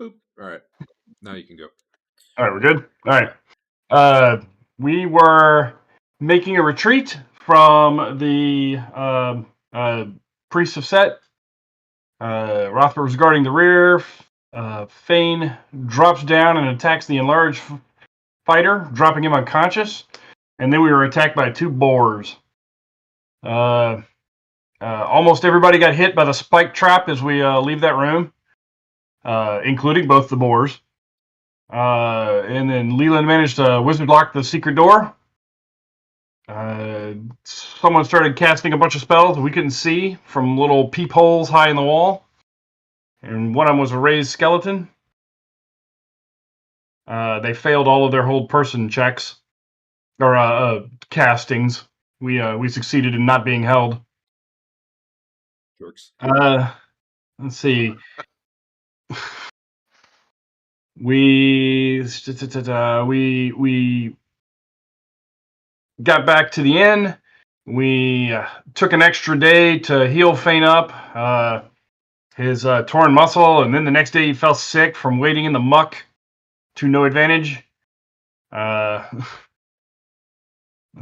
Boop. All right. Now you can go. All right, we're good? All right. We were making a retreat from the Priest of Set. Rothbert was guarding the rear. Fain drops down and attacks the enlarged fighter, dropping him unconscious. And then we were attacked by 2 boars. Almost everybody got hit by the spike trap as we leave that room, including both the boars. And then Lelion managed to wizard lock the secret door. Someone started casting a bunch of spells we couldn't see from little peepholes high in the wall. And one of them was a raised skeleton. They failed all of their hold person checks, or castings. We succeeded in not being held. Jerks. Let's see. We got back to the inn. We took an extra day to heal Fain up his torn muscle, and then the next day he fell sick from waiting in the muck to no advantage. Let's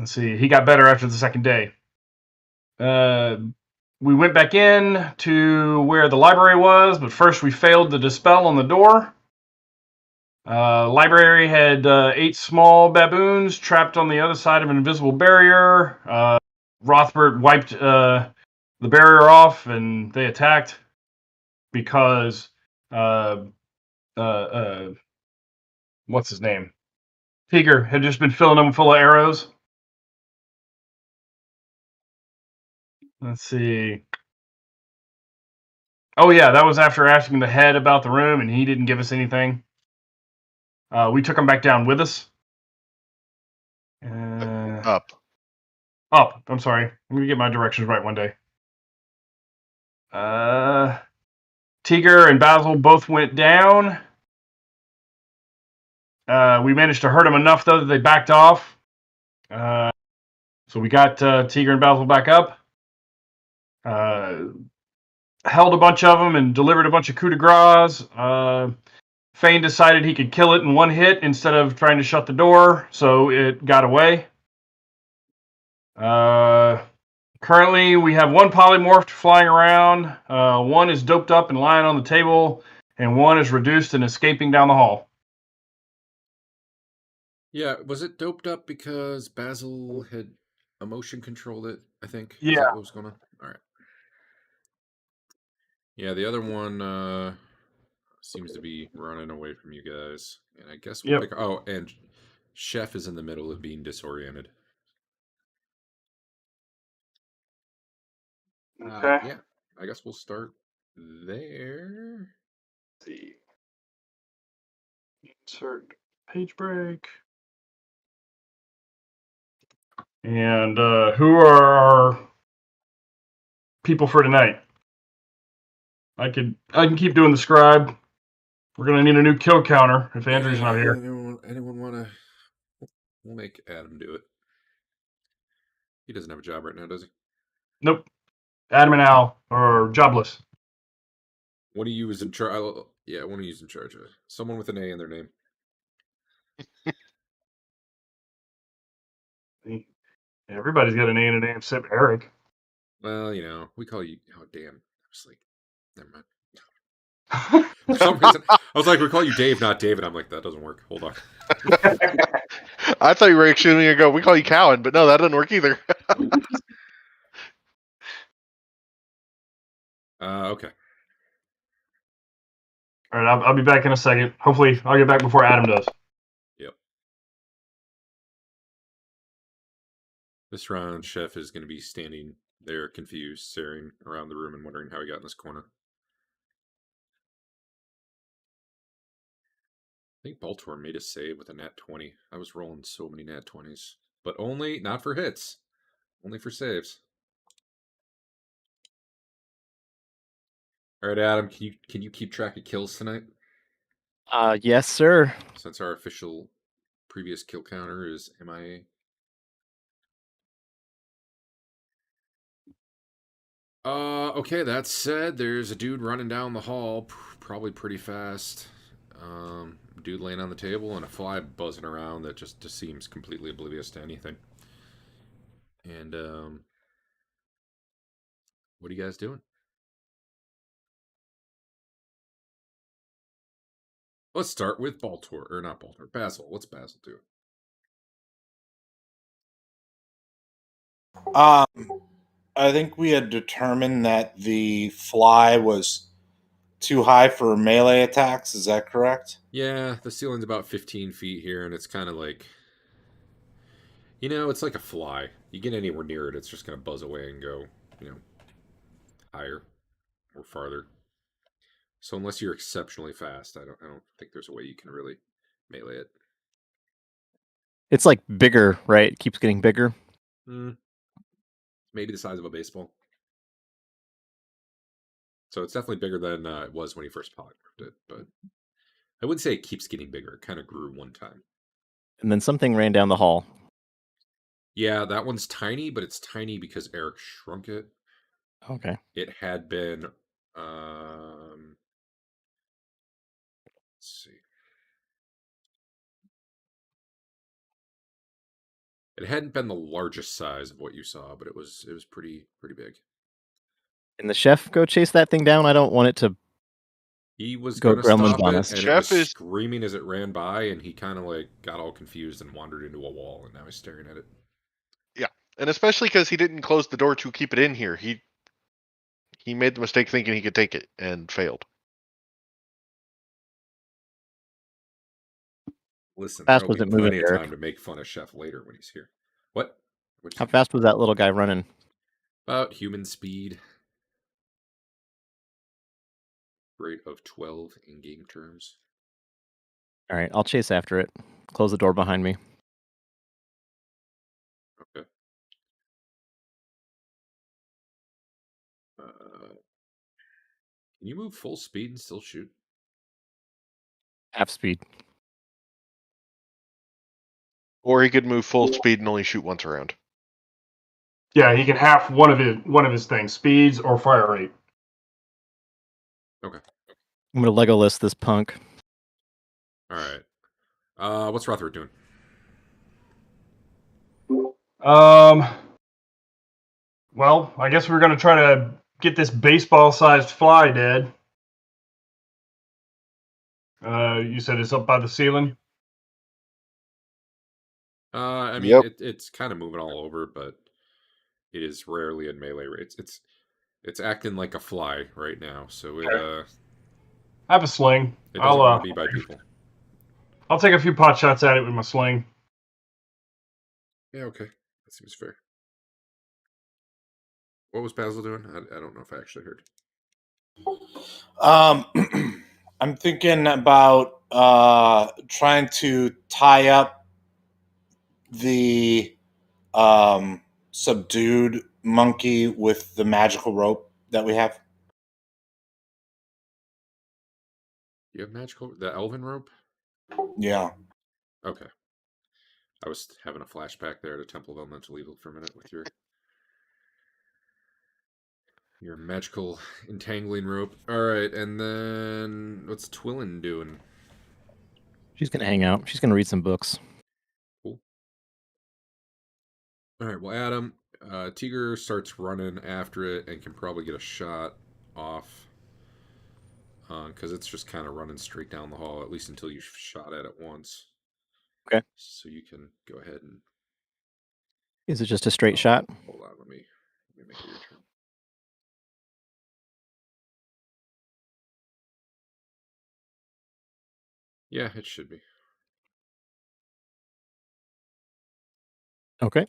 see. He got better after the second day. We went back in to where the library was, but first we failed to dispel on the door. Library had 8 small baboons trapped on the other side of an invisible barrier. Rothbert wiped the barrier off, and they attacked because what's his name? Teeger had just been filling them full of arrows. Let's see. Oh yeah, that was after asking the head about the room, and he didn't give us anything. We took him back down with us. Up. I'm sorry. I'm gonna get my directions right one day. Teeger and Basil both went down. We managed to hurt them enough, though, that they backed off. So we got Teeger and Basil back up. Held a bunch of them and delivered a bunch of coup de grace. Fain decided he could kill it in one hit instead of trying to shut the door, so it got away. Currently, we have 1 polymorphed flying around. 1 is doped up and lying on the table, and 1 is reduced and escaping down the hall. Yeah, was it doped up because Basil had emotion controlled it, I think? Yeah. Is that what was going on? All right. Yeah, the other one seems to be running away from you guys. And I guess we'll pick... Oh, and Chef is in the middle of being disoriented. Okay. Yeah, I guess we'll start there. Let's see. Insert page break. And who are our people for tonight? I can keep doing the scribe. We're gonna need a new kill counter if Andrew's not here. Anyone want to? We'll make Adam do it. He doesn't have a job right now, does he? Nope. Adam and Al are jobless. What do you use in charge? Yeah, one of you is in charge of it. Someone with an A in their name. Everybody's got an A in a name except Eric. Well, you know, we call you. Oh, damn. I was like, never mind. For some reason, I was like, we call you Dave, not David. I'm like, that doesn't work. Hold on. I thought you were actually going to go, we call you Cowan, but no, that doesn't work either. Okay. All right, I'll be back in a second. Hopefully, I'll get back before Adam does. Yep. This round, Chef is going to be standing there confused, staring around the room and wondering how he got in this corner. I think Baltimore made a save with a nat 20. I was rolling so many nat 20s. But only, not for hits. Only for saves. All right, Adam, can you keep track of kills tonight? Yes, sir. Since our official previous kill counter is MIA. Okay, that said, there's a dude running down the hall, probably pretty fast. Dude laying on the table and a fly buzzing around that just seems completely oblivious to anything. And what are you guys doing? Let's start with Baltor, or not Baltor, Basil. What's Basil doing? I think we had determined that the fly was too high for melee attacks. Is that correct? Yeah, the ceiling's about 15 feet here, and it's kind of like, it's like a fly. You get anywhere near it, it's just going to buzz away and go, higher or farther. So unless you're exceptionally fast, I don't think there's a way you can really melee it. It's like bigger, right? It keeps getting bigger. Maybe the size of a baseball. So it's definitely bigger than it was when he first polymorphed it, but I wouldn't say it keeps getting bigger. It kind of grew one time. And then something ran down the hall. Yeah, that one's tiny, but it's tiny because Eric shrunk it. Okay. It had been, let's see. It hadn't been the largest size of what you saw, but it was pretty big. Can the chef go chase that thing down? I don't want it to. He was Go going to gremlins stop on it, us. and Chef it was is- screaming as it ran by, and he kind of like got all confused and wandered into a wall, and now he's staring at it. And especially because he didn't close the door to keep it in here. He made the mistake thinking he could take it and failed. Listen, Fast there'll was be it moving, plenty of Eric? time to make fun of Chef later when he's here. What? What'd you How say? fast was that little guy running? About human speed. Rate of 12 in game terms. All right, I'll chase after it. Close the door behind me. Okay. Can you move full speed and still shoot? Half speed. Or he could move full speed and only shoot once around. Yeah, he can half one of his things, speeds or fire rate. Okay. I'm gonna Legolas this punk. All right. What's Rothbert doing? Well, I guess we're gonna try to get this baseball-sized fly dead. You said it's up by the ceiling. I mean, Yep. it's kind of moving all over, but it is rarely in melee. It's acting like a fly right now, so it I have a sling. it doesn't I'll want to be by people. I'll take a few pot shots at it with my sling. Yeah, okay, that seems fair. What was Basil doing? I don't know if I actually heard. I'm thinking about trying to tie up the subdued monkey with the magical rope that we have. You have the elven rope? Yeah. Okay. I was having a flashback there to Temple of Elemental Evil for a minute with your magical entangling rope. All right, and then what's Twillin doing? She's gonna hang out. She's gonna read some books. Cool. All right, well, Adam, Teeger starts running after it and can probably get a shot off because it's just kind of running straight down the hall, at least until you shot at it once. Okay. So you can go ahead and... Is it just a straight shot? Hold on, let me make it your turn. Yeah, it should be. Okay.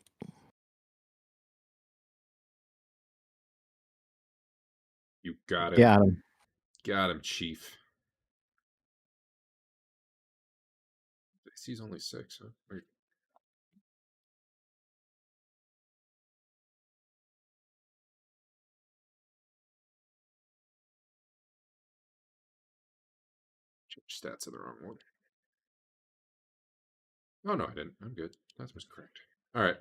You got him. Got him. Got him, Chief. He's only 6, huh? Wait. Stats are the wrong one. Oh, no, I didn't. I'm good. That was correct. All right.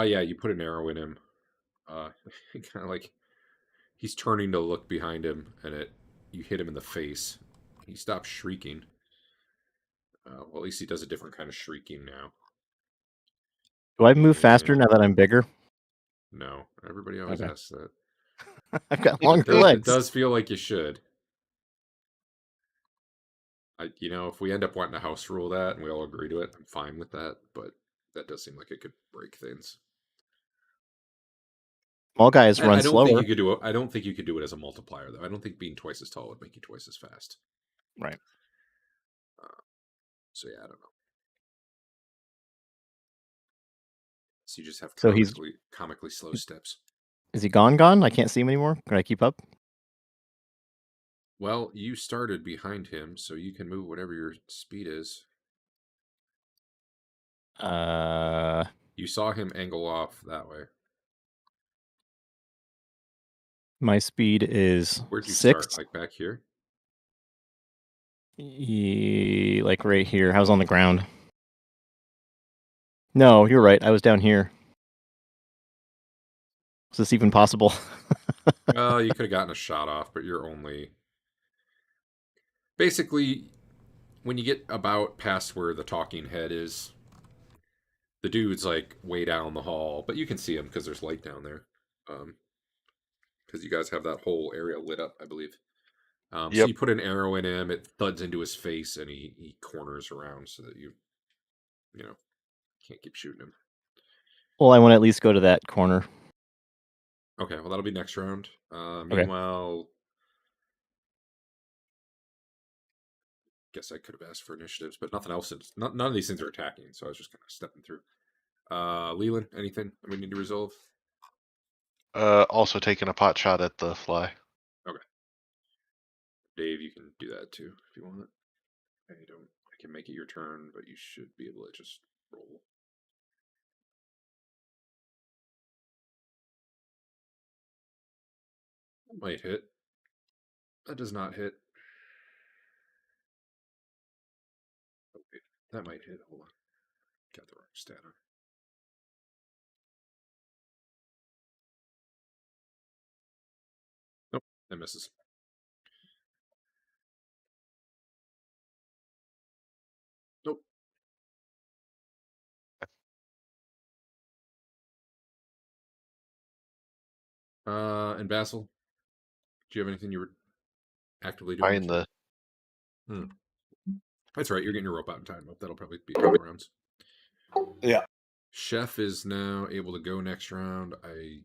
Yeah, you put an arrow in him. Kind of like he's turning to look behind him, and you hit him in the face. he stopped shrieking. Well, at least he does a different kind of shrieking now. Do I move faster And- now that I'm bigger? No, everybody always Okay. asks that. I've got It longer does, legs. it does feel like you should. If we end up wanting to house rule that and we all agree to it, I'm fine with that. But that does seem like it could break things. Small guys I run don't slower. think you could do it. I don't think you could do it as a multiplier, though. I don't think being twice as tall would make you twice as fast. Right. So yeah, I don't know. So you just have So he's- comically slow steps. Is he gone? I can't see him anymore. Can I keep up? Well, you started behind him, so you can move whatever your speed is. You saw him angle off that way. My speed is Where'd you 6. start? Like back here? Like right here. I was on the ground. No, you're right. I was down here. Is this even possible? Well, you could have gotten a shot off, but you're only... Basically, when you get about past where the talking head is, the dude's like way down the hall, but you can see him because there's light down there. Because you guys have that whole area lit up, I believe. So Yep. you put an arrow in him, it thuds into his face, and he corners around so that you can't keep shooting him. Well, I want to at least go to that corner. Okay, well that'll be next round. Meanwhile, guess I could have asked for initiatives, but nothing else. None of these things are attacking, so I was just kind of stepping through. Leland, anything that we need to resolve? Also taking a pot shot at the fly. Dave, you can do that too if you want. I can make it your turn, but you should be able to just roll. That might hit. That does not hit. Oh, wait. That might hit. Hold on. Got the wrong stat on. Nope, that misses. Nope. And Basil, do you have anything you were actively doing? Find the That's right. You're getting your rope out in time. That'll probably be a couple rounds. Yeah. Chef is now able to go next round. I don't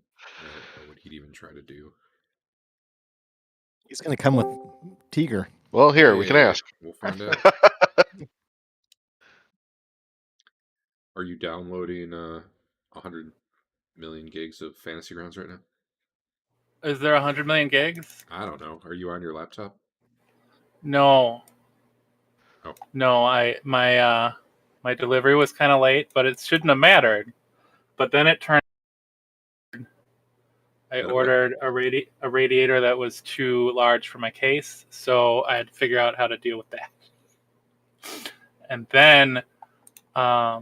know what he'd even try to do. He's going to come with Teeger. Well, here we can Hey, ask. We'll find out. Are you downloading 100 million gigs of Fantasy Grounds right now? Is there 100 million gigs? I don't know. Are you on your laptop? No. Oh. No, my delivery was kind of late, but it shouldn't have mattered. But then it turned. I That ordered a radiator that was too large for my case, so I had to figure out how to deal with that. And then I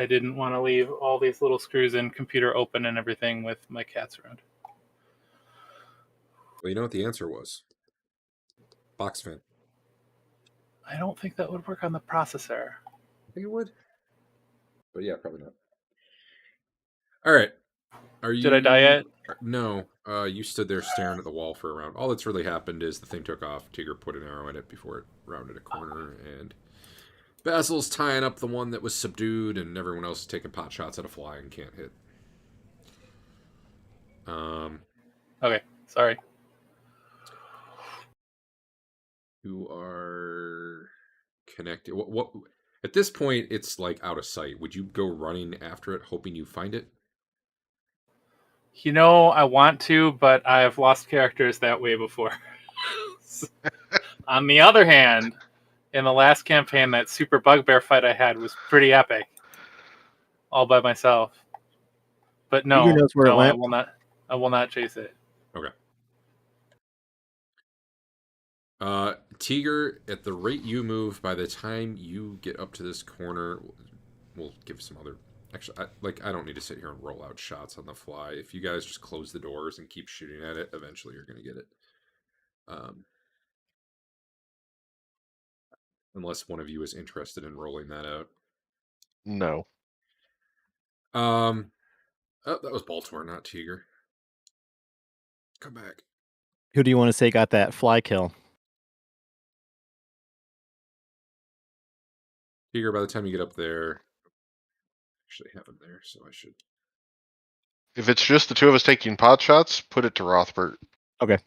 didn't want to leave all these little screws in computer open and everything with my cats around. Well, you know what the answer was? Box fan. I don't think that would work on the processor. I think it would. But yeah, probably not. All right. Are you? Did I die yet? No. You stood there staring at the wall for a round. All that's really happened is the thing took off. Teeger put an arrow in it before it rounded a corner, and Basil's tying up the one that was subdued, and everyone else is taking pot shots at a fly and can't hit. Okay, sorry. You are connected. What? At this point, it's like out of sight. Would you go running after it, hoping you find it? You know, I want to, but I have lost characters that way before. On the other hand, in the last campaign, that super bugbear fight I had was pretty epic, all by myself. But no, Teeger knows where it no, went. I will not chase it. Okay. Teeger, at the rate you move, by the time you get up to this corner, we'll give some other. Actually, I don't need to sit here and roll out shots on the fly. If you guys just close the doors and keep shooting at it, eventually you're going to get it. Unless one of you is interested in rolling that out. No. Oh, that was Baltimore, not Teeger. Come back. Who do you want to say got that fly kill? Teeger, by the time you get up there, actually have him there, so I should. If it's just the two of us taking pot shots, put it to Rothbert. Okay.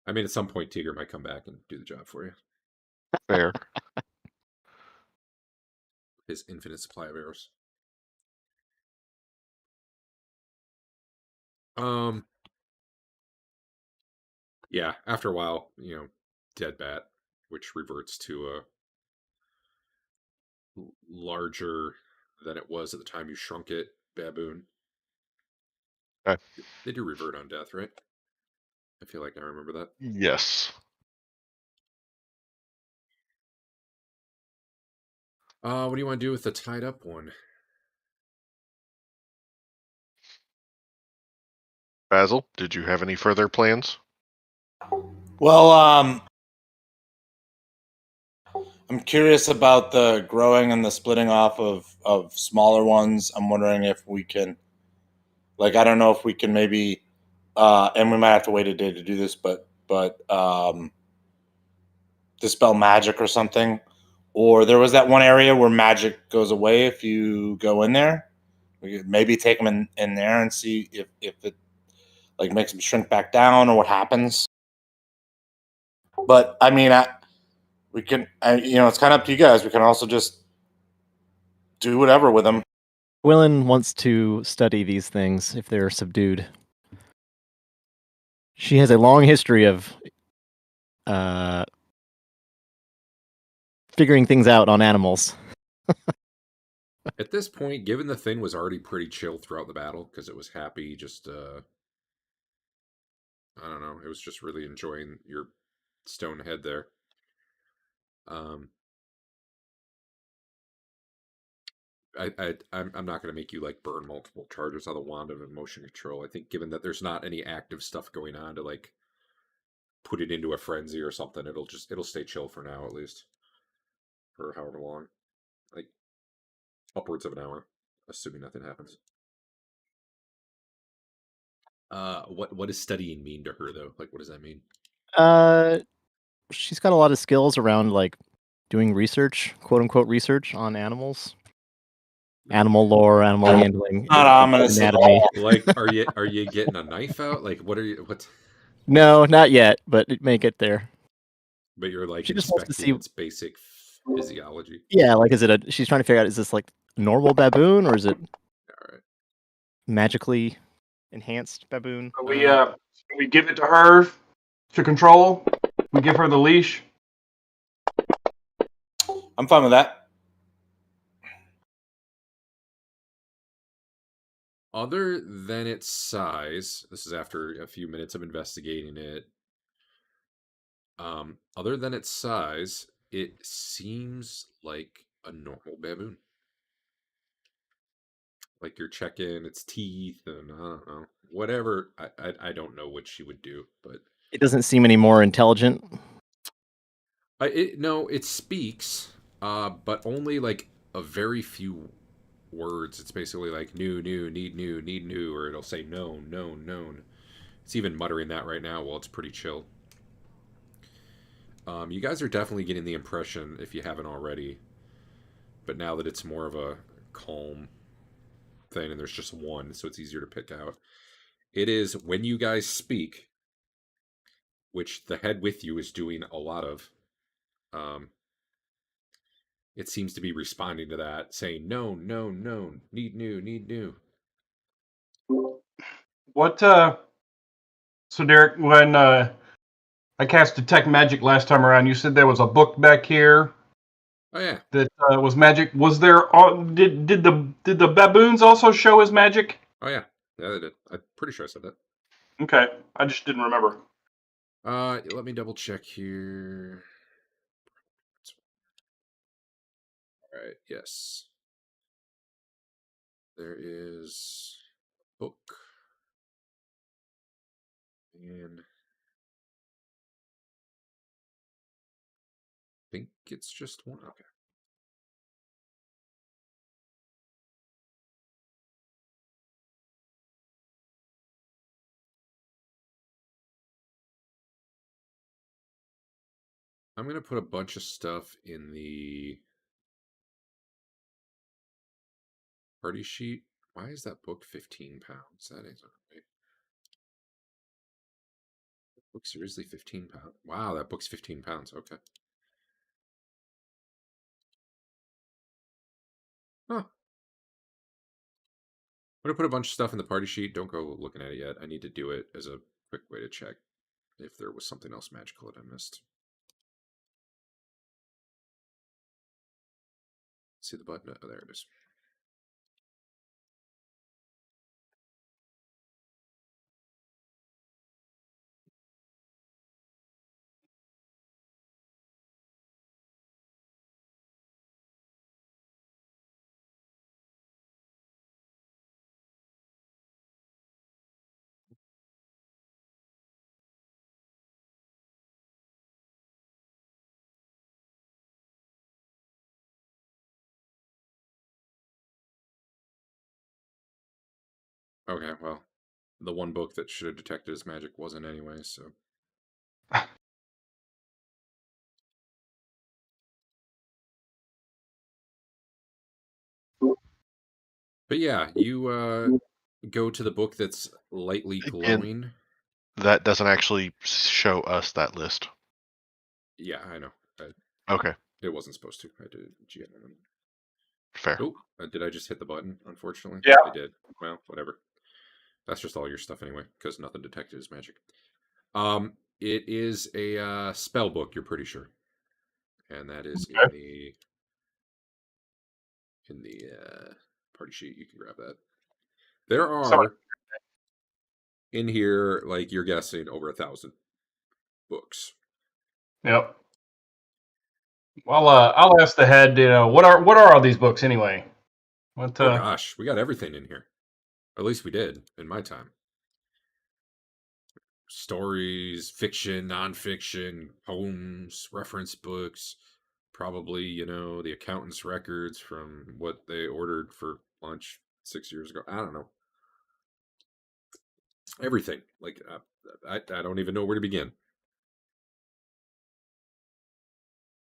I mean, at some point, Teeger might come back and do the job for you. Fair. His infinite supply of arrows. Yeah, after a while, dead bat, which reverts to a larger than it was at the time you shrunk it, baboon. Okay. They do revert on death, right? I feel like I remember that. Yes. What do you want to do with the tied up one? Basil, did you have any further plans? Well, I'm curious about the growing and the splitting off of smaller ones. I'm wondering if we can, like, I don't know if we can maybe, and we might have to wait a day to do this, but dispel magic or something. Or there was that one area where magic goes away if you go in there. We could maybe take them in there and see if it like makes them shrink back down or what happens. But I mean, we can, it's kind of up to you guys. We can also just do whatever with them. Gwilyn wants to study these things if they're subdued. She has a long history of figuring things out on animals. At this point, given the thing was already pretty chill throughout the battle, because it was happy, just, I don't know, it was just really enjoying your stone head there. I'm not going to make you like burn multiple charges on the wand of emotion control. I think given that there's not any active stuff going on to like put it into a frenzy or something, it'll stay chill for now at least, for however long, like upwards of an hour, assuming nothing happens. What does studying mean to her though? Like, what does that mean? She's got a lot of skills around like doing research, quote unquote research on animals. Animal lore, animal handling, Not ominous at anatomy. all. Like, are you getting a knife out? Like, what? No, not yet, but it may get there. But you're like She just wants to inspecting see- its basic physiology. Yeah, like she's trying to figure out, is this like a normal baboon or is it All right. magically enhanced baboon? We give it to her to control. We give her the leash. I'm fine with that. Other than its size, this is after a few minutes of investigating it. Other than its size, it seems like a normal baboon. Like you're checking its teeth and I don't know, whatever. I don't know what she would do, but It doesn't seem any more intelligent. no, it speaks, but only like a very few words. It's basically like new, need new, or it'll say known. It's even muttering that right now while it's pretty chill. You guys are definitely getting the impression, if you haven't already, but now that it's more of a calm thing and there's just one, so it's easier to pick out. It is when you guys speak, which the head with you is doing a lot of. It seems to be responding to that, saying known, need new. What? So Derek, when I cast Detect Magic last time around, you said there was a book back here Oh yeah, that was magic. Was there? Did the baboons also show as magic? oh yeah, they did. I'm pretty sure I said that. Okay, I just didn't remember. Let me double check here. All right, yes. There is a book. And think it's just one. Okay. I'm going to put a bunch of stuff in the party sheet. Why is that book 15 pounds? That ain't right. Book seriously 15 pounds? Wow, that book's 15 pounds. Okay. Huh. I'm going to put a bunch of stuff in the party sheet. Don't go looking at it yet. I need to do it as a quick way to check if there was something else magical that I missed. See the button? Oh, there it is. Okay, well, the one book that should have detected his magic wasn't anyway, so. But yeah, you go to the book that's lightly glowing. That doesn't actually show us that list. Yeah, I know. Okay, It wasn't supposed to. I did GM. fair. Oh, did I just hit the button? Unfortunately, Yeah. I did. Well, whatever. That's just all your stuff anyway, because nothing detected is magic. It is a spell book. You're pretty sure, and that is Okay. in the party sheet. You can grab that. There are So- in here, like you're guessing, over 1,000 books. Yep. Well, I'll ask the head. What are all these books anyway? What? Oh gosh, we got everything in here. At least we did in my time. Stories, fiction, nonfiction, poems, reference books, probably, the accountant's records from what they ordered for lunch 6 years ago. I don't know. Everything. Like, I don't even know where to begin.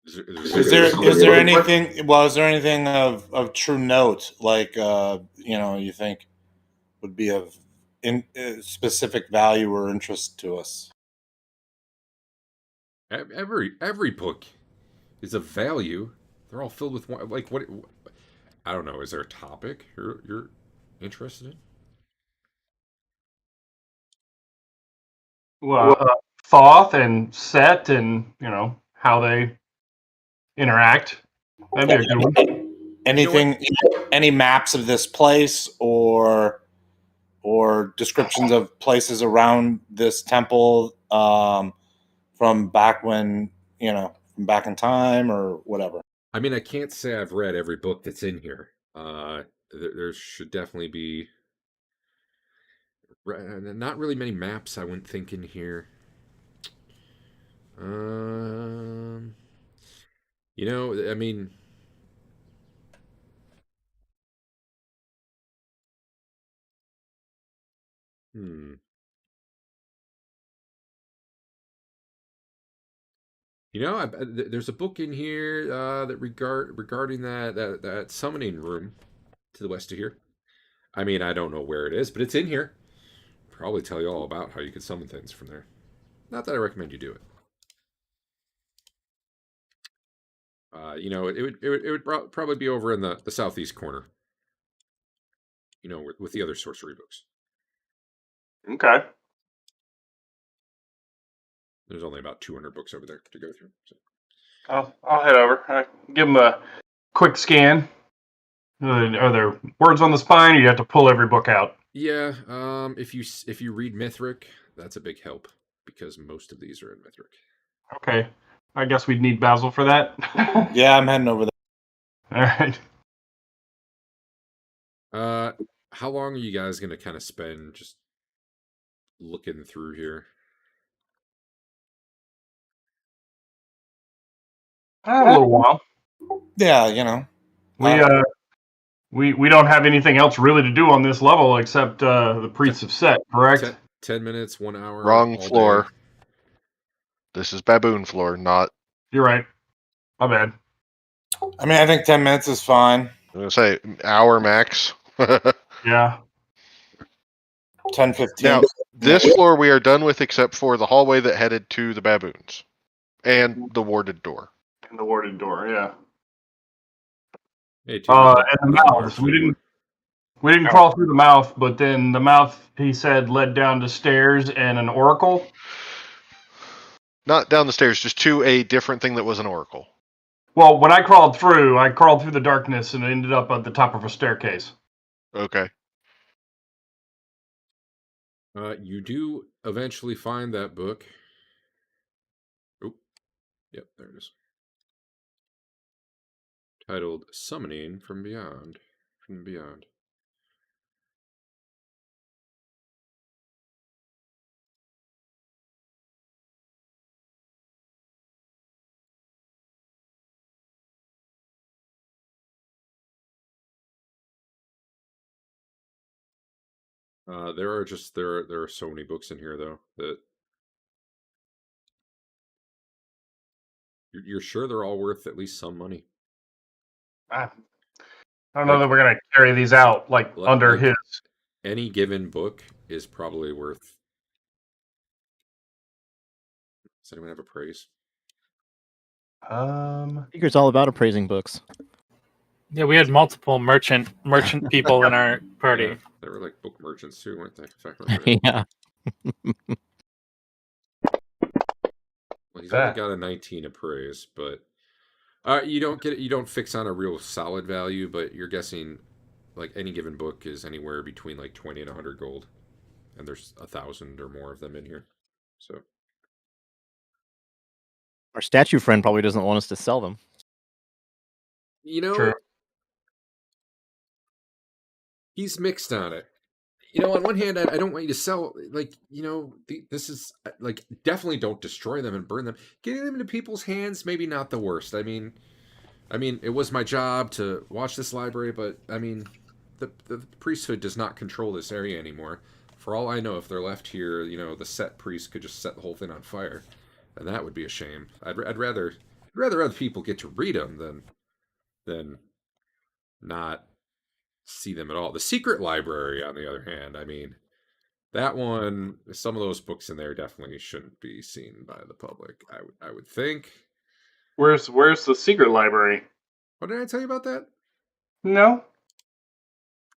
Is there anything? Well, is there anything of true note, like you think would be of specific value or interest to us? Every book is of value. They're all filled with like what? I don't know. Is there a topic you're interested in? Well, Thoth and Set, and how they interact. That'd be a good one. Anything? Any maps of this place or descriptions of places around this temple from back when from back in time or whatever? I mean, I can't say I've read every book that's in here. There should definitely be not really many maps. I wouldn't think in here. I mean, hmm. There's a book in here that regarding that summoning room to the west of here. I mean, I don't know where it is, but it's in here. Probably tell you all about how you can summon things from there. Not that I recommend you do it. It would probably be over in the southeast corner. With the other sorcery books. Okay. There's only about 200 books over there to go through. So. I'll head over. Give them a quick scan. Are there words on the spine, or you have to pull every book out? Yeah. If you read Mithric, that's a big help because most of these are in Mithric. Okay. I guess we'd need Basil for that. Yeah, I'm heading over there. All right. How long are you guys gonna kind of spend just looking through here? A little while. Yeah, you know. We don't have anything else really to do on this level except the priests have set, correct? 10 minutes, 1 hour. Wrong all floor. day. This is baboon floor, not. You're right. My bad. I mean, I think 10 minutes is fine. I'm gonna say hour max. Yeah. 10, 15. Now, this floor we are done with except for the hallway that headed to the baboons. And the warded door. And the warded door, yeah. Hey, And the mouths. We didn't crawl through the mouth, but then the mouth, he said, led down to stairs and an oracle. Not down the stairs, just to a different thing that was an oracle. Well, when I crawled through the darkness and ended up at the top of a staircase. Okay. You do eventually find that book. Oh, yep, there it is. Titled Summoning from Beyond. From Beyond. There are so many books in here though that you're sure they're all worth at least some money. I don't know that we're gonna carry these out under his. Any given book is probably worth. Does anyone have a praise? Teeger's all about appraising books. Yeah, we had multiple merchant people in our party. Yeah, they were like book merchants too, weren't they? In fact, right. Yeah. Well, he's only got a 19 appraise, but you don't fix on a real solid value, but you're guessing like any given book is anywhere between like 20 and 100 gold, and there's 1,000 or more of them in here. So our statue friend probably doesn't want us to sell them. You know, Sure. He's mixed on it. You know, on one hand, I don't want you to sell, like, you know, this is, like, definitely don't destroy them and burn them. Getting them into people's hands, maybe not the worst. I mean, it was my job to watch this library, but, I mean, the priesthood does not control this area anymore. For all I know, if they're left here, you know, the set priest could just set the whole thing on fire. And that would be a shame. I'd rather other people get to read them than not see them at all. The secret library, on the other hand, I mean, that one, some of those books in there definitely shouldn't be seen by the public. I would think. Where's the secret library? What did I tell you about that? No.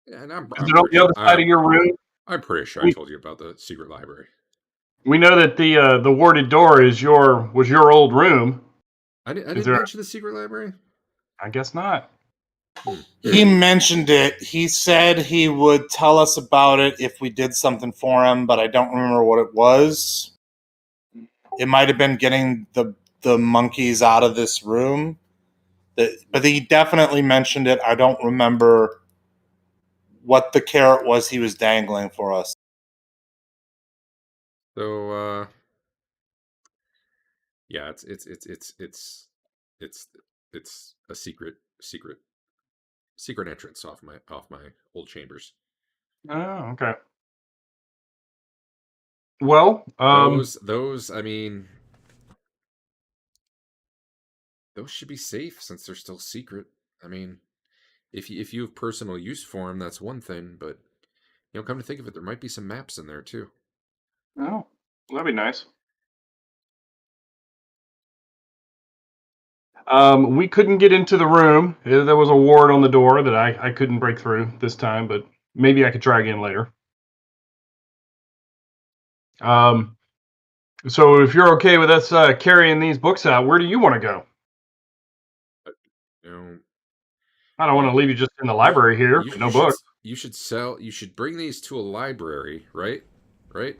Yeah, and Is it on the other side of your room? I'm pretty sure I told you about the secret library. We know that the warded door was your old room. I didn't mention the secret library. I guess not. He mentioned it. He said he would tell us about it if we did something for him, but I don't remember what it was. It might have been getting the monkeys out of this room. But he definitely mentioned it. I don't remember what the carrot was he was dangling for us. So yeah, it's a secret entrance off my old chambers. Oh, okay. Well, those I mean, those should be safe since they're still secret. I mean, if you have personal use for them, that's one thing, but you know, come to think of it, there might be some maps in there too. Oh, that'd be nice. We couldn't get into the room. There was a ward on the door that I couldn't break through this time, but maybe I could try again later. So if you're okay with us carrying these books out, where do you want to go? You know, I don't want to leave you just in the library here with no books. You should bring these to a library, right? Right.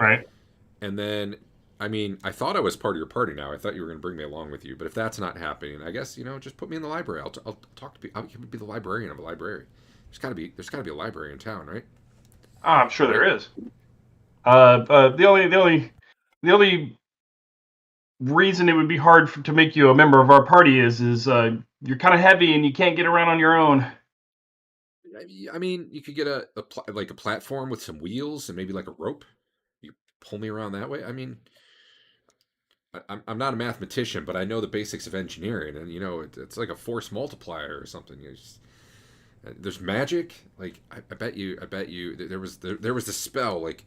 And then, I mean, I thought I was part of your party now. I thought you were going to bring me along with you. But if that's not happening, I guess, you know, just put me in the library. I'll talk to people. I'll be the librarian of a library. There's got to be a library in town, right? I'm sure there is. The only reason it would be hard to make you a member of our party is you're kind of heavy and you can't get around on your own. I mean, you could get a platform with some wheels and maybe like a rope. You pull me around that way. I mean, I'm not a mathematician, but I know the basics of engineering, and it's like a force multiplier or something. There's magic. Like I bet you there was the spell like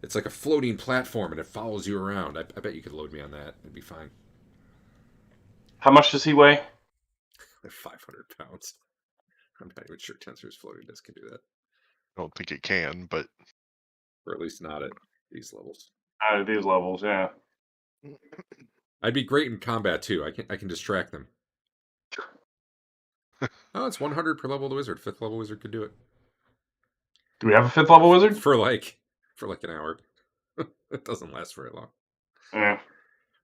it's like a floating platform and it follows you around. I bet you could load me on that. It'd be fine. How much does he weigh? Like 500 pounds. I'm not even sure Tensor's floating disc can do that. I don't think it can, but Or at least not at these levels. At these levels, yeah. I'd be great in combat too. I can distract them. Oh, it's 100 per level of the wizard. 5th level wizard could do it. Do we have a 5th level wizard? For like an hour. It doesn't last very long. Yeah.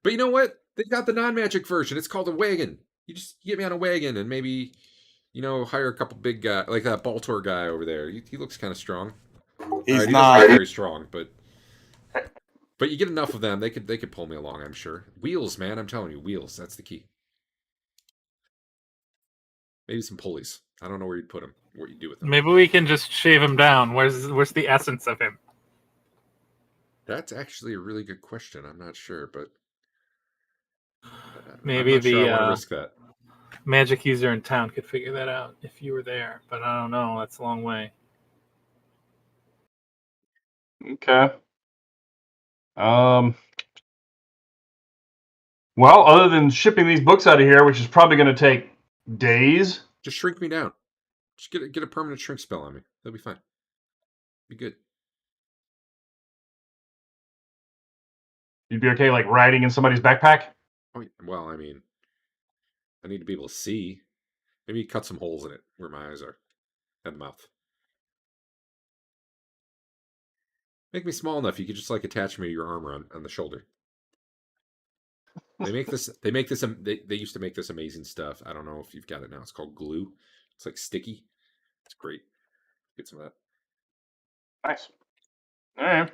But you know what? They've got the non-magic version. It's called a wagon. You just get me on a wagon and maybe, hire a couple big guys, like that Baltor guy over there. He looks kind of strong. He's He doesn't not. look very strong, but you get enough of them, they could pull me along. I'm sure. Wheels, man. I'm telling you, wheels. That's the key. Maybe some pulleys. I don't know where you'd put them. What you do with them. Maybe we can just shave him down. Where's the essence of him? That's actually a really good question. I'm not sure, but Maybe I'm not sure I want to the risk that. magic user in town could figure that out if you were there, but I don't know. That's a long way. Okay. Well, other than shipping these books out of here, which is probably going to take days. Just shrink me down. Just get a permanent shrink spell on me. That'll be fine. Be good. You'd be okay, like, riding in somebody's backpack? Oh, well, I mean, I need to be able to see. Maybe cut some holes in it where my eyes are. And the mouth. Make me small enough you could just, like, attach me to your armor on the shoulder. They used to make this amazing stuff. I don't know if you've got it now. It's called glue. It's like sticky. It's great. Get some of that. Nice. All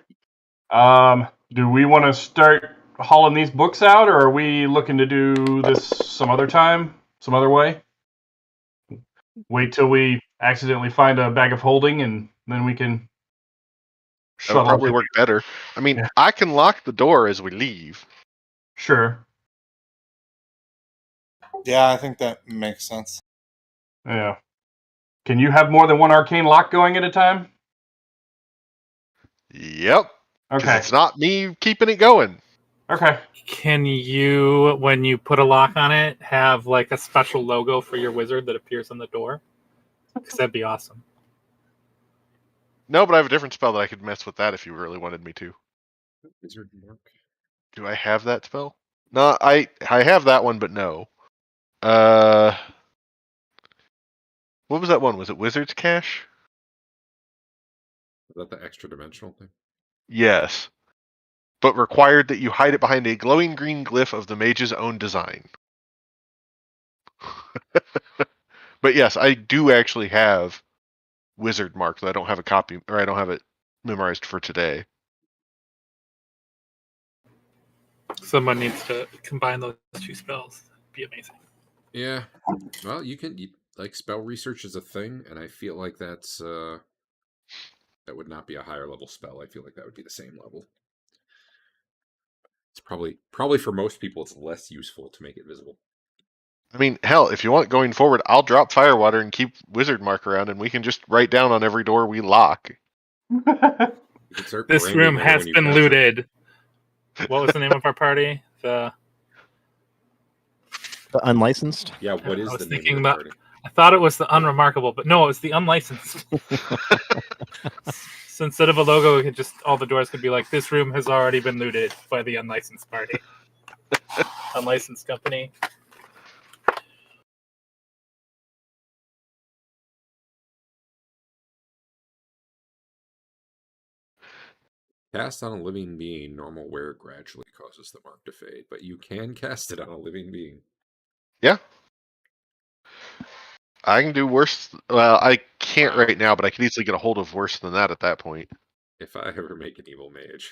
right. Do we want to start hauling these books out, or are we looking to do this some other time, some other way? Wait till we accidentally find a bag of holding, and then we can that would probably work better. I mean, I can lock the door as we leave. Sure. Yeah, I think that makes sense. Yeah. Can you have more than one arcane lock going at a time? Yep. Okay. It's not me keeping it going. Okay. Can you, when you put a lock on it, have like a special logo for your wizard that appears on the door? Because that'd be awesome. No, but I have a different spell that I could mess with that if you really wanted me to. Wizard mark. Do I have that spell? No, I have that one, but no. What was that one? Was it Wizard's Cache? Is that the extra dimensional thing? Yes. But required that you hide it behind a glowing green glyph of the mage's own design. But yes, I do actually have Wizard marked. I don't have a copy, or I don't have it memorized for today. Someone needs to combine those two spells. It'd be amazing. Yeah. Well, like spell research is a thing, and I feel like that would not be a higher level spell. I feel like that would be the same level. It's probably for most people it's less useful to make it visible. I mean, hell, if you want going forward, I'll drop Firewater and keep Wizard Mark around, and we can just write down on every door we lock. This room has been looted. What was the name of our party? The unlicensed? Yeah, what is the name of the party? I thought it was the unremarkable, but no, it was the unlicensed. So instead of a logo, it could just all the doors could be like, this room has already been looted by the unlicensed party. Unlicensed company. Cast on a living being, normal wear gradually causes the mark to fade, but you can cast it on a living being. Yeah. I can do worse. Well, I can't right now, but I can easily get a hold of worse than that at that point. If I ever make an evil mage,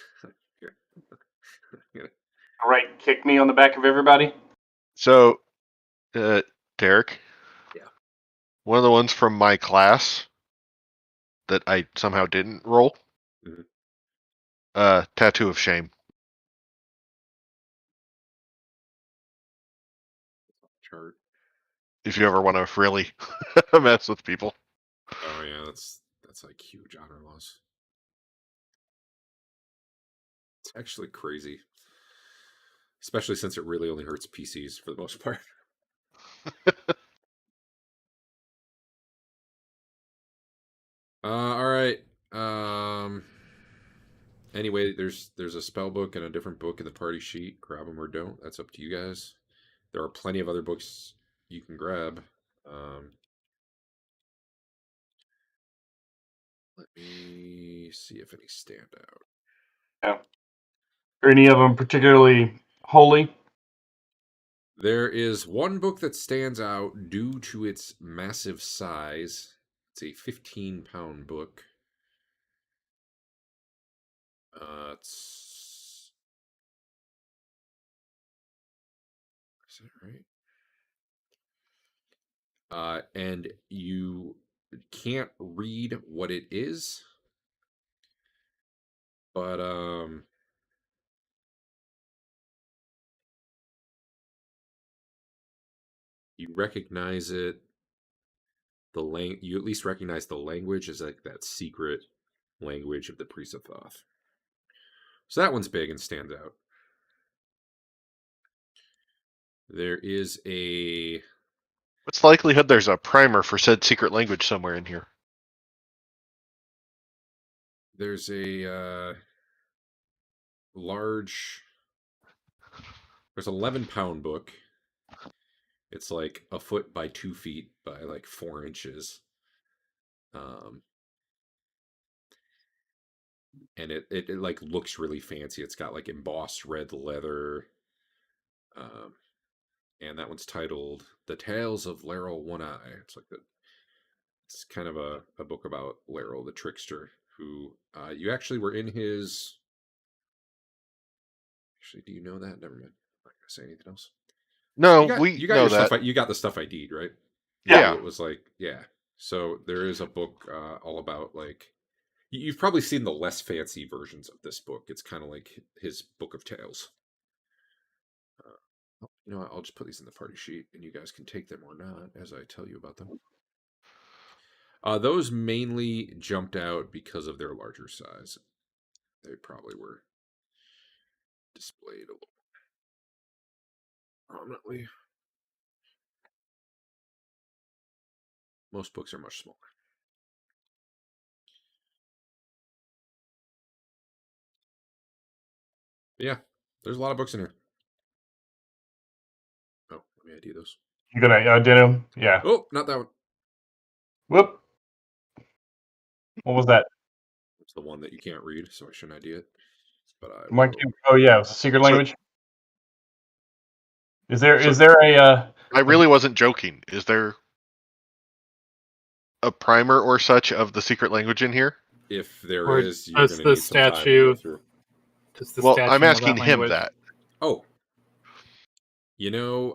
All right, kick me on the back of everybody. So, Derek. Yeah. One of the ones from my class that I somehow didn't roll. Mhm. Tattoo of Shame. Chart. If you ever want to really mess with people. Oh yeah, that's like huge honor loss. It's actually crazy, especially since it really only hurts PCs for the most part. All right. Anyway, there's a spell book and a different book in the party sheet. Grab them or don't. That's up to you guys. There are plenty of other books you can grab. Let me see if any stand out. Yeah. Are any of them particularly holy? There is one book that stands out due to its massive size. It's a 15-pound book. It's... Is that right? And you can't read what it is, but you recognize it. You at least recognize the language as like that secret language of the Priest of Thoth. So that one's big and stands out. There is a... What's the likelihood there's a primer for said secret language somewhere in here? There's a large... There's an 11-pound book. It's like a foot by 2 feet by like 4 inches. And it like looks really fancy. It's got like embossed red leather. And that one's titled "The Tales of Laryl One Eye." It's kind of a book about Laryl the trickster, who you actually were in his. Actually, do you know that? Never mind. I'm not gonna say anything else. No, You got know your that. stuff. You got the stuff ID'd, right? Yeah. It was like, yeah. So there is a book all about like you've probably seen the less fancy versions of this book. It's kind of like his book of tales. You know what? I'll just put these in the party sheet, and you guys can take them or not as I tell you about them. Those mainly jumped out because of their larger size. They probably were displayed a little prominently. Most books are much smaller. Yeah, there's a lot of books in here. Oh, let me ID those. You gonna identify them? Yeah. Oh, not that one. Whoop. What was that? It's the one that you can't read, so I shouldn't ID it. But I Mike, will. oh yeah, secret So- language. Is there So- a I really wasn't joking. Is there a primer or such of the secret language in here? If there Or is, you're does going to the need some time to statue- go through. Does the Well, statue I'm know asking that him language? that. Oh, you know,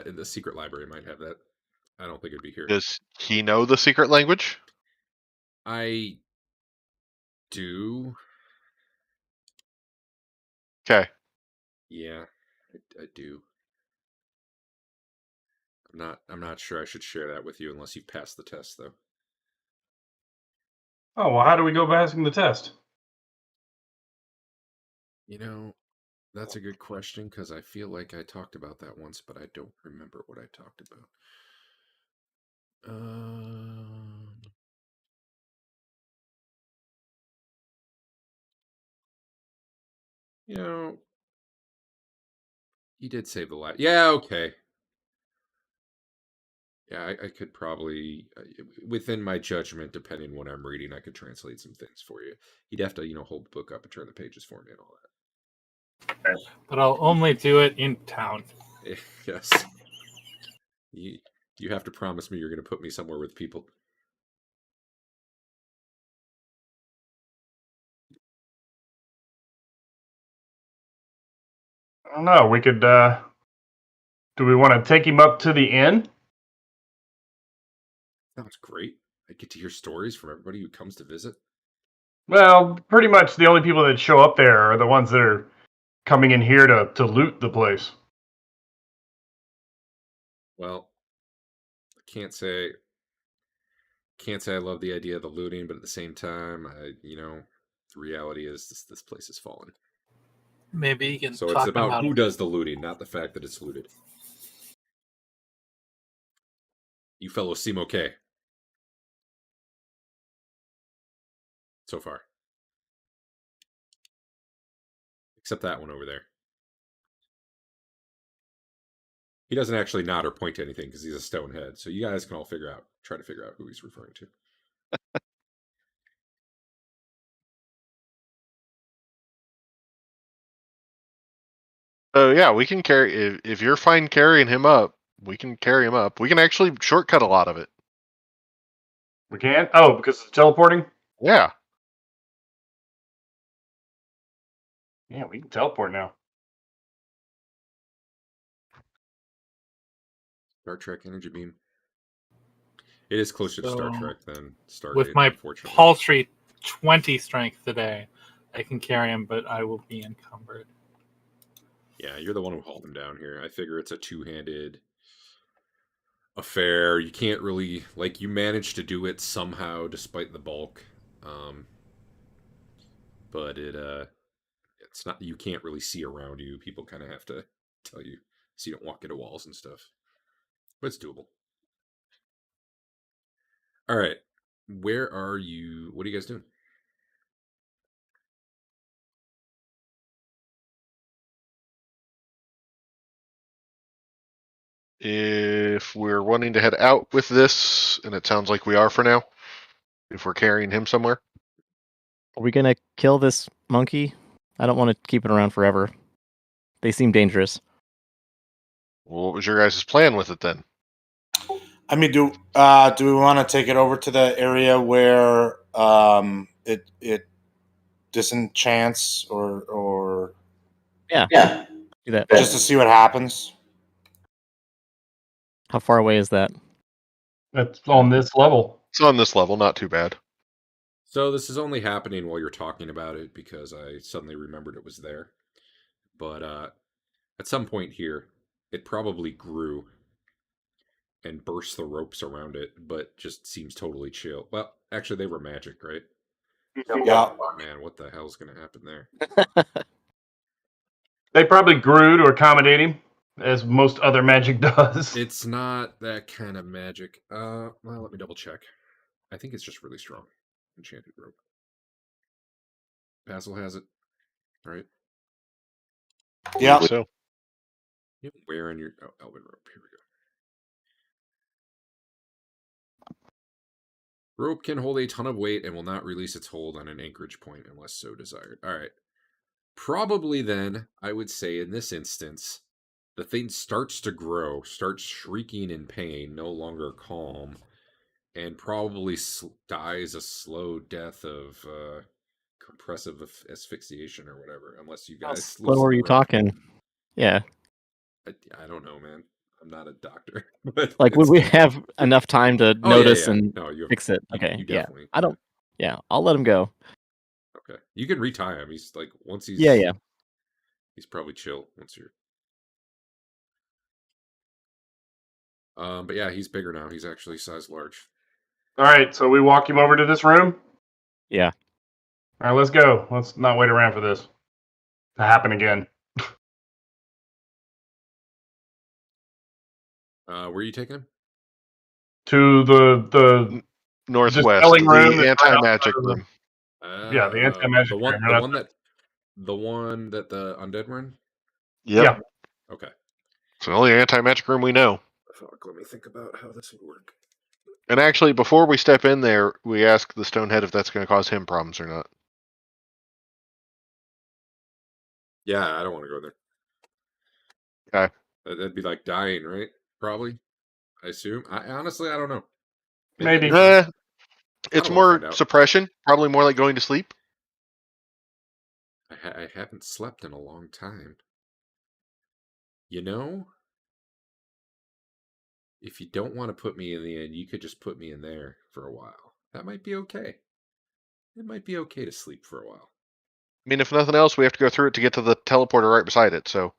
the secret library might have that. I don't think it'd be here. Does he know the secret language? I do. Okay. Yeah, I do. I'm not sure I should share that with you unless you've passed the test, though. Oh well, how do we go about asking the test? You know, that's a good question because I feel like I talked about that once, but I don't remember what I talked about. You know, he did save the life. Yeah, okay. Yeah, I could probably, within my judgment, depending on what I'm reading, I could translate some things for you. He'd have to, hold the book up and turn the pages for me and all that. But I'll only do it in town. Yes. You have to promise me you're going to put me somewhere with people. don't know. We could. Do we want to take him up to the inn? Sounds great. I get to hear stories from everybody who comes to visit. Well, pretty much the only people that show up there are the ones that are coming in here to loot the place. Well, I can't say I love the idea of the looting, but at the same time, the reality is this place is fallen. Maybe you can So talk it's them about out who of does the looting, not the fact that it's looted. You fellows seem okay so far. Except that one over there. He doesn't actually nod or point to anything because he's a stone head. So you guys can all try to figure out who he's referring to. So yeah, we can carry. If you're fine carrying him up, we can carry him up. We can actually shortcut a lot of it. We can't? Oh, because it's teleporting? Yeah. Yeah, we can teleport now. Star Trek energy beam. It is closer to Star So, Trek than Stargate. with my unfortunately. paltry 20 strength today. I can carry him, but I will be encumbered. Yeah, you're the one who hauled him down here. I figure it's a two-handed affair. You can't really you managed to do it somehow despite the bulk. But it's not, you can't really see around you. People kind of have to tell you so you don't walk into walls and stuff. But it's doable. All right. Where are you? What are you guys doing? If we're wanting to head out with this, and it sounds like we are for now, if we're carrying him somewhere. Are we gonna kill this monkey? I don't want to keep it around forever. They seem dangerous. Well, what was your guys' plan with it then? I mean, do we want to take it over to the area where it disenchants or Yeah. yeah, Do that. just to see what happens? How far away is that? That's on this level. It's on this level, not too bad. So this is only happening while you're talking about it because I suddenly remembered it was there. But at some point here, it probably grew and burst the ropes around it, but just seems totally chill. Well, actually, they were magic, right? Yeah. Man, what the hell's going to happen there? They probably grew to accommodate him, as most other magic does. It's not that kind of magic. Well, let me double check. I think it's just really strong. Enchanted rope. Basil has it, right? Yeah. So Yep. Where on your Elven rope? Here we go. Rope can hold a ton of weight and will not release its hold on an anchorage point unless so desired. All right. Probably then, I would say in this instance, the thing starts to grow, starts shrieking in pain, no longer calm, and probably dies a slow death of compressive asphyxiation or whatever, unless you How guys slow loosen are the you rope. talking? Yeah. I don't know, man. I'm not a doctor. But Like, would we have enough time to notice and no, you fix it? Okay. you Yeah. definitely. I don't. Yeah. I'll let him go. Okay. You can retie him. He's once he's Yeah. he's probably chill once you're but yeah, he's bigger now. He's actually size large. All right, so we walk him over to this room. Yeah. All right, let's go. Let's not wait around for this to happen again. Where are you taking him? To the northwest, dispelling room, the that's right anti-magic outside of the- room. Yeah, the anti-magic the room. one that the undead were in? Yep. Yeah. Okay. It's the only anti-magic room we know. Fuck, let me think about how this would work. And actually, before we step in there, we ask the Stonehead if that's going to cause him problems or not. Yeah, I don't want to go there. Okay. That'd be like dying, right? Probably. I assume. I honestly, I don't know. Maybe. I It's don't wanna more find out. suppression. Probably more like going to sleep. I haven't slept in a long time. You know, if you don't want to put me in the inn, you could just put me in there for a while. That might be okay. It might be okay to sleep for a while. I mean, if nothing else, we have to go through it to get to the teleporter right beside it. So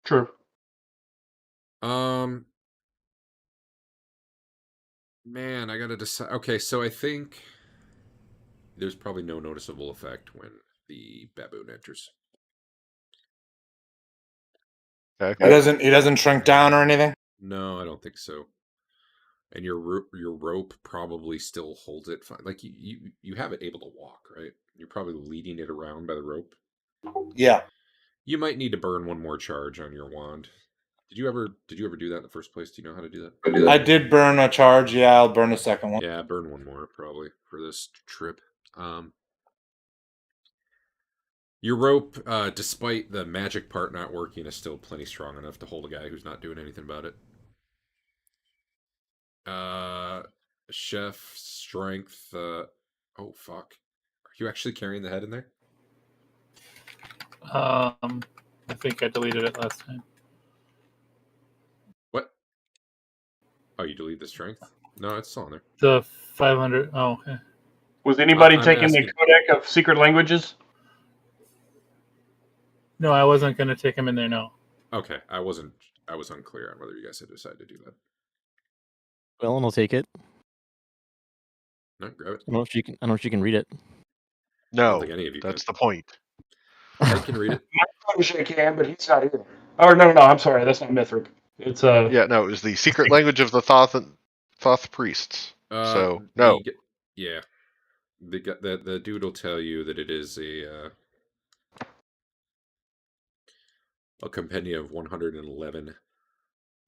True. Man, I gotta decide. Okay, so I think there's probably no noticeable effect when the baboon enters. okay. He doesn't shrink down or anything. No, I don't think so. And your rope probably still holds it fine. Like you have it able to walk, right? You're probably leading it around by the rope. Yeah. You might need to burn one more charge on your wand. Did you ever do that in the first place? Do you know how to do that? I did burn a charge. Yeah, I'll burn a second one. Yeah, burn one more probably for this trip. Your rope, despite the magic part not working, is still plenty strong enough to hold a guy who's not doing anything about it. Chef, strength, oh fuck. Are you actually carrying the head in there? I think I deleted it last time. What? Oh, you delete the strength? No, it's still on there. The 500. Oh, okay. Was anybody I'm taking asking- the Codex of Secret Languages? No, I wasn't going to take him in there. No. Okay, I was unclear on whether you guys had decided to do that. Well, and I'll take it. No, grab it. I don't know if you can read it. I No, don't think any of you that's can. the point. I can read it. I wish I can, but he's not here. Oh, no, I'm sorry. That's not Mithric. It's Yeah, no, it was the secret language of the Thoth priests. So no, Yeah, the dude will tell you that it is a compendium of 111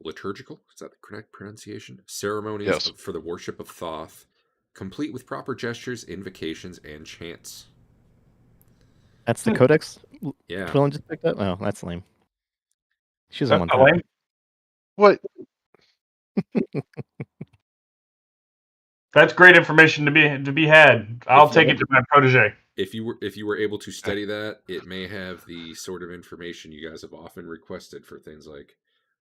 liturgical. Is that the correct pronunciation? Ceremonies Yes. for the worship of Thoth, complete with proper gestures, invocations, and chants. That's the Codex. Yeah. Quillen just picked up. Oh, that's lame. She doesn't that's want not that. lame. what? That's great information to be had. I'll take it to my protege. If you were able to study that, it may have the sort of information you guys have often requested for things like,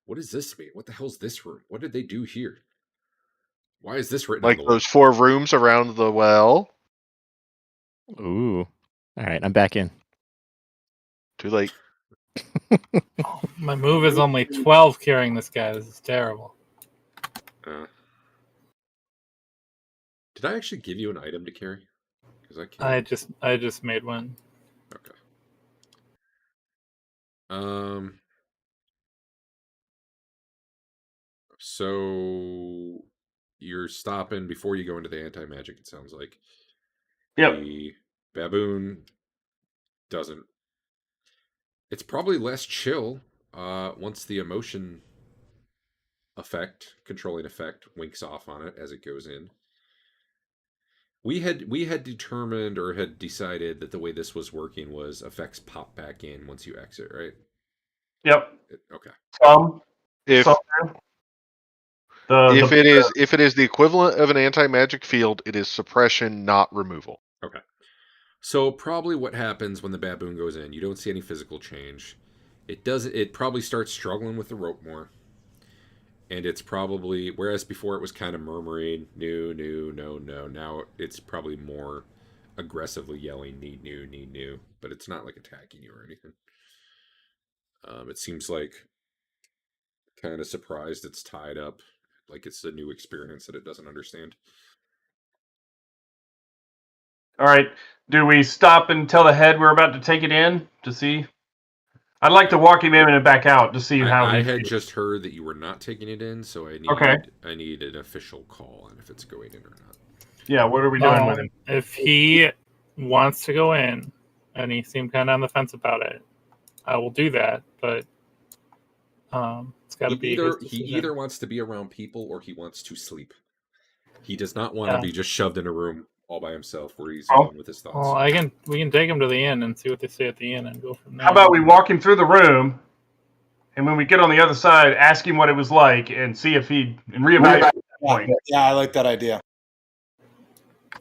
what does this mean? What the hell's this room? What did they do here? Why is this written Like on the those 4 rooms around the well? Ooh. All right, I'm back in. Too late. Oh, my move is only 12 carrying this guy. This is terrible. wall? Did I actually give you an item to carry? Because I can't. I just made one. Okay. So you're stopping before you go into the anti-magic, it sounds like. Yep. The baboon doesn't. It's probably less chill once the emotion controlling effect, winks off on it as it goes in. We had determined or had decided that the way this was working was effects pop back in once you exit, right? Yep. Okay. If if it is the equivalent of an anti-magic field, it is suppression, not removal. Okay. So probably what happens when the baboon goes in, you don't see any physical change. It probably starts struggling with the rope more. And it's probably, whereas before it was kind of murmuring, no. Now it's probably more aggressively yelling, need new. But it's not like attacking you or anything. It seems like kind of surprised it's tied up. Like it's a new experience that it doesn't understand. All right. Do we stop and tell the head we're about to take it in to see? I'd like to walk him in and back out to see how I he had feels. just heard that you were not taking it in, so I need an official call on if it's going in or not. Yeah, what are we doing with him? If he wants to go in, and he seemed kind of on the fence about it, I will do that. But it's got to be He either wants to be around people or he wants to sleep. He does not want to be just shoved in a room all by himself where he's alone with his thoughts. Well, we can take him to the inn and see what they say at the inn and go from there. How about we walk him through the room, and when we get on the other side, ask him what it was like and see if and reevaluate at that point. Yeah, I like that idea.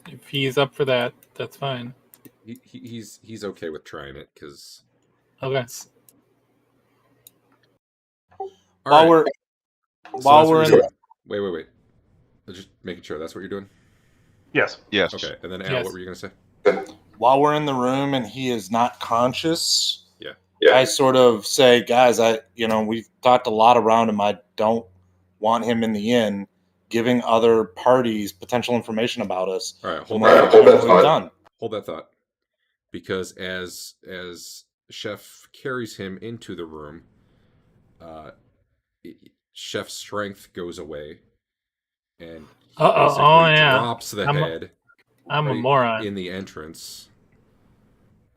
If he's up for that, that's fine. He's okay with trying it because Okay. While right. we're So while that's we're what in you're the, doing. Wait. Just making sure that's what you're doing. Yes. Yes. Okay, and then Al, Yes. what were you gonna say? while we're in the room and he is not conscious, Yeah. I sort of say, guys, we've talked a lot around him. I don't want him in the inn giving other parties potential information about us. All right, And hold we're that what thought. we've done. Hold that thought. Because as Chef carries him into the room, Chef's strength goes away, and he basically Oh yeah. drops the I'm head a right moron. in the entrance,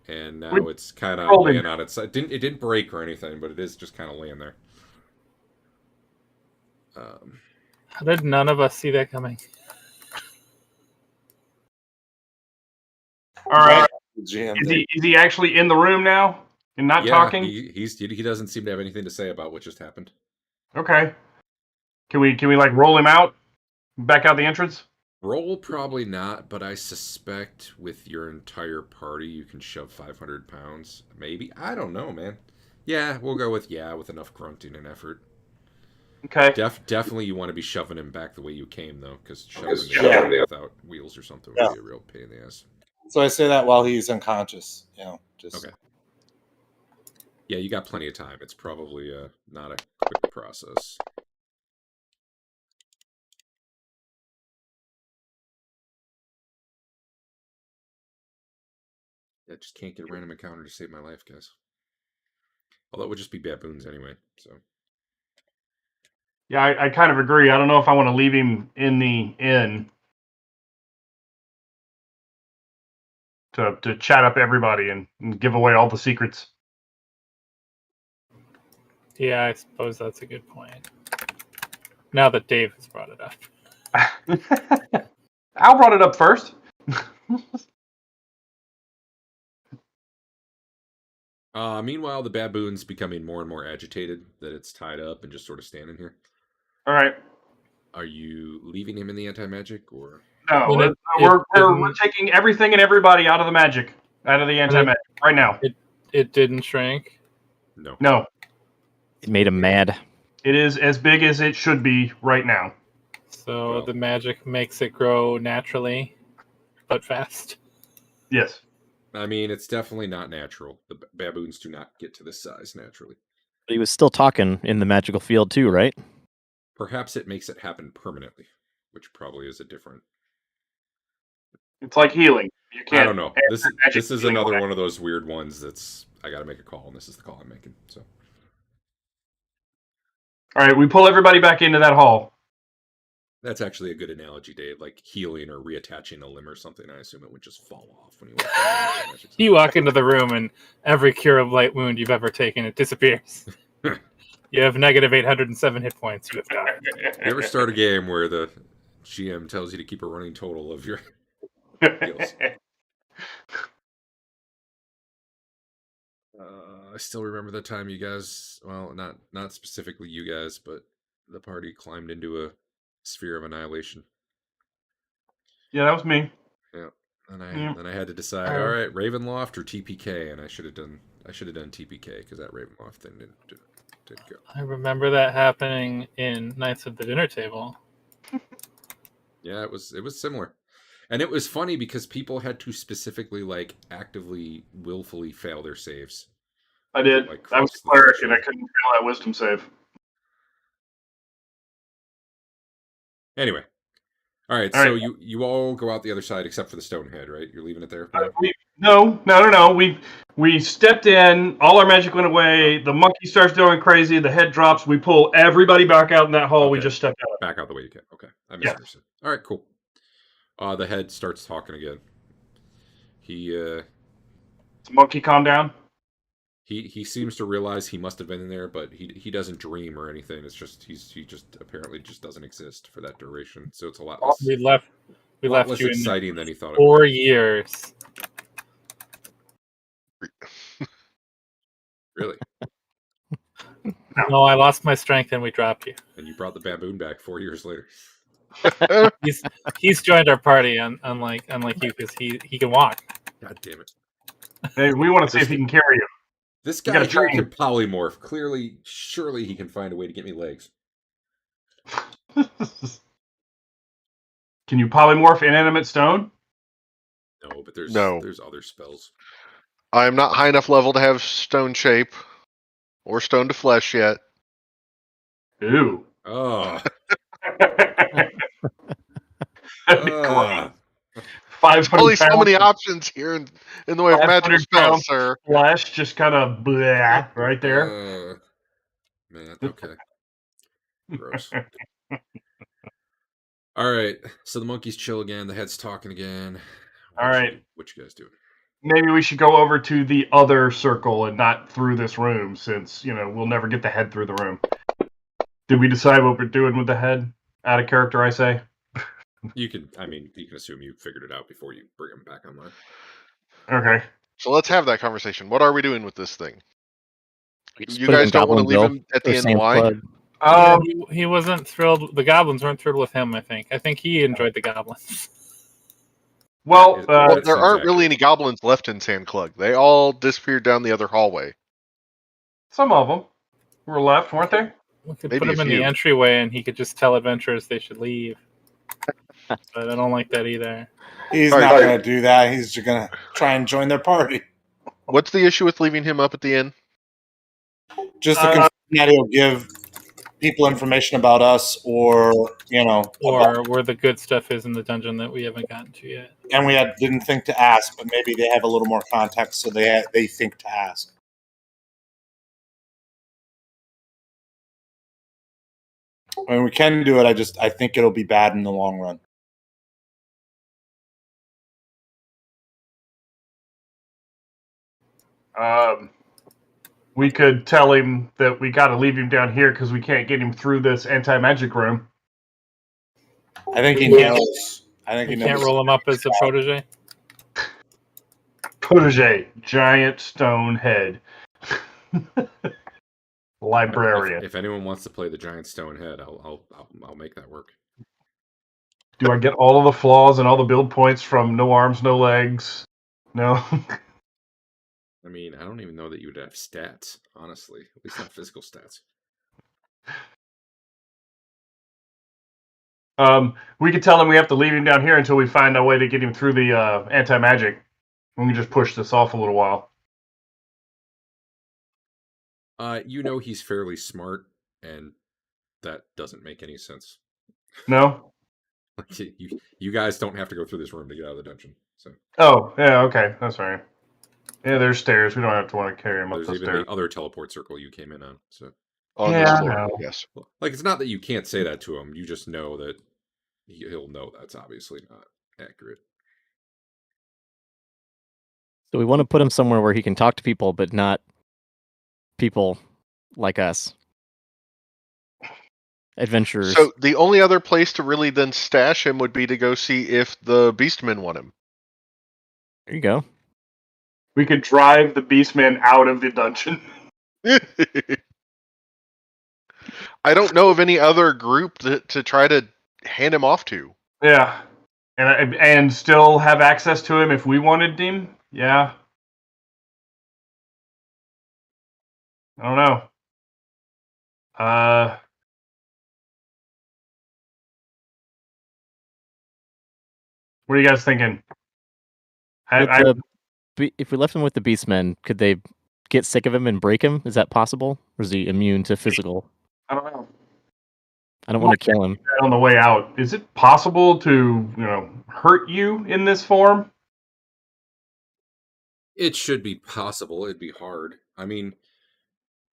and now We it's kind of rolled him. laying on its side. It didn't break or anything, but it is just kind of laying there. How did none of us see that coming? All right. GM Is did. he actually in the room now and not Yeah, talking? he doesn't seem to have anything to say about what just happened. Okay. Can we like roll him out, back out the entrance? Roll probably not, but I suspect with your entire party you can shove 500 pounds. Maybe. I don't know, man. Yeah, we'll go with with enough grunting and effort. Okay. Definitely you want to be shoving him back the way you came, though, because shoving Yeah. him without wheels or something would be a real pain in the ass. So I say that while he's unconscious. Just Okay. Yeah, you got plenty of time. It's probably not a quick process. I just can't get a random encounter to save my life, guys. Although it would just be baboons anyway, so. Yeah, I kind of agree. I don't know if I want to leave him in the inn to chat up everybody and give away all the secrets. Yeah, I suppose that's a good point. Now that Dave has brought it up. Al brought it up first. Meanwhile, the baboon's becoming more and more agitated that it's tied up and just sort of standing here. All right. Are you leaving him in the anti-magic, or? No, When we're taking everything and everybody out of the magic, out of the anti-magic right now. It didn't shrink. No. No, It made him mad. it is as big as it should be right now. So Well. the magic makes it grow naturally, but fast. Yes. I mean, it's definitely not natural. The baboons do not get to this size naturally. But he was still talking in the magical field too, right? Perhaps it makes it happen permanently, which probably is a different. It's like healing. You can't. I don't know. This magic is healing another away. one of those weird ones that's I got to make a call, and this is the call I'm making. So. All right, we pull everybody back into that hall. That's actually a good analogy, Dave. Like healing or reattaching a limb or something. I assume it would just fall off when you walk into the magic. You walk into the room and every cure of light wound you've ever taken, it disappears. You have negative 807 hit points. You have got it. You ever start a game where the GM tells you to keep a running total of your heals? I still remember the time you guys, well, not specifically you guys, but the party climbed into a sphere of annihilation. Yeah, that was me. Yeah. And then I had to decide, all right, Ravenloft or TPK, and I should have done TPK because that Ravenloft thing didn't go. I remember that happening in Knights of the Dinner Table. Yeah, it was similar. And it was funny because people had to specifically actively willfully fail their saves. I did. I was a cleric and I couldn't fail that wisdom save. Anyway. All right, so you all go out the other side except for the stone head, right? You're leaving it there? No. We stepped in. All our magic went away. The monkey starts going crazy. The head drops. We pull everybody back out in that hall. Okay. We just stepped out. Back out the way you can. Okay, I misunderstood. All right, cool. The head starts talking again. Monkey, calm down. He seems to realize he must have been in there, but he doesn't dream or anything. It's just he just apparently just doesn't exist for that duration. So it's a lot less. We left less you exciting in than he thought. 4 years. Really? No, I lost my strength and we dropped you. And you brought the baboon back 4 years later. He's joined our party, unlike you, because he can walk. God damn it! Hey, we want to see if he can carry you. This We guy gotta here train. can polymorph. Clearly, surely he can find a way to get me legs. Can you polymorph inanimate stone? No, but there's No. other spells. I am not high enough level to have stone shape or stone to flesh yet. Ooh. Oh, That'd be great. 500 Only so pounds, many options here in the way of magical 500 spells, pounds sir. flesh, just kind of blah right there. Man, okay. Gross. All right, so the monkeys chill again. The head's talking again. All right. What you guys doing? Maybe we should go over to the other circle and not through this room, since we'll never get the head through the room. Did we decide what we're doing with the head? Out of character, I say. You can assume you figured it out before you bring him back online. Okay. So let's have that conversation. What are we doing with this thing? We just You put him guys in don't want to Goblin leave Bill him at or the end. Sam's Why? Club. He wasn't thrilled. The goblins weren't thrilled with him. I think he enjoyed the goblins. Well, Well, That there seems aren't really accurate. any goblins left in Sandclug. They all disappeared down the other hallway. some of them were left, weren't they? We could Maybe put him a in few. the entryway, and he could just tell adventurers they should leave. But I don't like that either. He's Sorry. not going to do that. He's just going to try and join their party. What's the issue with leaving him up at the inn? Just to confirm that he'll give people information about us, or Or where the good stuff is in the dungeon that we haven't gotten to yet. and we didn't think to ask, but maybe they have a little more context, so they think to ask. I mean, we can do it. I think it'll be bad in the long run. We could tell him that we got to leave him down here because we can't get him through this anti-magic room. I think he We can't- knows. I think he You knows. can't roll him up as a protege. Protege, giant stone head. Librarian. If anyone wants to play the giant stone head, I'll make that work. Do I get all of the flaws and all the build points from no arms, no legs? No. I mean, I don't even know that you would have stats, honestly. At least not physical stats. We could tell him we have to leave him down here until we find a way to get him through the anti-magic. We can just push this off a little while. He's fairly smart, and that doesn't make any sense. No? You guys don't have to go through this room to get out of the dungeon. So Oh, yeah, okay. That's right. Yeah, there's stairs. We don't have to want to carry him up there's the even stairs. the other teleport circle you came in on. So On Yeah, this I floor, know. yes. like, it's not that you can't say that to him. You just know that he'll know that's obviously not accurate. So we want to put him somewhere where he can talk to people, but not people like us. Adventurers. So the only other place to really then stash him would be to go see if the Beastmen want him. There you go. We could drive the Beastman out of the dungeon. I don't know of any other group to try to hand him off to. Yeah. And still have access to him if we wanted him? Yeah. I don't know. What are you guys thinking? If we left him with the Beastmen, could they get sick of him and break him? Is that possible? Or is he immune to physical? I don't know. I don't want to kill him. On the way out, is it possible to, hurt you in this form? It should be possible. It'd be hard. I mean,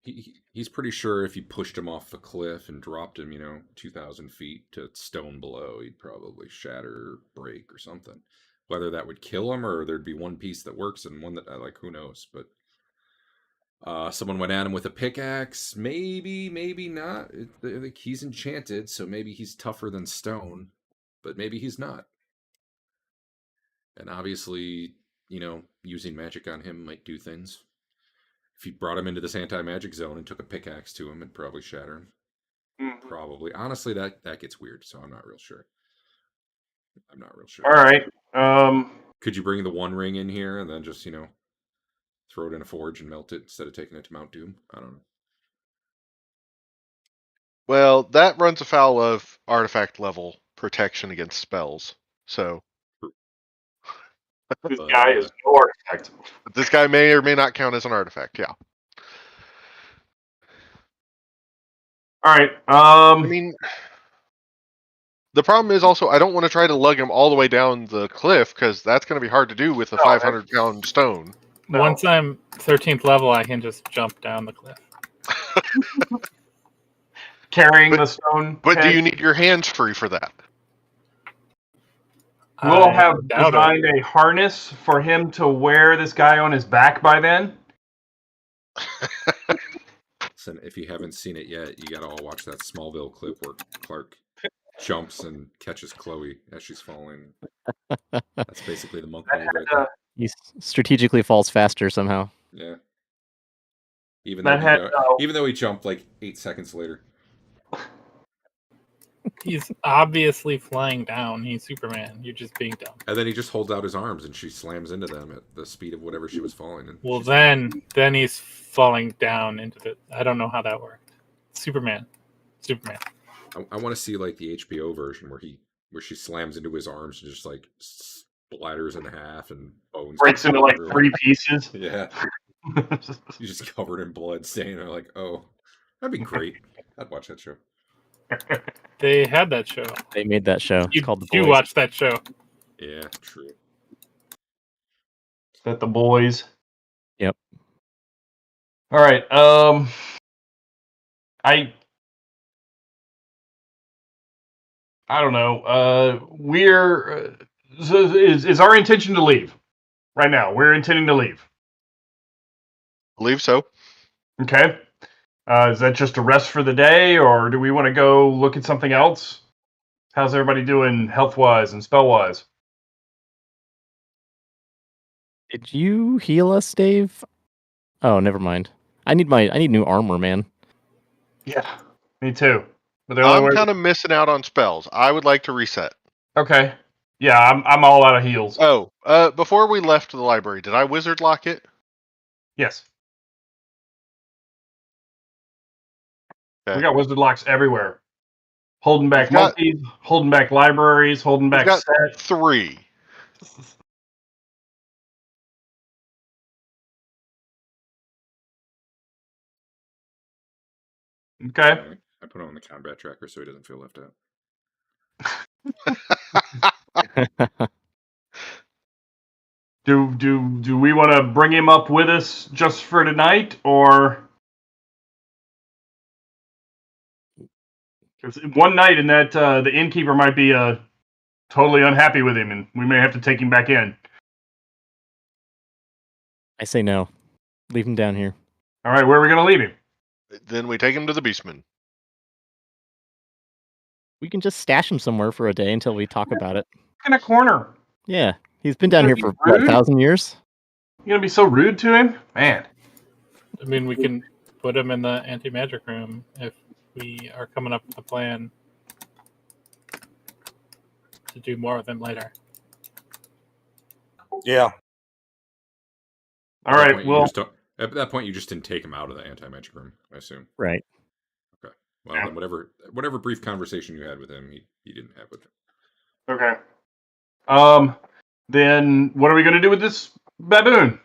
he's pretty sure if you pushed him off the cliff and dropped him, 2,000 feet to stone below, he'd probably shatter or break or something. Whether that would kill him or there'd be one piece that works and one that, who knows. But someone went at him with a pickaxe. Maybe not. He's enchanted, so maybe he's tougher than stone. But maybe he's not. And obviously, using magic on him might do things. If you brought him into this anti-magic zone and took a pickaxe to him, it'd probably shatter him. Mm-hmm. Probably. Honestly, that gets weird, so I'm not real sure. All right. Could you bring the one ring in here and then just, throw it in a forge and melt it instead of taking it to Mount Doom. I don't know. Well, that runs afoul of artifact level protection against spells. So This But, guy is no artifact. this guy may or may not count as an artifact. Yeah. All right. I mean, the problem is also I don't want to try to lug him all the way down the cliff because that's going to be hard to do with a 500-pound stone. No. Once I'm 13th level, I can just jump down the cliff. Carrying the stone. But do head. you need your hands free for that? We'll I have doubt it. designed a harness for him to wear this guy on his back by then. listen, if you haven't seen it yet, you gotta all watch that Smallville clip where Clark jumps and catches Chloe as she's falling. That's basically the monk move right there. He strategically falls faster somehow. Yeah. Even That though he jumped like 8 seconds later. He's obviously flying down. He's Superman. You're just being dumb. And then he just holds out his arms and she slams into them at the speed of whatever she was falling. And Well, she's then he's falling down into the. I don't know how that worked. Superman. I want to see like the HBO version where she slams into his arms and just like splatters in half and bones breaks into like everywhere. 3 pieces. Yeah, he's just covered in blood stain. I'm like, oh, that'd be great. I'd watch that show. They had that show. They made that show. It's called The You Boys. watched that show. Yeah, true. Is that the boys? Yep. All right. I don't know. We're is our intention to leave right now? We're intending to leave. Believe so. Okay. Is that just a rest for the day, or do we want to go look at something else? How's everybody doing health-wise and spell-wise? Did you heal us, Dave? Oh, never mind. I need new armor, man. Yeah, me too. But the only I'm way... kind of missing out on spells. I would like to reset. Okay. Yeah, I'm all out of heals. Oh, before we left the library, did I wizard lock it? Yes. Okay. We got wizard locks everywhere. Holding back We've got- monkeys, holding back libraries, holding back got sets. 3. Okay. I put on the combat tracker so he doesn't feel left out. Do we want to bring him up with us just for tonight, or 'cause one night and that the innkeeper might be totally unhappy with him, and we may have to take him back in. I say no. Leave him down here. All right, where are we going to leave him? Then we take him to the Beastman. We can just stash him somewhere for a day until we talk about it. In a corner. Yeah. He's been down Gonna here be for, what, rude? 1,000 years? You going to be so rude to him? Man. I mean, we can put him in the anti-magic room if we are coming up with a plan to do more with him later. Yeah. All right, well, At that point, you just didn't take him out of the anti-magic room, I assume. Right. Okay. Well, Yeah. then whatever brief conversation you had with him, he didn't have with him. okay. Then what are we going to do with this baboon?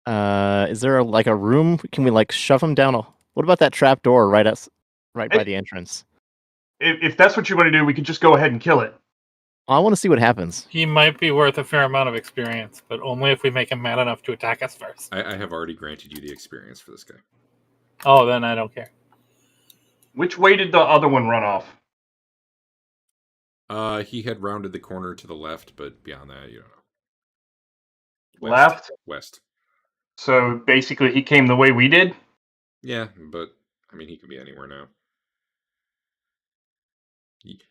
Is there a room? Can we shove him down? What about that trap door right by the entrance? If that's what you want to do, we could just go ahead and kill it. I want to see what happens. He might be worth a fair amount of experience, but only if we make him mad enough to attack us first. I have already granted you the experience for this guy. Oh, then I don't care. Which way did the other one run off? He had rounded the corner to the left, but beyond that, you don't know. Left? West. So basically he came the way we did? Yeah, but I mean, he could be anywhere now.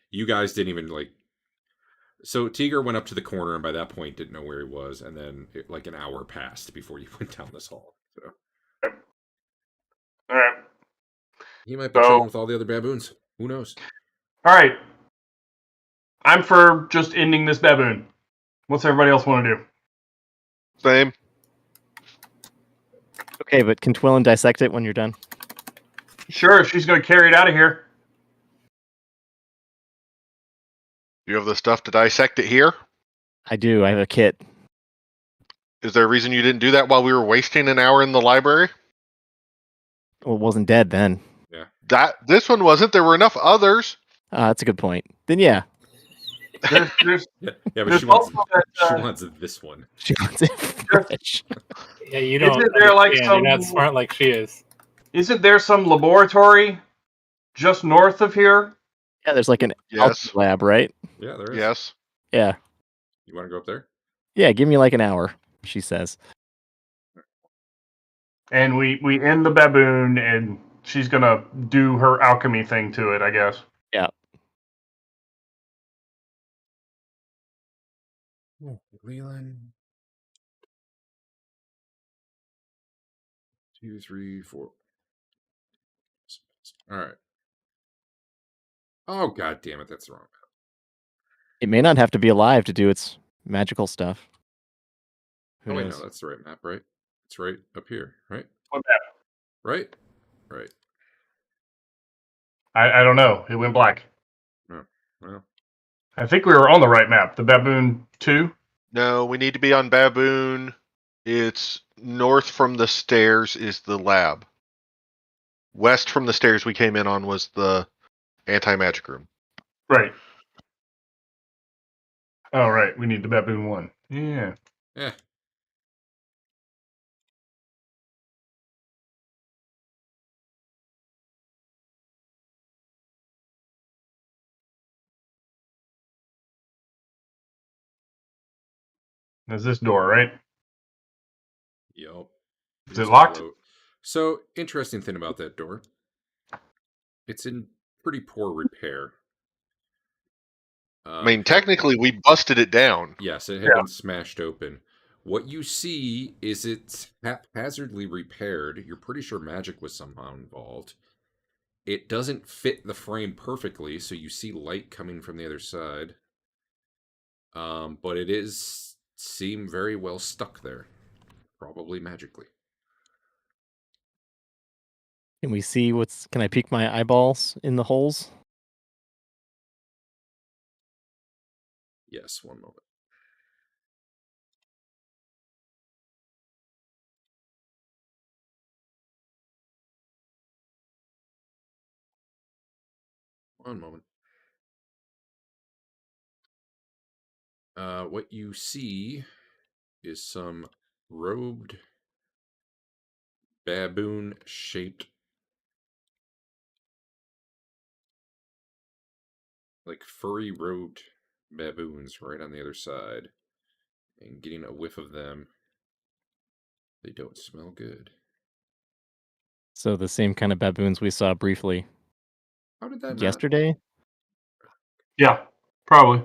You guys didn't even So Teeger went up to the corner, and by that point didn't know where he was, and then an hour passed before you went down this hall. So All right. he might be chilling with all the other baboons. Who knows? All right. I'm for just ending this baboon. What's everybody else want to do? Same. Okay, but can Twillin dissect it when you're done? Sure, if she's going to carry it out of here. Do you have the stuff to dissect it here? I do. I have a kit. Is there a reason you didn't do that while we were wasting an hour in the library? Well, it wasn't dead then. This one wasn't. There were enough others. That's a good point. Then yeah, There's Yeah, but There's she wants also that, she wants this one. she wants it fresh. Yeah, you don't. Isn't there, like, understand. You're not some- smart like she is. Isn't there some laboratory just north of here? Yeah, there's like an Yes. alchemy lab, right? Yeah, there is. Yes. Yeah. You want to go up there? Yeah, give me like an hour, she says. And we end the baboon, and she's going to do her alchemy thing to it, I guess. Lelion. 2, 3, 4. All right. Oh, god damn it, that's the wrong. It may not have to be alive to do its magical stuff. Who Oh wait, knows? no, that's the right map, right? It's right up here, right? What map? Right? Right. I don't know. It went black. Oh, well. I think we were on the right map. The baboon 2. No, we need to be on Baboon. It's north from the stairs is the lab. West from the stairs we came in on was the anti-magic room. Right. Oh, right. We need the baboon 1. Yeah. Eh. There's this door, right? Yup. Is it locked? So, interesting thing about that door. It's in pretty poor repair. I mean, technically, we busted it down. Yes, it had been smashed open. What you see is it's haphazardly repaired. You're pretty sure magic was somehow involved. It doesn't fit the frame perfectly, so you see light coming from the other side. But it is seem very well stuck there. Probably magically. Can we see what's... Can I peek my eyeballs in the holes? Yes, one moment. One moment. What you see is some robed baboon-shaped, like furry robed baboons right on the other side. And getting a whiff of them, they don't smell good. So the same kind of baboons we saw briefly How did that not? yesterday? Yeah, probably.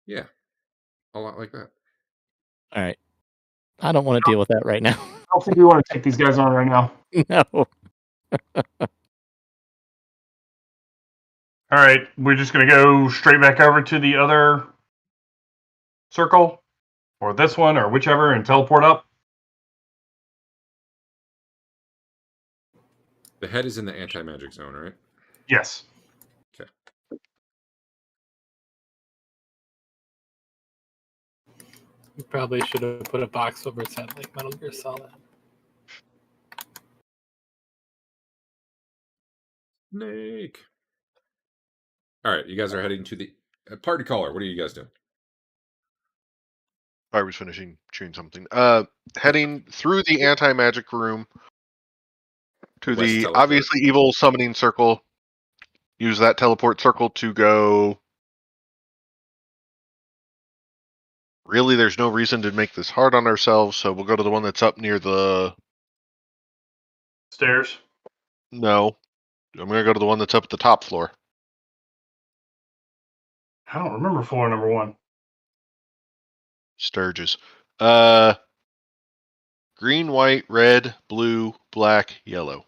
Yeah, a lot like that. All right. I don't want to deal with that right now. I don't think we want to take these guys on right now. No. All right, we're just going to go straight back over to the other circle, or this one, or whichever, and teleport up. The head is in the anti-magic zone, right? Yes. Okay. You probably should have put a box over its head like Metal Gear Solid. Snake. All right, you guys are heading to the party caller. What are you guys doing? I was finishing chewing something. Heading through the anti-magic room to West the teleport. obviously evil summoning circle. Use that teleport circle to go. Really, there's no reason to make this hard on ourselves, so we'll go to the one that's up near the... Stairs. No. I'm going to go to the one that's up at the top floor. I don't remember floor number 1. Sturges. Green, white, red, blue, black, yellow.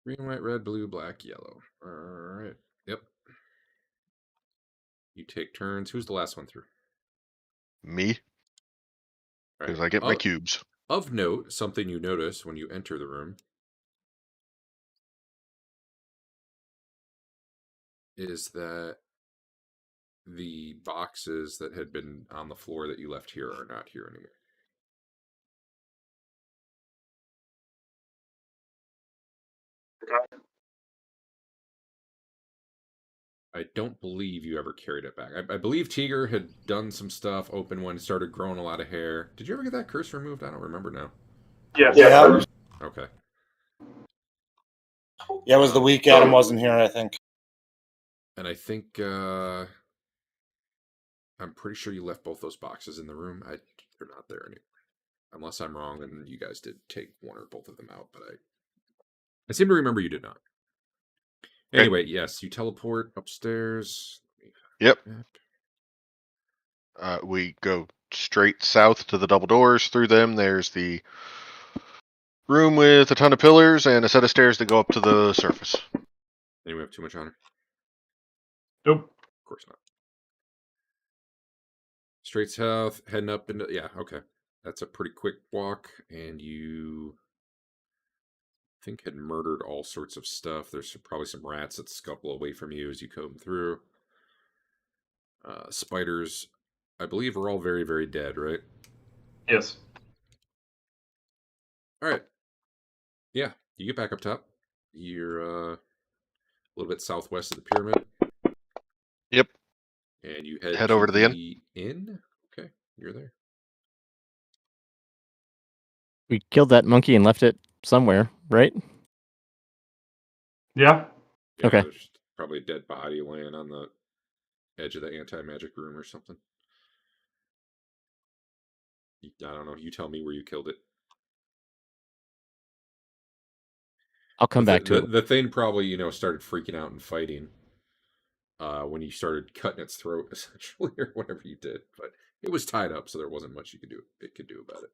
Green, white, red, blue, black, yellow. All right. Yep. You take turns. Who's the last one through? Me, All because right. I get my cubes. Of note, something you notice when you enter the room is that the boxes that had been on the floor that you left here are not here anymore. I don't believe you ever carried it back. I believe Teeger had done some stuff, opened one, started growing a lot of hair. Did you ever get that curse removed? I don't remember now. Yes. Yeah. Okay. Yeah, it was the week Adam wasn't here, I think. And I think I'm pretty sure you left both those boxes in the room. They're not there anymore. Unless I'm wrong and you guys did take one or both of them out, but I seem to remember you did not. Anyway, yes, you teleport upstairs. Yep. We go straight south to the double doors. Through them, there's the room with a ton of pillars and a set of stairs that go up to the surface. Anyone have too much honor? Nope. Of course not. Straight south, heading up into... Yeah, okay. That's a pretty quick walk, and you... I think had murdered all sorts of stuff. There's probably some rats that scuttle away from you as you comb through. Spiders, I believe, are all very, very dead, right? Yes. All right. Yeah, you get back up top. You're a little bit southwest of the pyramid. Yep. And you head over to the inn. Okay, you're there. We killed that monkey and left it somewhere, right? Yeah. Yeah, Okay. there's probably a dead body laying on the edge of the anti-magic room or something. I don't know. You tell me where you killed it. I'll come back to it. The thing probably, started freaking out and fighting when you started cutting its throat, essentially, or whatever you did. But it was tied up, so there wasn't much it could do about it.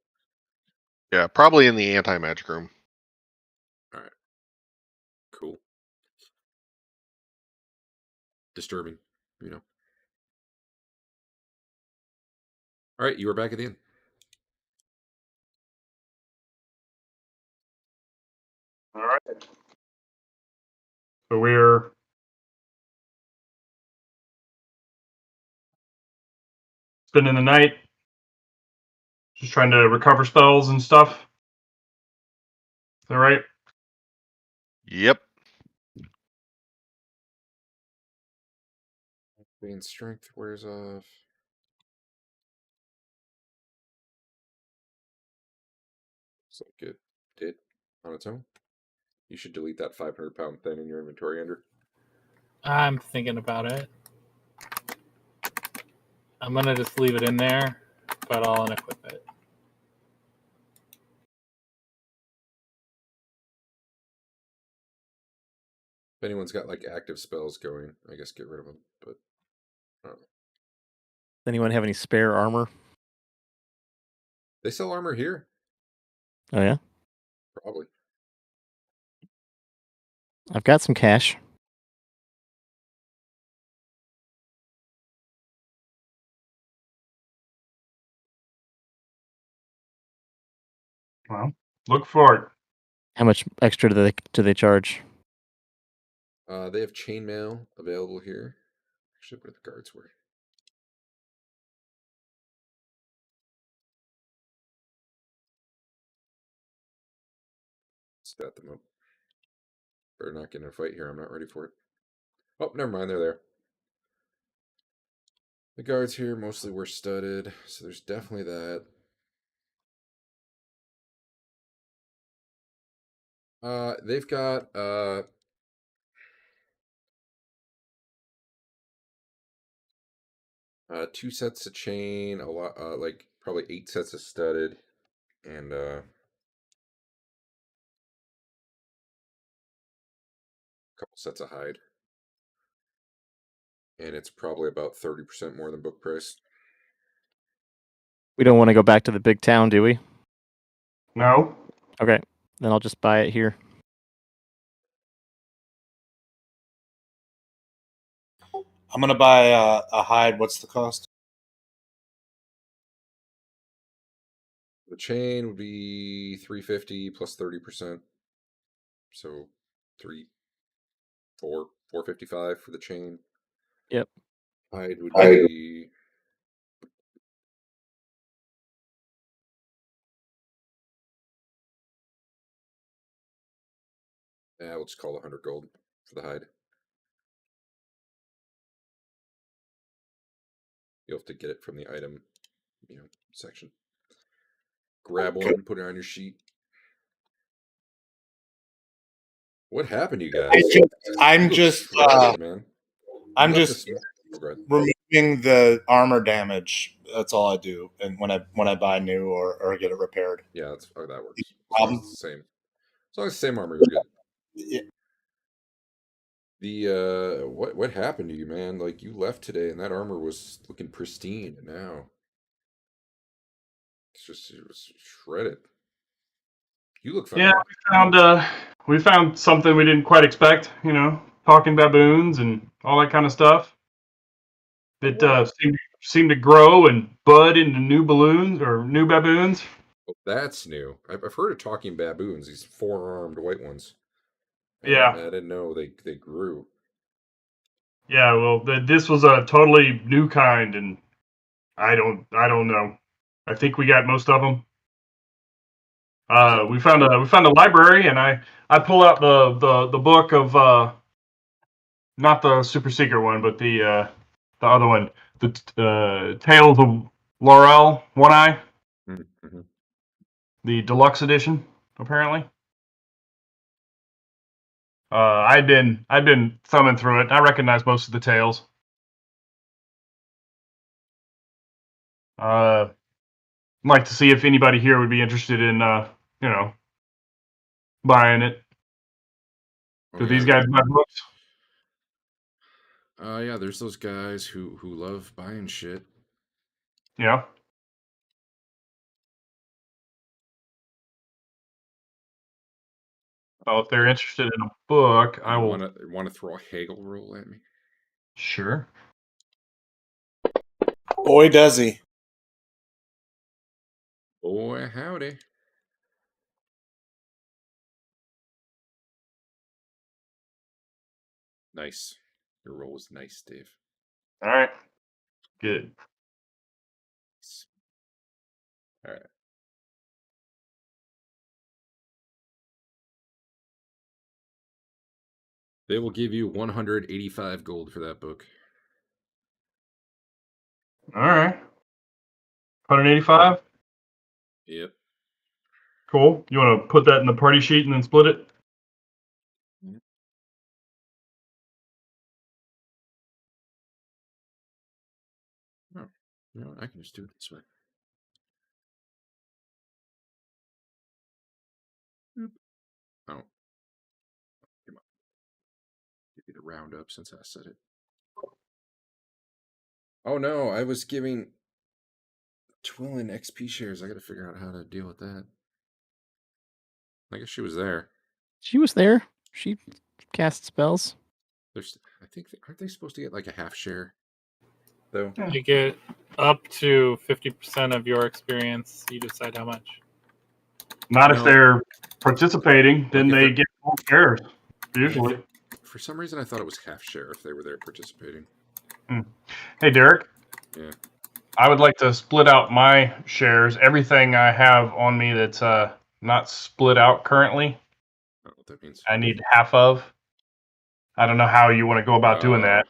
Yeah, probably in the anti-magic room. All right. Cool. Disturbing, All right, you are back at the inn. All right. So we're spending the night, just trying to recover spells and stuff. Is that right? Yep. Being strength wears off. Looks like it did on its own. You should delete that 500-pound thing in your inventory, Andrew. I'm thinking about it. I'm gonna just leave it in there, but I'll unequip it. If anyone's got like active spells going, I guess get rid of them. But I don't know. Does anyone have any spare armor? They sell armor here, Oh yeah, probably. I've got some cash. Well, look for it. How much extra do they charge? They have chainmail available here. Actually, where the guards were. Stat them up. Better not get in a fight here. I'm not ready for it. Oh, never mind. They're there. The guards here mostly were studded, so there's definitely that. They've got 2 sets of chain, a lot, like probably 8 sets of studded, and a couple sets of hide. And it's probably about 30% more than book price. We don't want to go back to the big town, do we? No. Okay, then I'll just buy it here. I'm gonna buy a hide. What's the cost? The chain would be 350 plus 30%. So 455 for the chain. Yep. Hide would be we'll just call it 100 gold for the hide. You'll have to get it from the item, section. Grab one, put it on your sheet. What happened to you guys? I'm You look just shredded, man. I'm left just this- oh, go ahead. removing the armor damage. That's all I do, and when I buy new or get it repaired. Yeah, that works. As long as it's the same. As long as it's the same armor, you're good. Yeah. The what happened to you, man? Like you left today and that armor was looking pristine, and now it was shredded. You look fine. Yeah, we found something we didn't quite expect. Talking baboons and all that kind of stuff. That seemed to grow and bud into new balloons or new baboons. Oh, that's new. I've heard of talking baboons, these 4-armed white ones. I Yeah. didn't know they grew. Yeah, well, this was a totally new kind, and I don't know. I think we got most of them. We found a library, and I pull out the book of not the super secret one, but the other one, the Tales of Laurel One Eye, Mm-hmm. the deluxe edition, apparently. I'd been thumbing through it. I recognize most of the tales. Like to see if anybody here would be interested in buying it. Do these guys buy books? Yeah, there's those guys who love buying shit. Yeah. Well, if they're interested in a book, I will. Want to throw a haggle roll at me? Sure. Boy, does he. Boy, howdy. Nice. Your roll was nice, Dave. All right. Good. All right. They will give you 185 gold for that book. All right. 185. Yep. Cool. You want to put that in the party sheet and then split it? Oh, I can just do it this way. Oh. Come on. Give you the round up since I said it. Oh no, I was giving Twillin XP shares. I got to figure out how to deal with that. I guess she was there. She was there. She cast spells. I think aren't they supposed to get like a half share though? You get up to 50% of your experience. You decide how much. Not if No. they're participating, then Like if they they're- get full shares. Usually. For some reason, I thought it was half share if they were there participating. Hey, Derek. Yeah. I would like to split out my shares. Everything I have on me that's not split out currently, I don't know what that means. I need half of. I don't know how you want to go about doing that.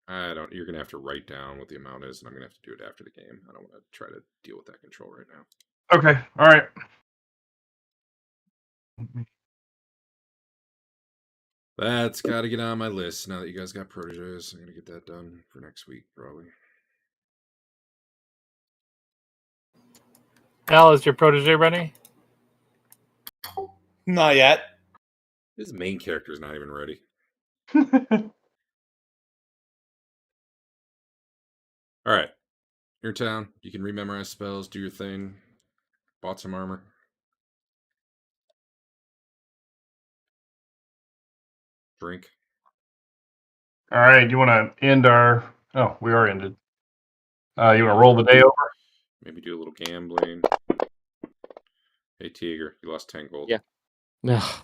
I don't. You're gonna have to write down what the amount is, and I'm gonna have to do it after the game. I don't want to try to deal with that control right now. Okay. All right. That's got to get on my list now that you guys got proteges. I'm gonna get that done for next week, probably. Al, is your protege ready? Not yet. His main character is not even ready. All right, you're in town. You can rememorize spells, do your thing. Bought some armor. Drink. All right. You want to end our? Oh, we are ended. You want to roll the day over? Maybe do a little gambling. Hey, Teeger, you lost 10 gold. Yeah. Ugh.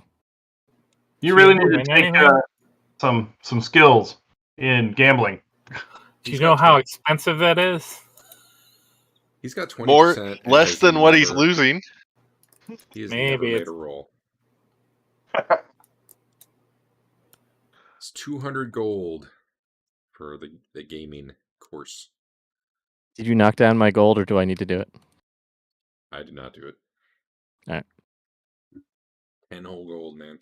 You Do really you need to win take anything? some skills in gambling. Do He's you got know how 20 expensive that is? He's got 20%. More, and less has than what he's never- losing. He has Maybe never made it's- a roll. It's 200 gold for the gaming course. Did you knock down my gold, or do I need to do it? I did not do it. All right. 10 whole gold, man.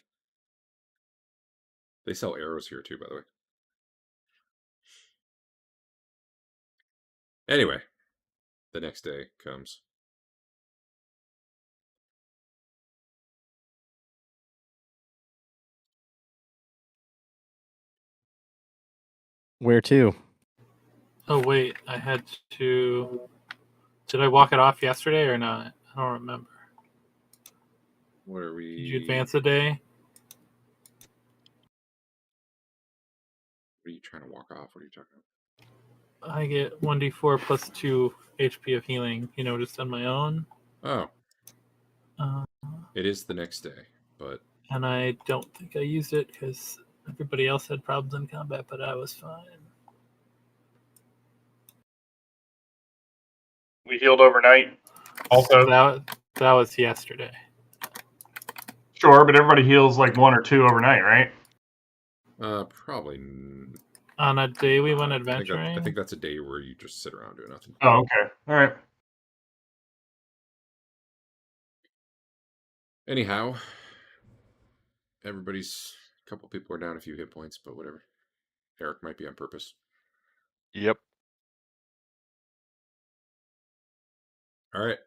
They sell arrows here too, by the way. Anyway, the next day comes. Where to? Oh wait, I had to. Did I walk it off yesterday or not? I don't remember. What are we? Did you advance a day? What are you trying to walk off? What are you talking about? I get 1d4 plus 2 HP of healing, just on my own. Oh, Uh, it is the next day, but and I don't think I used it because everybody else had problems in combat, but I was fine. We healed overnight. Also, That was yesterday. sure, but everybody heals like 1 or 2 overnight, right? probably. On a day we went I adventuring. think that's a day where you just sit around doing nothing. Oh, okay. All right. Anyhow, a couple people are down a few hit points, but whatever. Eric might be on purpose. Yep. All right.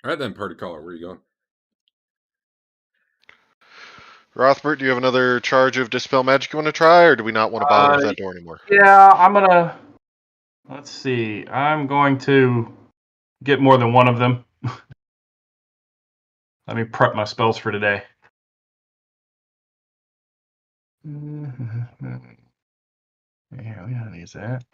All right then, party caller. Where are you going? Rothbert, do you have another charge of Dispel Magic you want to try, or do we not want to bother with that door anymore? Yeah, I'm gonna. Let's see. I'm going to get more than one of them. Let me prep my spells for today. Yeah, we don't use that.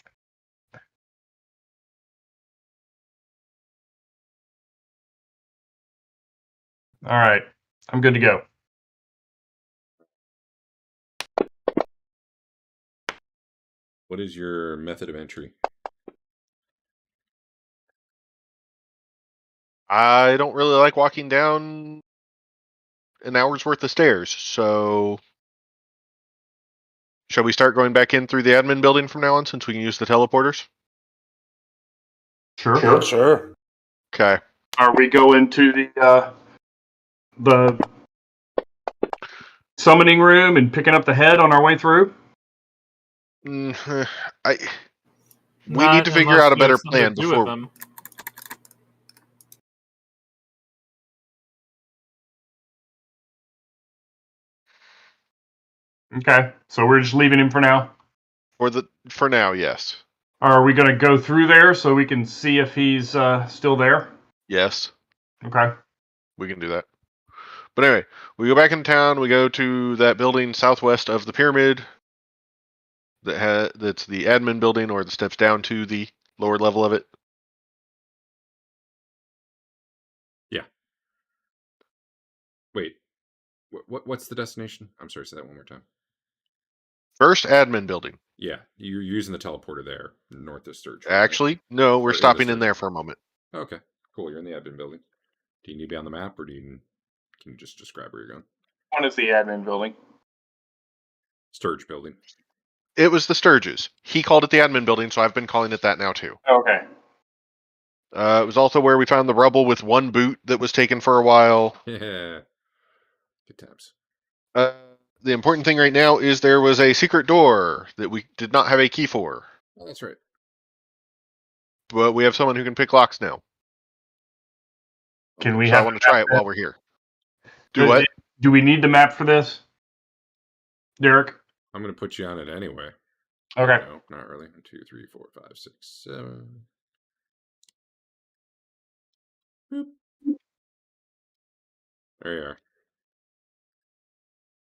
All right, I'm good to go. What is your method of entry? I don't really like walking down an hour's worth of stairs, so shall we start going back in through the admin building from now on, since we can use the teleporters? Sure. Sure. Okay. Are we going to the summoning room and picking up the head on our way through? We Not need to figure unless out a you have better something to plan do with before. them. Okay, so we're just leaving him for now. For now, yes. Are we going to go through there so we can see if he's still there? Yes, Okay. we can do that. But anyway, we go back in town. We go to that building southwest of the pyramid. That's the admin building, or the steps down to the lower level of it. Yeah. Wait. What's the destination? I'm sorry, say that one more time. First admin building. Yeah, you're using the teleporter there, north of Sturge. Actually, no, we're Or in the stopping in Sturge. there for a moment. Okay, cool. You're in the admin building. Do you need to be on the map, or can you just describe where you're going? One is the admin building. Sturge building. It was the Sturges. He called it the admin building, so I've been calling it that now too. Okay. It was also where we found the rubble with one boot that was taken for a while. Yeah. Good times. The important thing right now is there was a secret door that we did not have a key for. Oh, that's right. But we have someone who can pick locks now. Can we So I have want to try it while we're here. Do what? Do we need the map for this, Derek? I'm going to put you on it anyway. Okay. No, not really. 1, 2, 3, 4, 5, 6, 7. Boop. There you are.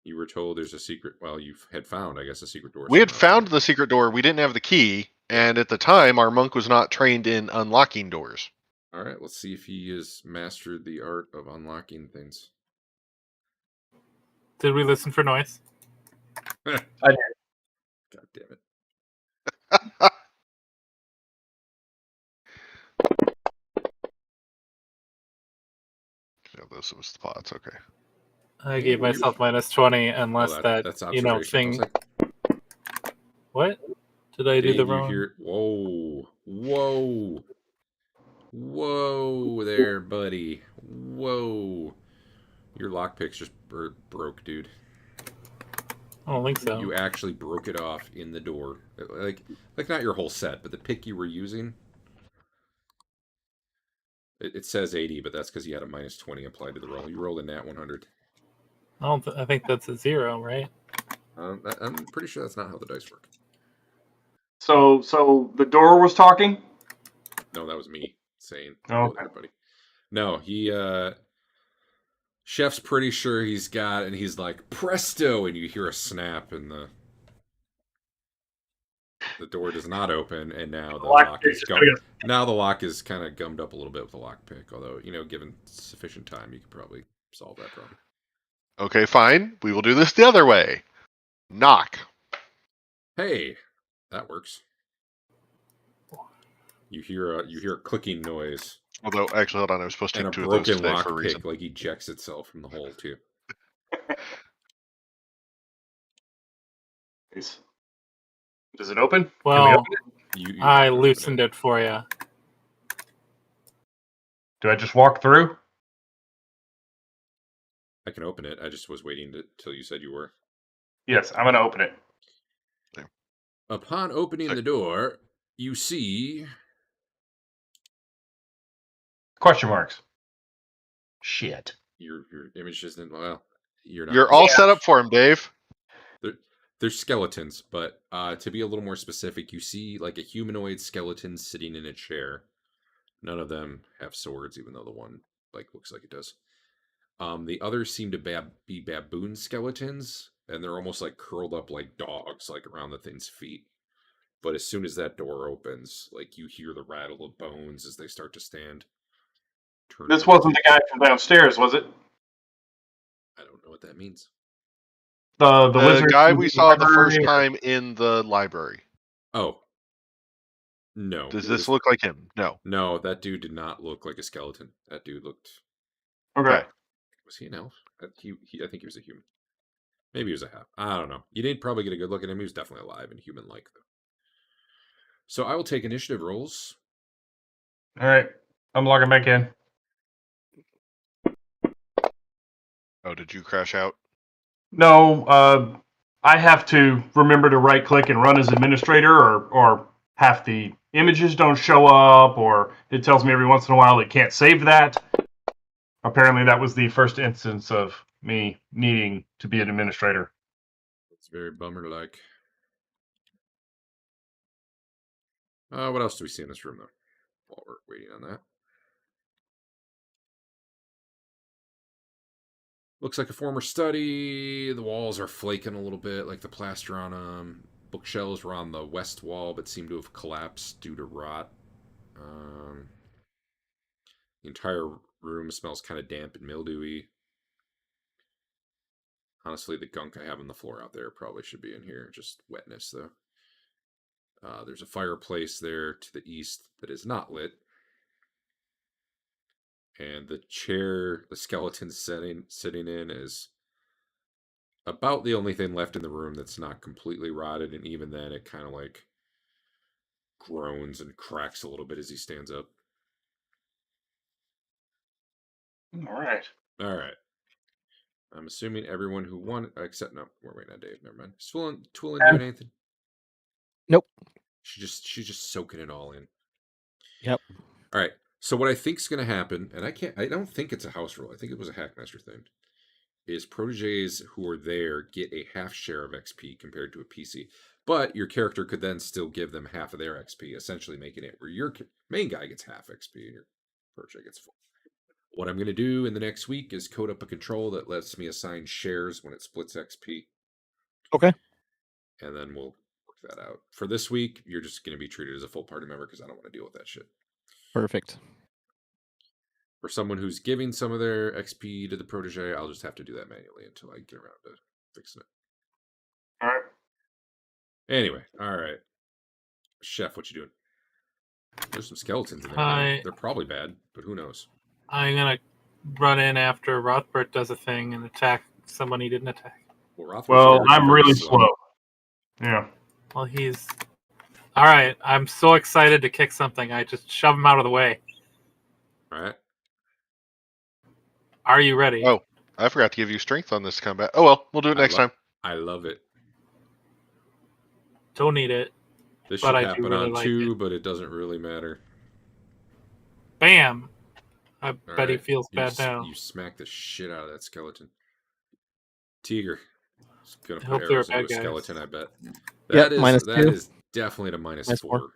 You were told there's a secret. Well, you had found, I guess, a secret door. We had somewhere. found the secret door. We didn't have the key, and at the time, our monk was not trained in unlocking doors. All right, let's see if he has mastered the art of unlocking things. Did we listen for noise? I did. God damn it. Yeah, those was the pots. Okay. I gave myself minus 20 unless That's you know, observation. thing. What? Did I do the Dave, you wrong? hear? Whoa, whoa there, buddy. Whoa, your lockpick's just broke, dude. I don't think so. You actually broke it off in the door, like not your whole set, but the pick you were using. It says 80, but that's because you had a minus 20 applied to the roll. You rolled a nat 100. I think that's a 0, right? I'm pretty sure that's not how the dice work. So the door was talking? No, that was me saying, Oh, "Whoa there, buddy." No, Chef's pretty sure he's got, and he's like, "Presto!" and you hear a snap, and the door does not open, and now the lock is now the lock is kind of gummed up a little bit with the lockpick. Although, given sufficient time, you could probably solve that problem. Okay, fine. We will do this the other way. Knock. Hey, that works. You hear a clicking noise. Although, actually, hold on. I was supposed to And take a 2 of those broken today for a reason. lockpick, like, ejects itself from the hole, too. Does it open? Well, Can we open it? I loosened it for you. Do I just walk through? I can open it. I just was waiting till you said you were. Yes, I'm going to open it. Yeah. Upon opening the door, you see... Question marks. Shit. Your image isn't... Well, you're not... You're all set up for him, Dave. They're skeletons, but to be a little more specific, you see like a humanoid skeleton sitting in a chair. None of them have swords, even though the one looks like it does. The others seem to be baboon skeletons, and they're almost like curled up like dogs, like around the thing's feet. But as soon as that door opens, you hear the rattle of bones as they start to stand. This wasn't the guy from downstairs, was it? I don't know what that means. The lizard guy we saw the first time in the library. Oh. No. Does this look like him? No. No, that dude did not look like a skeleton. That dude looked... Okay. Was he an elf? I think he was a human. Maybe he was a half. I don't know. You didn't probably get a good look at him. He was definitely alive and human-like, though. So I will take initiative rolls. All right. I'm logging back in. Oh, did you crash out? No, I have to remember to right-click and run as administrator, or half the images don't show up, or it tells me every once in a while it can't save that. Apparently that was the first instance of me needing to be an administrator. It's very bummer-like. What else do we see in this room, though, while we're waiting on that? Looks like a former study. The walls are flaking a little bit, like the plaster on them. Bookshelves were on the west wall, but seem to have collapsed due to rot. The entire room smells kind of damp and mildewy. Honestly, the gunk I have on the floor out there probably should be in here. Just wetness, though. There's a fireplace there to the east that is not lit. And the chair the skeleton's sitting in is about the only thing left in the room that's not completely rotted. And even then, it kind of groans and cracks a little bit as he stands up. All right. All right. I'm assuming everyone who won, except no, we're waiting on Dave. Never mind. Is Twilin doing anything? Nope. She's just soaking it all in. Yep. All right. So what I think is going to happen, and I don't think it's a house rule. I think it was a Hackmaster thing. Is proteges who are there get a half share of XP compared to a PC, but your character could then still give them half of their XP, essentially making it where your main guy gets half XP and your protege gets full. What I'm going to do in the next week is code up a control that lets me assign shares when it splits XP. Okay. And then we'll work that out. For this week, you're just going to be treated as a full party member because I don't want to deal with that shit. Perfect. For someone who's giving some of their XP to the protege, I'll just have to do that manually until I get around to fixing it. All right. Anyway, all right. Chef, what you doing? There's some skeletons in there. Hi. They're probably bad, but who knows? I'm gonna run in after Rothbert does a thing and attack someone he didn't attack. Well, I'm really slow. Yeah. Well, he's all right. I'm so excited to kick something. I just shove him out of the way. All right. Are you ready? Oh, I forgot to give you strength on this combat. Oh well, we'll do it next time. I love it. Don't need it. This But should I do happen really on like 2, it. but it doesn't really matter. Bam. I All bet he right. feels bad now. You smack the shit out of that skeleton. Teeger. It's gonna I put hope they're arrows into a bad guys. skeleton, I bet. Yep, That -2. is definitely a minus -4. 4.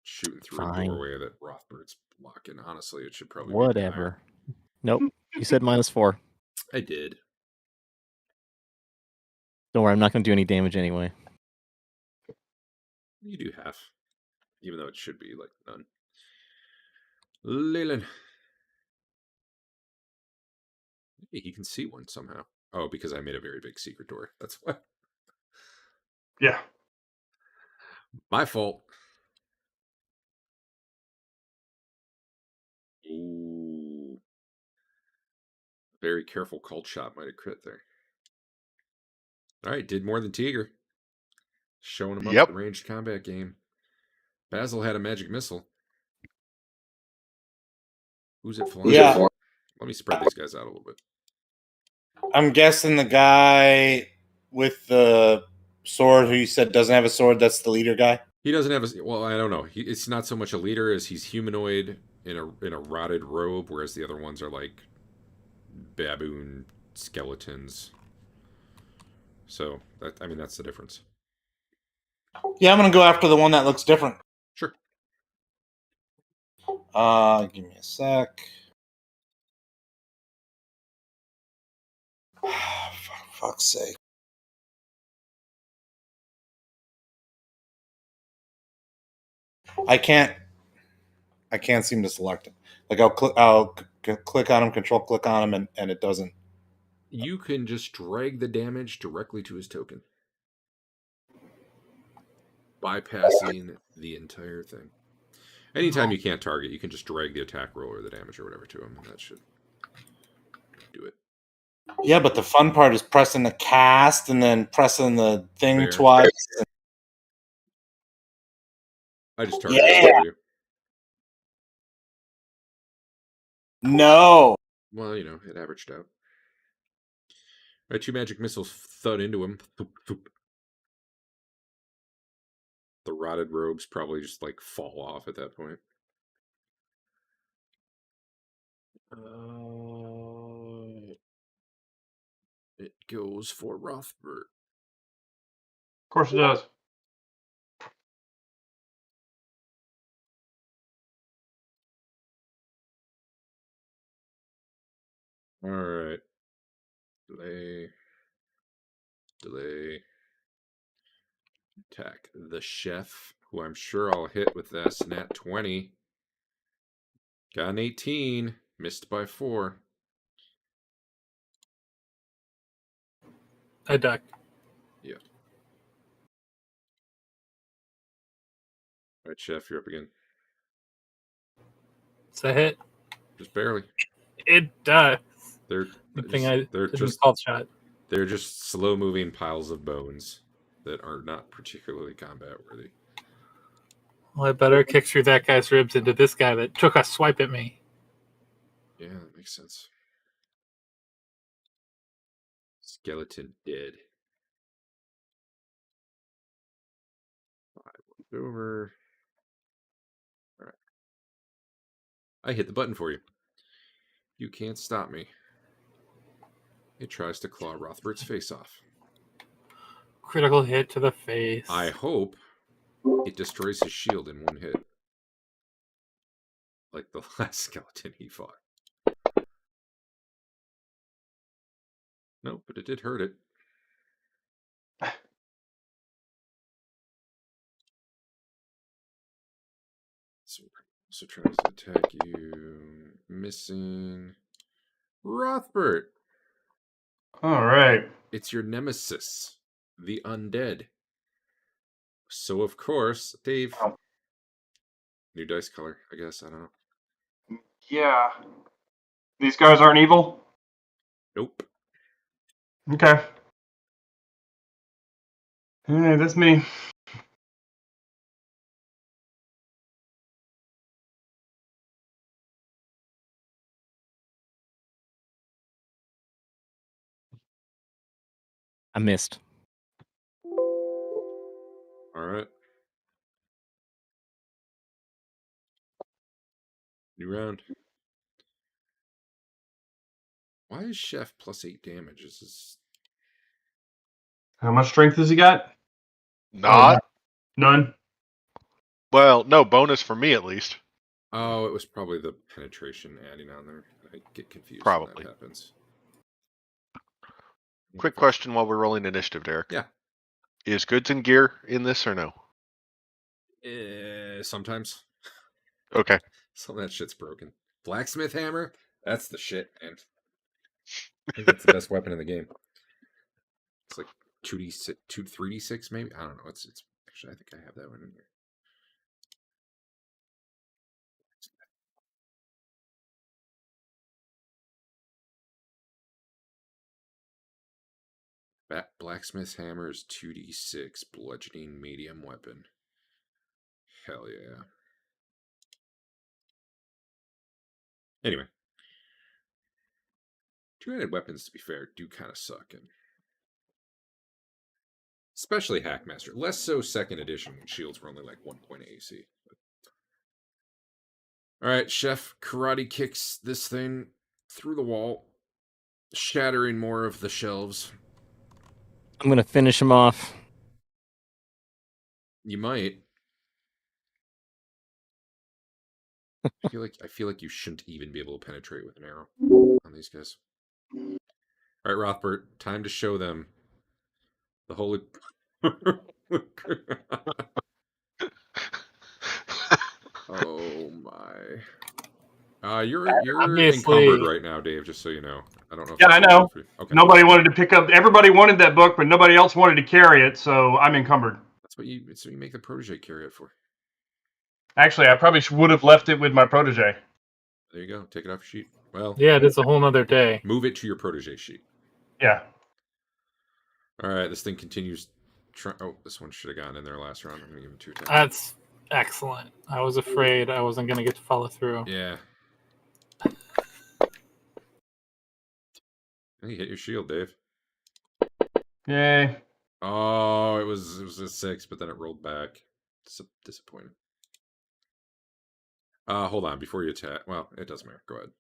Shooting through Fine. a doorway that Rothbert's blocking. Honestly, it should probably be Whatever. Nope. You said -4. higher. I did. Don't worry, I'm not going to do any damage anyway. You do half. Even though it should be like none. Lelion. Hey, he can see one somehow. Oh, because I made a very big secret door. That's why. Yeah. My fault. Ooh. Very careful cult shot might have crit there. All right, did more than Teeger. Showing him up Yep. the ranged combat game. Basil had a magic missile. Who's it flying? Yeah. Let me spread these guys out a little bit. I'm guessing the guy with the sword who you said doesn't have a sword, that's the leader guy. He doesn't have a. Well, I don't know. It's not so much a leader as he's humanoid in a rotted robe, whereas the other ones are like baboon skeletons. So that's the difference. Yeah, I'm gonna go after the one that looks different. Sure. Give me a sec. For fuck's sake. I can't seem to select him. Like I'll click on him, control click on him, and it doesn't. You can just drag the damage directly to his token, bypassing the entire thing. Anytime you can't target, you can just drag the attack roll or the damage or whatever to him, and that should do it. Yeah, but the fun part is pressing the cast and then pressing the thing Fair. twice. I just targeted Yeah. for you. No. Well, it averaged out. All right, 2 magic missiles thud into him. Thoop, thoop. The rotted robes probably just like fall off at that point. It goes for Rothbert. Of course it does. All right. Delay. Attack the chef, who I'm sure I'll hit with this nat 20. Got an 18. Missed by 4. I duck. Yeah. All right, chef, you're up again. It's a hit. Just barely. It does. They're Good thing I they're didn't just call shot. they're just slow moving piles of bones that are not particularly combat worthy. Well, I better kick through that guy's ribs into this guy that took a swipe at me. Yeah, that makes sense. Skeleton dead. 5 left over. All right. I hit the button for you. You can't stop me. It tries to claw Rothbert's face off. Critical hit to the face. I hope it destroys his shield in one hit. Like the last skeleton he fought. Nope, but it did hurt it. So tries to attack you. Missing. Rothbert. All right. It's your nemesis, the undead. So of course, Dave. Oh. New dice color, I guess. I don't know. Yeah. These guys aren't evil? Nope. Okay. All right, that's me. I missed. All right. New round. Why is Chef +8 damage? This is How much strength has he got? Not. None. Well, no bonus for me at least. Oh, it was probably the penetration adding on there. I get confused Probably. when that happens. Quick question while we're rolling initiative, Derek. Yeah. Is goods and gear in this or no? Sometimes. Okay. Some of that shit's broken. Blacksmith hammer? That's the shit, man. I think that's the best weapon in the game. It's like 2d6, 3d6 maybe? I don't know. It's actually, I think I have that one in here. Blacksmith's hammer is 2d6 bludgeoning medium weapon. Hell yeah. Anyway. Two-handed weapons, to be fair, do kind of suck. And especially Hackmaster. Less so second edition when shields were only like 1 point AC. Alright, Chef karate kicks this thing through the wall, shattering more of the shelves. I'm gonna finish him off. You might. I feel like you shouldn't even be able to penetrate with an arrow on these guys. All right, Rothbert, time to show them the holy. Oh my! You're Obviously- encumbered right now, Dave. Just so you know, I don't know. If Yeah, I that's know. for you. Okay. Nobody wanted to pick up. Everybody wanted that book, but nobody else wanted to carry it, so I'm encumbered. That's what you make the protege carry it for. Actually, I probably would have left it with my protege. There you go. Take it off your sheet. Well, Yeah, it's a whole nother day. move it to your protege sheet. Yeah. All right, this thing continues. Oh, this one should have gone in there last round. I'm gonna give him 2 attacks. That's excellent. I was afraid I wasn't going to get to follow through. Yeah. You hit your shield, Dave. Yay. Oh, it was a 6, but then it rolled back. Disappointing. Hold on before you attack. Well, it doesn't matter. Go ahead.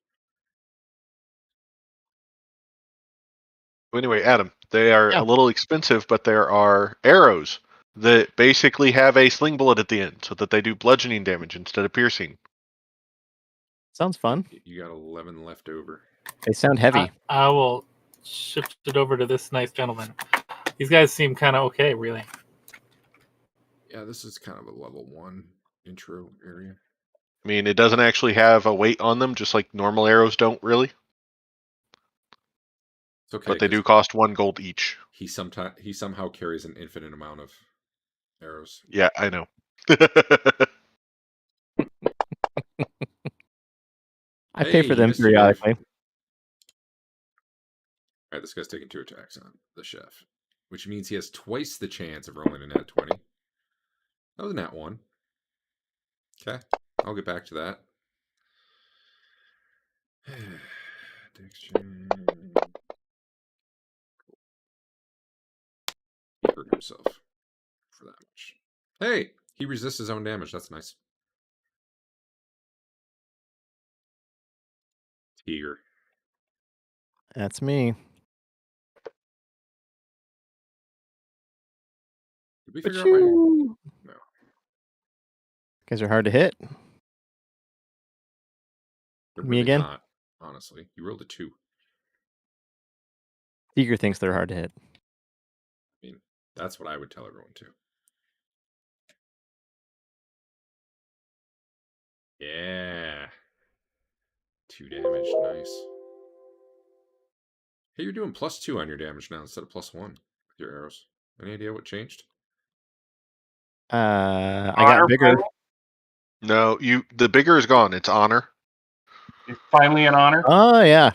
Anyway, Adam, they are Yeah. a little expensive, but there are arrows that basically have a sling bullet at the end so that they do bludgeoning damage instead of piercing. Sounds fun. You got 11 left over. They sound heavy. I will shift it over to this nice gentleman. These guys seem kind of okay, really. Yeah, this is kind of a level 1 intro area. I mean, it doesn't actually have a weight on them, just like normal arrows don't really. It's okay, But they 'cause do cost 1 gold each. He somehow carries an infinite amount of arrows. Yeah, I know. I Hey, pay for you them missed your Dave. periodically. All right, this guy's taking 2 attacks on the chef, which means he has twice the chance of rolling a nat 20. That was a nat 1. Okay, I'll get back to that. He hurt himself for that much. Hey, he resists his own damage. That's nice. Teeger. That's me. Did we figure out why? Achoo. No. Guys are hard to hit. They're Me really again? not, honestly. You rolled a 2. Teeger thinks they're hard to hit. I mean, that's what I would tell everyone too. Yeah. 2 damage, nice. Hey, you're doing +2 on your damage now instead of +1 with your arrows. Any idea what changed? I got Honor bigger. No, the bigger is gone. It's honor. It's finally an honor. Oh yeah.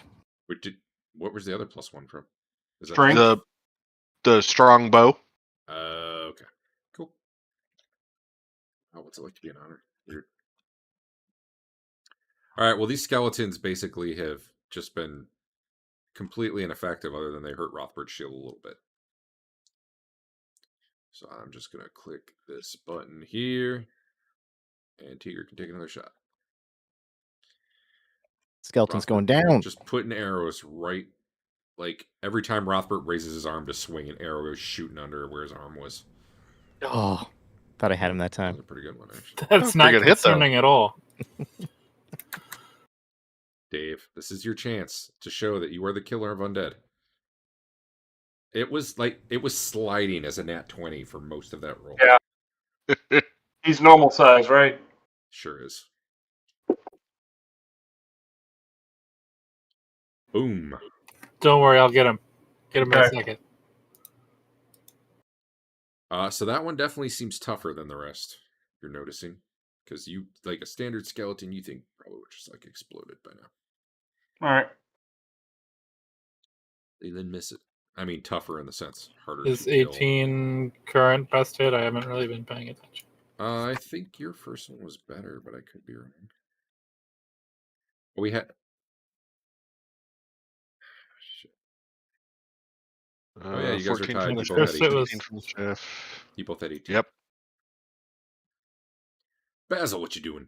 What was the other +1 from? Is that Strength. The strong bow. Okay. Cool. Oh, what's it like to be an honor? Weird. All right. Well, these skeletons basically have just been completely ineffective, other than they hurt Rothbert's shield a little bit. So I'm just gonna click this button here, and Teeger can take another shot. Skeleton's going Rothbert down. Just putting arrows right, like every time Rothbert raises his arm to swing, an arrow goes shooting under where his arm was. Oh, thought I had him that That was time. a pretty good one, actually. That's not pretty good hit, though. concerning at all. Dave, this is your chance to show that you are the killer of undead. It was sliding as a nat 20 for most of that roll. Yeah. He's normal size, right? Sure is. Boom. Don't worry, I'll get him. Get him in a Okay. second. So that one definitely seems tougher than the rest, you're noticing. Because you, like a standard skeleton, you think probably would just like exploded by now. All right. They didn't miss it. I mean, tougher in the sense, harder Is to kill. 18 current best hit? I haven't really been paying attention. I think your first one was better, but I could be wrong. We had... Shit. Oh yeah, you guys are 14 tied. from You the both had chef, 18. 18 from the chef. You both had 18. Yep. Basil, what you doing?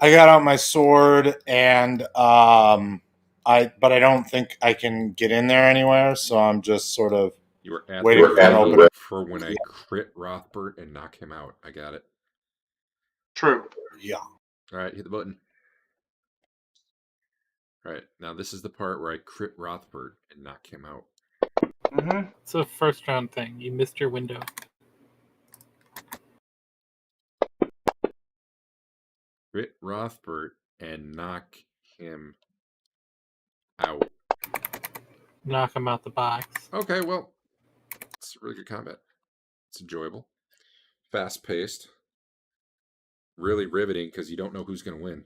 I got out my sword and but I don't think I can get in there anywhere, so I'm just sort of You were at waiting the for an window opening. for when I crit Rothbert and knock him out. I got it. True. Yeah. All right, hit the button. All right, now this is the part where I crit Rothbert and knock him out. Mm-hmm. It's a first round thing. You missed your window. Crit Rothbert and knock him out. Knock him out the box. Okay, well, it's really good combat. It's enjoyable. Fast-paced. Really riveting because you don't know who's going to win.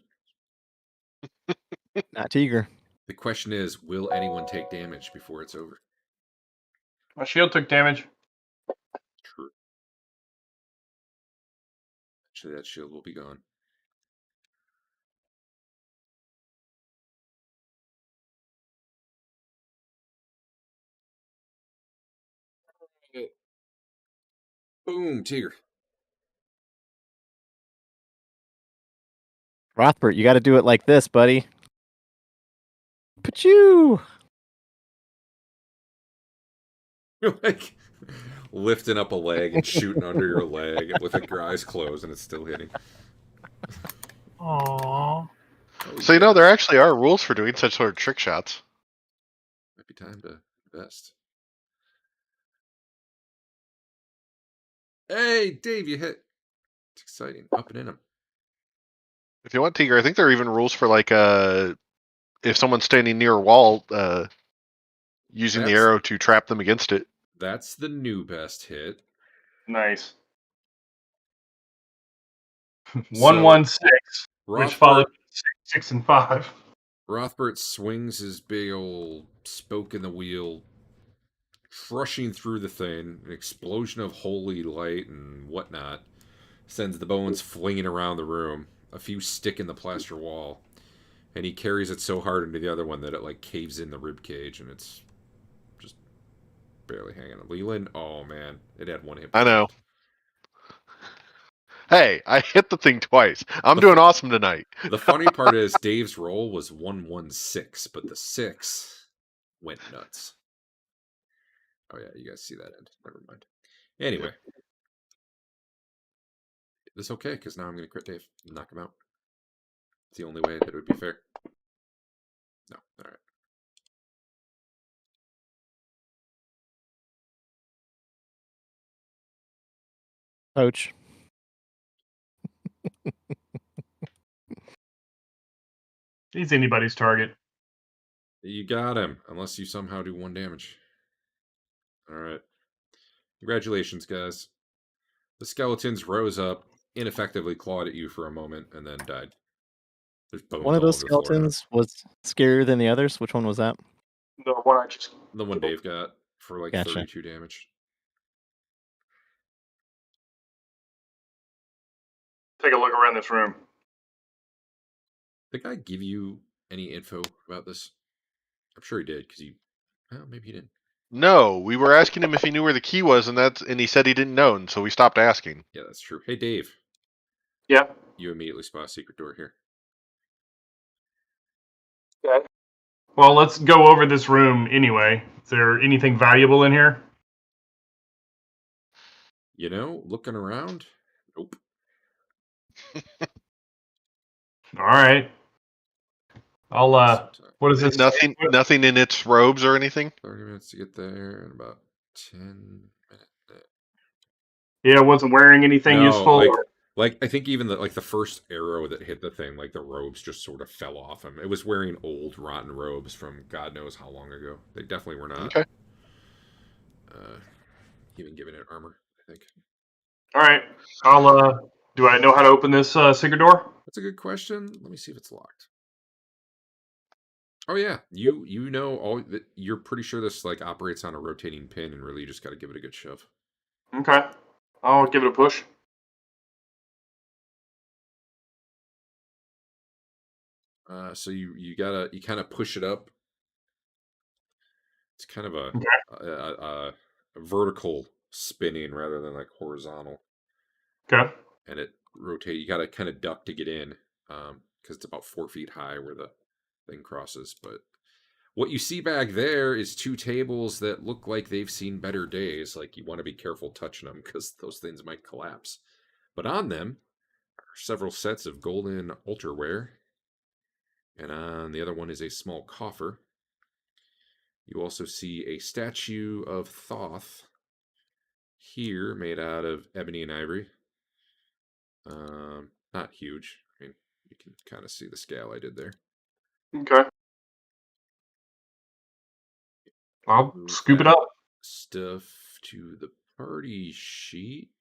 Not Teeger. The question is, will anyone take damage before it's over? My shield took damage. True. Actually, that shield will be gone. Boom, Teeger. Rothbert, you got to do it like this, buddy. Pachoo! You're like lifting up a leg and shooting under your leg with your eyes closed and it's still hitting. Aww. Oh, So, yeah. there actually are rules for doing such sort of trick shots. Might be time to invest. Hey, Dave, you hit. It's exciting. Up and in him. If you want Teeger, I think there are even rules for like if someone's standing near a wall, using the That's- arrow to trap them against it. That's the new best hit. Nice. So, 116, which followed Rothbert, 6 and 5. Rothbert swings his big old spoke in the wheel, crushing through the thing. An explosion of holy light and whatnot sends the bones flinging around the room. A few stick in the plaster wall, and he carries it so hard into the other one that it like caves in the rib cage, and it's just barely hanging on. Lelion, oh man, it had one hit. I know. Hey, I hit the thing twice. I'm doing awesome tonight. The funny part is Dave's roll was 116, but the 6 went nuts. Oh yeah, you guys see that end. Never mind. Anyway. It's okay, because now I'm going to crit Dave and knock him out. It's the only way that it would be fair. No, alright. Ouch. He's anybody's target. You got him, unless you somehow do 1 damage. All right. Congratulations, guys. The skeletons rose up, ineffectively clawed at you for a moment, and then died. There's bones One of all those over the floor now. skeletons was scarier than the others. Which one was that? The one I just. The one Dave got for like Gotcha. 32 damage. Take a look around this room. Did the guy give you any info about this? I'm sure he did, because he... Well, maybe he didn't. No, we were asking him if he knew where the key was, and he said he didn't know, and so we stopped asking. Yeah, that's true. Hey, Dave. Yeah. You immediately spot a secret door here. Okay. Well, let's go over this room anyway. Is there anything valuable in here? You know, looking around, nope. All right. I'll what is this? Nothing in its robes or anything. 30 minutes to get there, and about 10 minutes. Yeah, wasn't wearing anything useful. Like I think even the first arrow that hit the thing, like the robes just sort of fell off him. It was wearing old, rotten robes from God knows how long ago. They definitely were not. Okay. Even giving it armor, I think. All right. I'll do I know how to open this secret door? That's a good question. Let me see if it's locked. Oh yeah, you know all that. You're pretty sure this like operates on a rotating pin, and really you just got to give it a good shove. Okay. I'll give it a push. So you kind of push it up. It's kind of a vertical spinning rather than like horizontal. Okay. And it rotate. You got to kind of duck to get in, because it's about 4 feet high where the thing crosses. But what you see back there is 2 tables that look like they've seen better days. Like you want to be careful touching them because those things might collapse. But on them are several sets of golden altarware, and on the other one is a small coffer. You also see a statue of Thoth here, made out of ebony and ivory. Not huge. I mean, you can kind of see the scale I did there. Okay. I'll scoop it up. Stuff to the party sheet.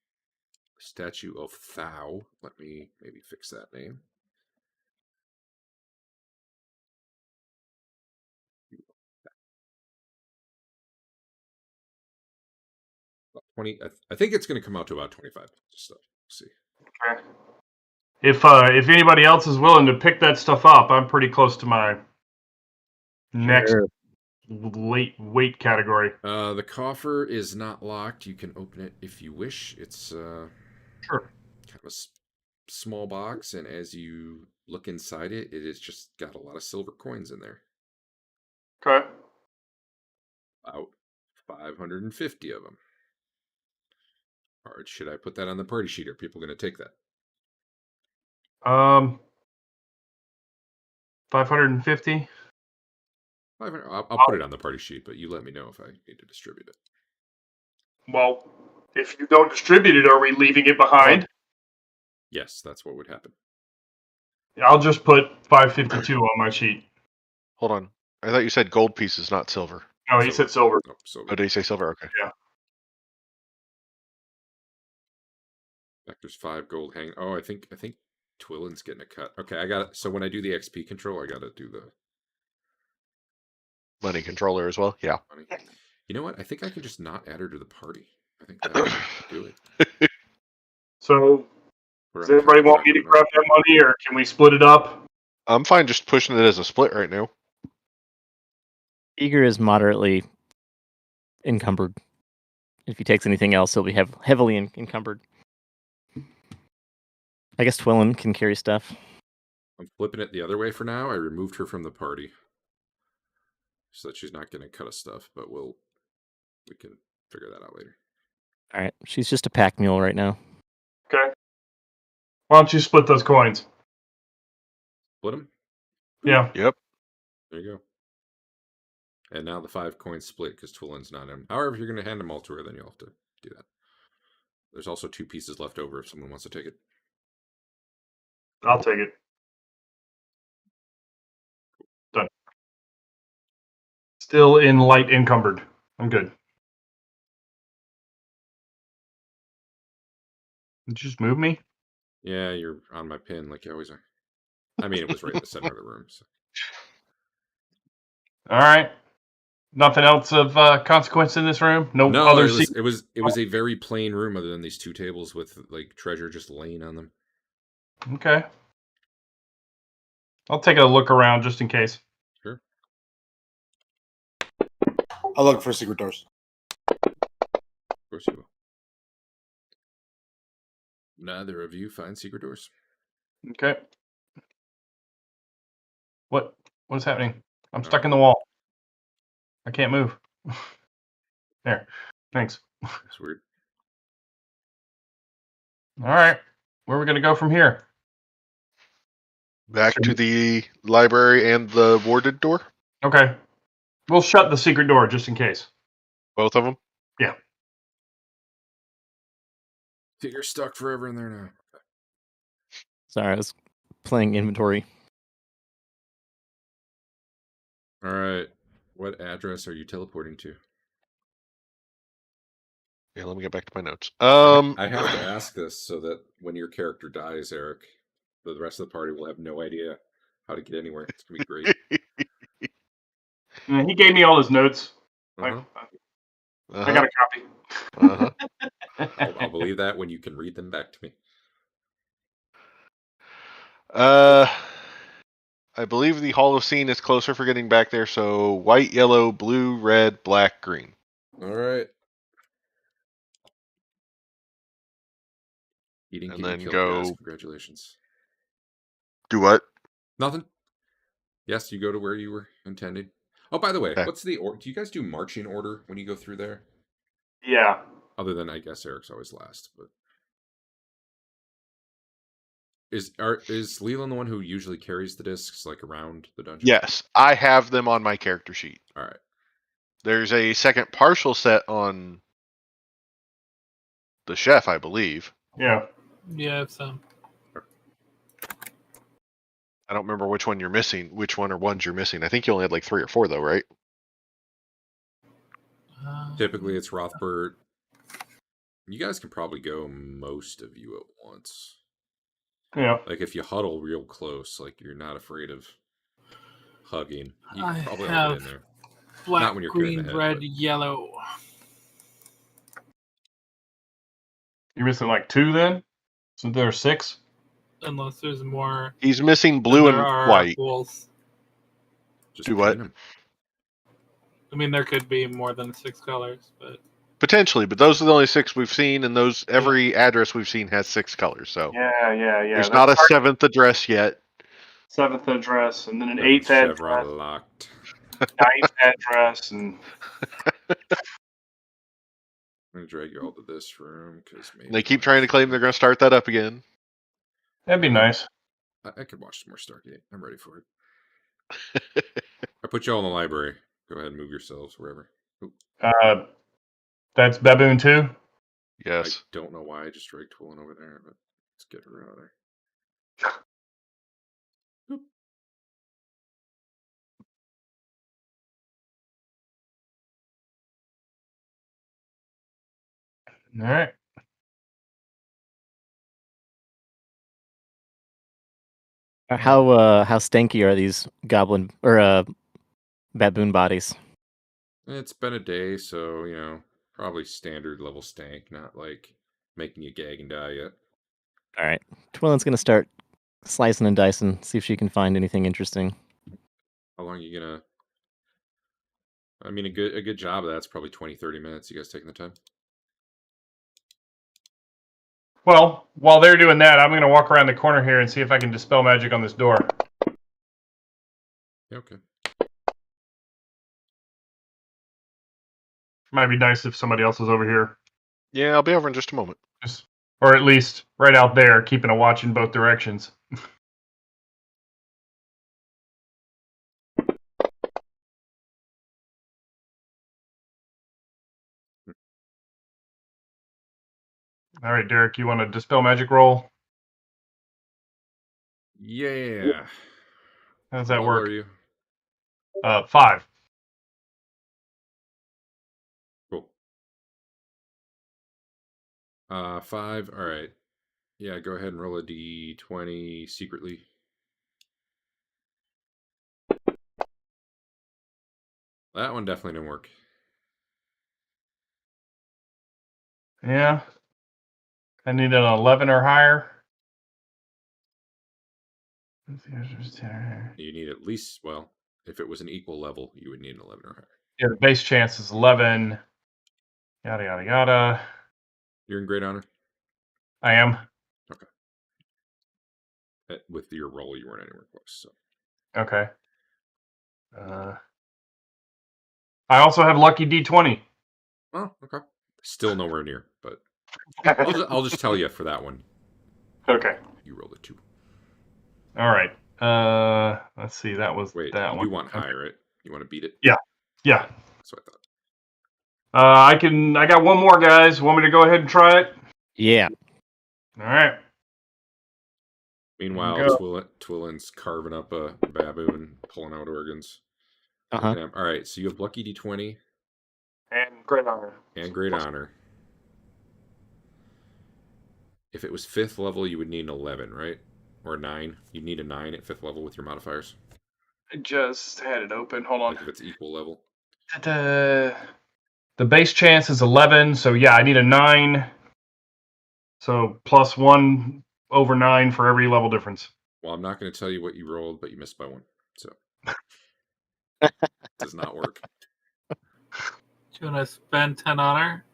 Statue of Thou. Let me maybe fix that name. About 20. I think it's going to come out to about 25 stuff. We'll see. Okay. If anybody else is willing to pick that stuff up, I'm pretty close to my next weight category. The coffer is not locked. You can open it if you wish. It's Sure. kind of a small box, and as you look inside it, it has just got a lot of silver coins in there. Okay. About 550 of them. Or should I put that on the party sheet? Are people going to take that? 550. 500. I'll put it on the party sheet, but you let me know if I need to distribute it. Well, if you don't distribute it, are we leaving it behind? Yes, that's what would happen. I'll just put 552 on my sheet. Hold on. I thought you said gold pieces, not silver. No, he said silver. Oh, silver. Oh, did he say silver? Okay. Yeah. There's 5 gold hang. Oh, I think Twillin's getting a cut. Okay, I got it. So when I do the XP control, I got to do the Money controller as well. Yeah. money. You know what? I think I can just not add her to the party. I think that would do it. So, does everybody want me to grab that money, or can we split it up? I'm fine just pushing it as a split right now. Teeger is moderately encumbered. If he takes anything else, he'll be heavily encumbered. I guess Twillin can carry stuff. I'm flipping it the other way for now. I removed her from the party so that she's not getting cut of stuff, but we can figure that out later. All right, she's just a pack mule right now. Okay. Why don't you split those coins? Split them? Yeah. Yep. There you go. And now the 5 coins split because Twillin's not in. However, if you're going to hand them all to her, then you'll have to do that. There's also 2 pieces left over if someone wants to take it. I'll take it. Done. Still in light encumbered. I'm good. Did you just move me? Yeah, you're on my pin like you always are. I mean, it was right in the center of the room. So. All right. Nothing else of consequence in this room. No, No, other. it was a very plain room other than these 2 tables with like treasure just laying on them. Okay. I'll take a look around just in case. Sure. I'll look for secret doors. Of course you will. Neither of you find secret doors. Okay. What's happening? I'm stuck in the wall. I can't move. There. Thanks. That's weird. All right. Where are we going to go from here? Back to the library and the warded door. Okay. We'll shut the secret door just in case. Both of them. Yeah. You're stuck forever in there now. Sorry, I was playing inventory. All right. What address are you teleporting to? Yeah, let me get back to my notes. I have to ask this so that when your character dies, Eric, the rest of the party will have no idea how to get anywhere. It's gonna be great. He gave me all his notes. Uh-huh. I got a copy. I'll believe that when you can read them back to me. I believe the Hall of Scene is closer for getting back there, so white, yellow, blue, red, black, green. All right. You didn't And get then your kill, go- guys. Congratulations. Do what? Nothing. Yes, you go to where you were intending. Oh, by the way, Okay. what's the order? Do you guys do marching order when you go through there? Yeah. Other than, I guess, Eric's always last, but is Lelion the one who usually carries the discs like around the dungeon? Yes, I have them on my character sheet. All right. There's a second partial set on the chef, I believe. Yeah. Yeah, some. I don't remember which one you're missing, which one or ones you're missing. I think you only had like 3 or 4 though, right? Typically, it's Rothbert. You guys can probably go most of you at once. Yeah. Like if you huddle real close, like you're not afraid of hugging, you I can probably all have get in there. black, Not when you're carrying green, the head, red, but- yellow. You're missing like 2 then? So there are 6? Unless there's more. He's missing than blue there and are white. Wolves. Just Do what? paint 'em. I mean, there could be more than 6 colors, but Potentially, but those are the only 6 we've seen, and those every address we've seen has 6 colors. So Yeah. there's not a 7th address yet. 7th address, and then an Seventh 8th address, Chevron locked. 9th address, and I'm gonna drag you all to this room because maybe They keep trying to claim they're going to start that up again. that'd be nice. I could watch some more Stargate. I'm ready for it. I put you all in the library. Go ahead and move yourselves wherever. Oop, That's Baboon too. Yes. I don't know why I just dragged Twillin over there, but let's get her out of there. Oop. All right. How stanky are these goblin or baboon bodies? It's been a day, so probably standard level stank, not like making you gag and die yet. All right, Twillin's gonna start slicing and dicing, see if she can find anything interesting. How long are you gonna? I mean, a good job of that's probably 20-30 minutes. You guys taking the time? Well, while they're doing that, I'm going to walk around the corner here and see if I can dispel magic on this door. Yeah, okay. Might be nice if somebody else was over here, Yeah, I'll be over in just a moment. or at least right out there, keeping a watch in both directions. All right, Derek, you want to dispel magic roll? Yeah. How does that What level work? are you? 5. Cool. 5. All right. Yeah, go ahead and roll a d20 secretly. That one definitely didn't work. Yeah. I need an 11 or higher. You need at least, well, if it was an equal level, you would need an 11 or higher. Yeah, the base chance is 11. Yada, yada, yada. You're in great honor? I am. Okay. With your roll, you weren't anywhere close. So. Okay. I also have lucky D20. Oh, okay. Still nowhere near, but I'll just tell you for that one. Okay. You rolled a 2. All right. Let's see. That was Wait, that you one. do want higher, right? You want to beat it? Yeah. That's what I thought. I got one more, guys. Want me to go ahead and try it? Yeah. All right. Meanwhile, Go. Twillin's carving up a baboon, pulling out organs. Uh-huh. All right, so you have lucky d20 And great honor. and great honor. If it was 5th level, you would need an 11, right? Or 9. You'd need a 9 at 5th level with your modifiers. I just had it open. Hold on. Like if it's equal level. The base chance is 11, so yeah, I need a 9. So plus 1 over 9 for every level difference. Well, I'm not going to tell you what you rolled, but you missed by 1. So does not work. Do you want to spend 10 honor?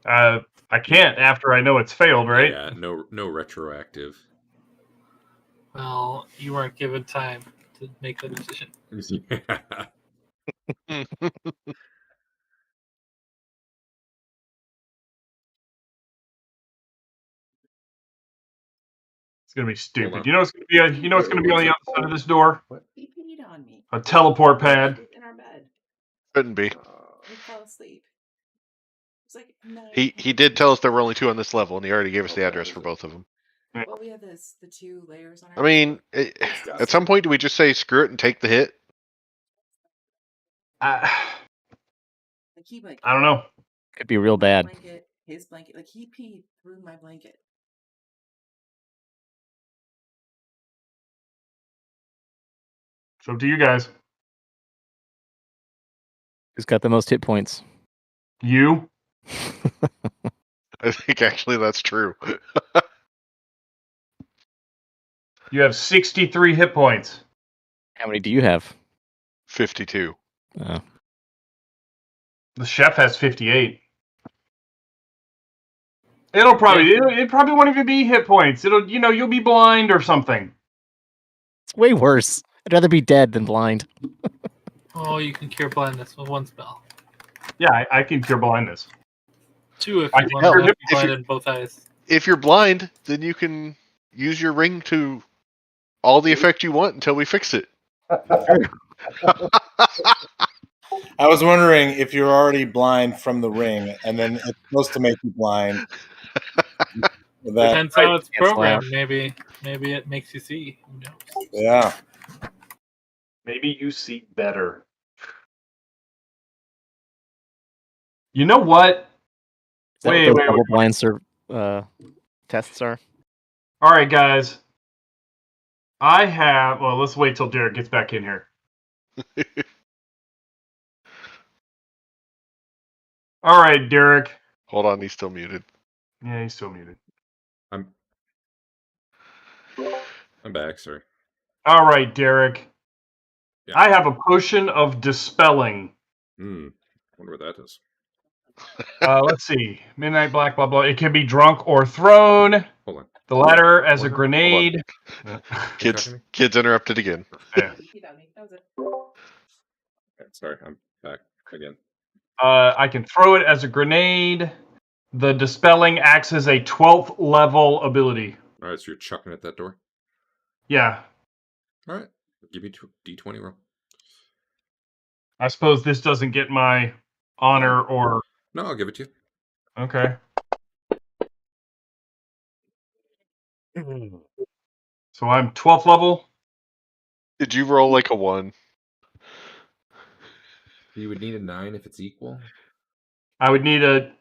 I can't after I know it's failed, right? Yeah, no retroactive. Well, you weren't given time to make the decision. It's gonna be stupid. on. You know what's gonna be. You know what's gonna be on the other side of this door? He peed on me. A teleport pad. In our bed. Couldn't be. We fell asleep. It's like 9. He did tell us there were only 2 on this level, and he already gave us the address for both of them. Well, we had the 2 layers on our I mean, at some point, do we just say screw it and take the hit? Like he like I don't know. Could be real bad. blanket, his blanket, like he peed through my blanket. So to you guys. Who's got the most hit points? You. I think actually that's true. You have 63 hit points. How many do you have? 52. Oh. The chef has 58. It'll probably it probably won't even be hit points. It'll you'll be blind or something. It's way worse. I'd rather be dead than blind. Oh, you can cure blindness with 1 spell. Yeah, I can cure blindness. 2 if I you can want cure to hip- be blind in both eyes. If you're blind, then you can use your ring to all the effect you want until we fix it. I was wondering if you're already blind from the ring, and then it's supposed to make you blind. That, Depends how it's Cancel programmed. out. Maybe it makes you see. Who knows? yeah. Maybe you see better. You know what? Is that Wait, what those wait, double wait. blind tests are? All right, guys. I have. Well, let's wait till Derek gets back in here. All right, Derek. Hold on, he's still muted. Yeah, he's still muted. I'm back, sorry. All right, Derek. Yeah. I have a potion of dispelling. Wonder what that is. Let's see. Midnight Black, blah, blah. It can be drunk or thrown. Hold on. The latter as a Hold on. grenade. Kids interrupted again. Yeah. He peed on me. That was it. Okay, sorry, I'm back again. I can throw it as a grenade. The dispelling acts as a 12th level ability. All right, so you're chucking at that door? Yeah. All right. Give me D20 roll. I suppose this doesn't get my honor or... No, I'll give it to you. Okay. So I'm 12th level. Did you roll like a 1? You would need a 9 if it's equal. I would need a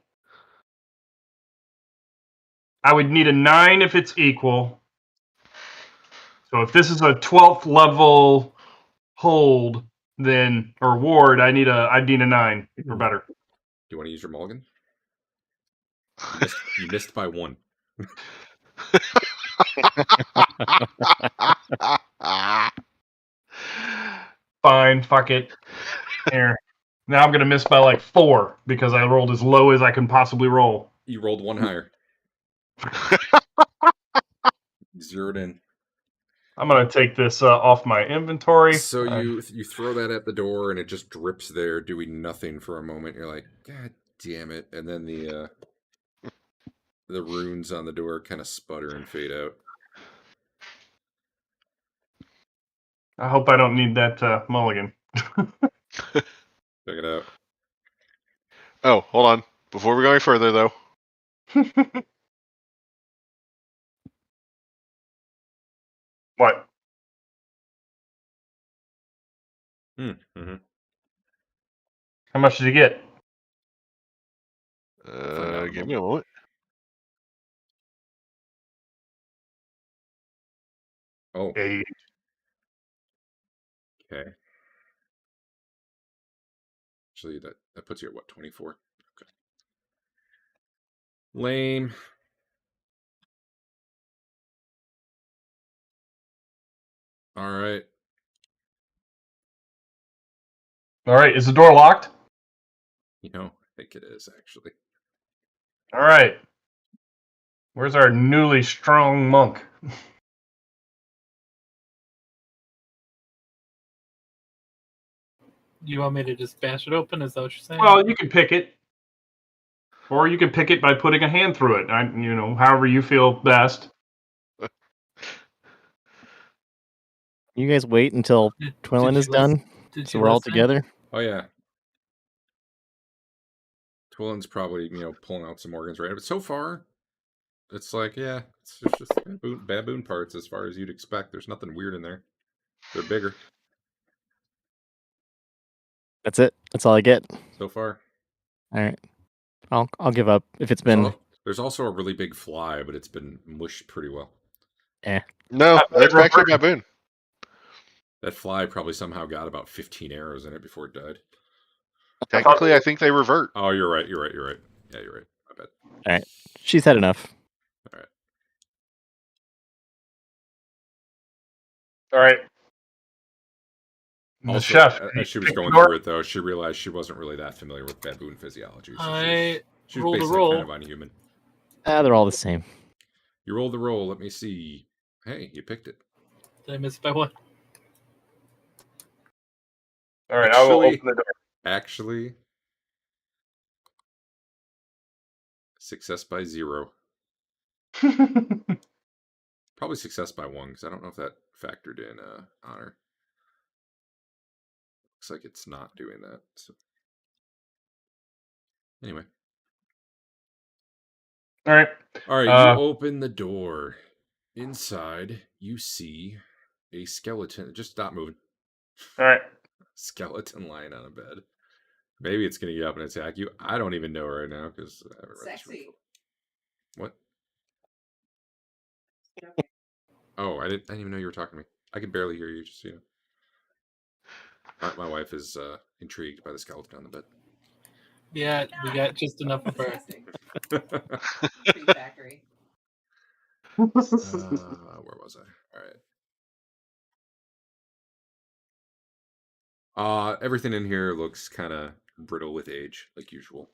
9 if it's equal. So if this is a 12th level hold, then or ward, I need a 9 or better. Do you want to use your mulligan? You missed by 1. Fine, fuck it. Here. Now I'm gonna miss by like 4 because I rolled as low as I can possibly roll. You rolled 1 higher. Zeroed in. I'm gonna take this off my inventory. So you throw that at the door and it just drips there, doing nothing for a moment. You're like, God damn it! And then the runes on the door kind of sputter and fade out. I hope I don't need that mulligan. Check it out. Oh, hold on. Before we go any further, though, What? Mm-hmm. How much did you get? find out in a give me a moment. Oh, 8. okay. Actually, that puts you at what, 24? Okay. Lame. All right. All right, is the door locked? You know, I think it is actually. All right. Where's our newly strong monk? You want me to just bash it open? Is that what you're saying? Well, you can pick it, or you can pick it by putting a hand through it. However you feel best. You guys wait until Twillin is done, so we're all together. Oh yeah. Twillin's probably pulling out some organs right, but so far, it's like it's just baboon parts as far as you'd expect. There's nothing weird in there. They're bigger That's it. That's all I get. so far. All right. I'll give up if it's been. There's also a really big fly, but it's been mushed pretty well. No, that's actually baboon. That fly probably somehow got about 15 arrows in it before it died. Technically, I think they revert. Oh, you're right. Yeah, you're right. My bad. All right. She's had enough. All right. All right. The Also, chef. as she was going through it, though, she realized she wasn't really that familiar with baboon physiology. So she was basically kind of unhuman. They're all the same. You rolled the roll. Let me see. Hey, you picked it. Did I miss by one? All right, I will open the door. Actually, success by 0. Probably success by 1, because I don't know if that factored in honor. Looks like it's not doing that. So. Anyway. All right. You open the door. Inside, you see a skeleton. Just stop moving. All right. Skeleton lying on a bed. Maybe it's going to get up and attack you. I don't even know right now because I haven't read this before. What? Oh, I didn't even know you were talking to me. I could barely hear you. Just my wife is intrigued by the skeleton on the bed. Yeah, we got just enough of her. Factory. Where was I? All right. Everything in here looks kind of brittle with age, like usual.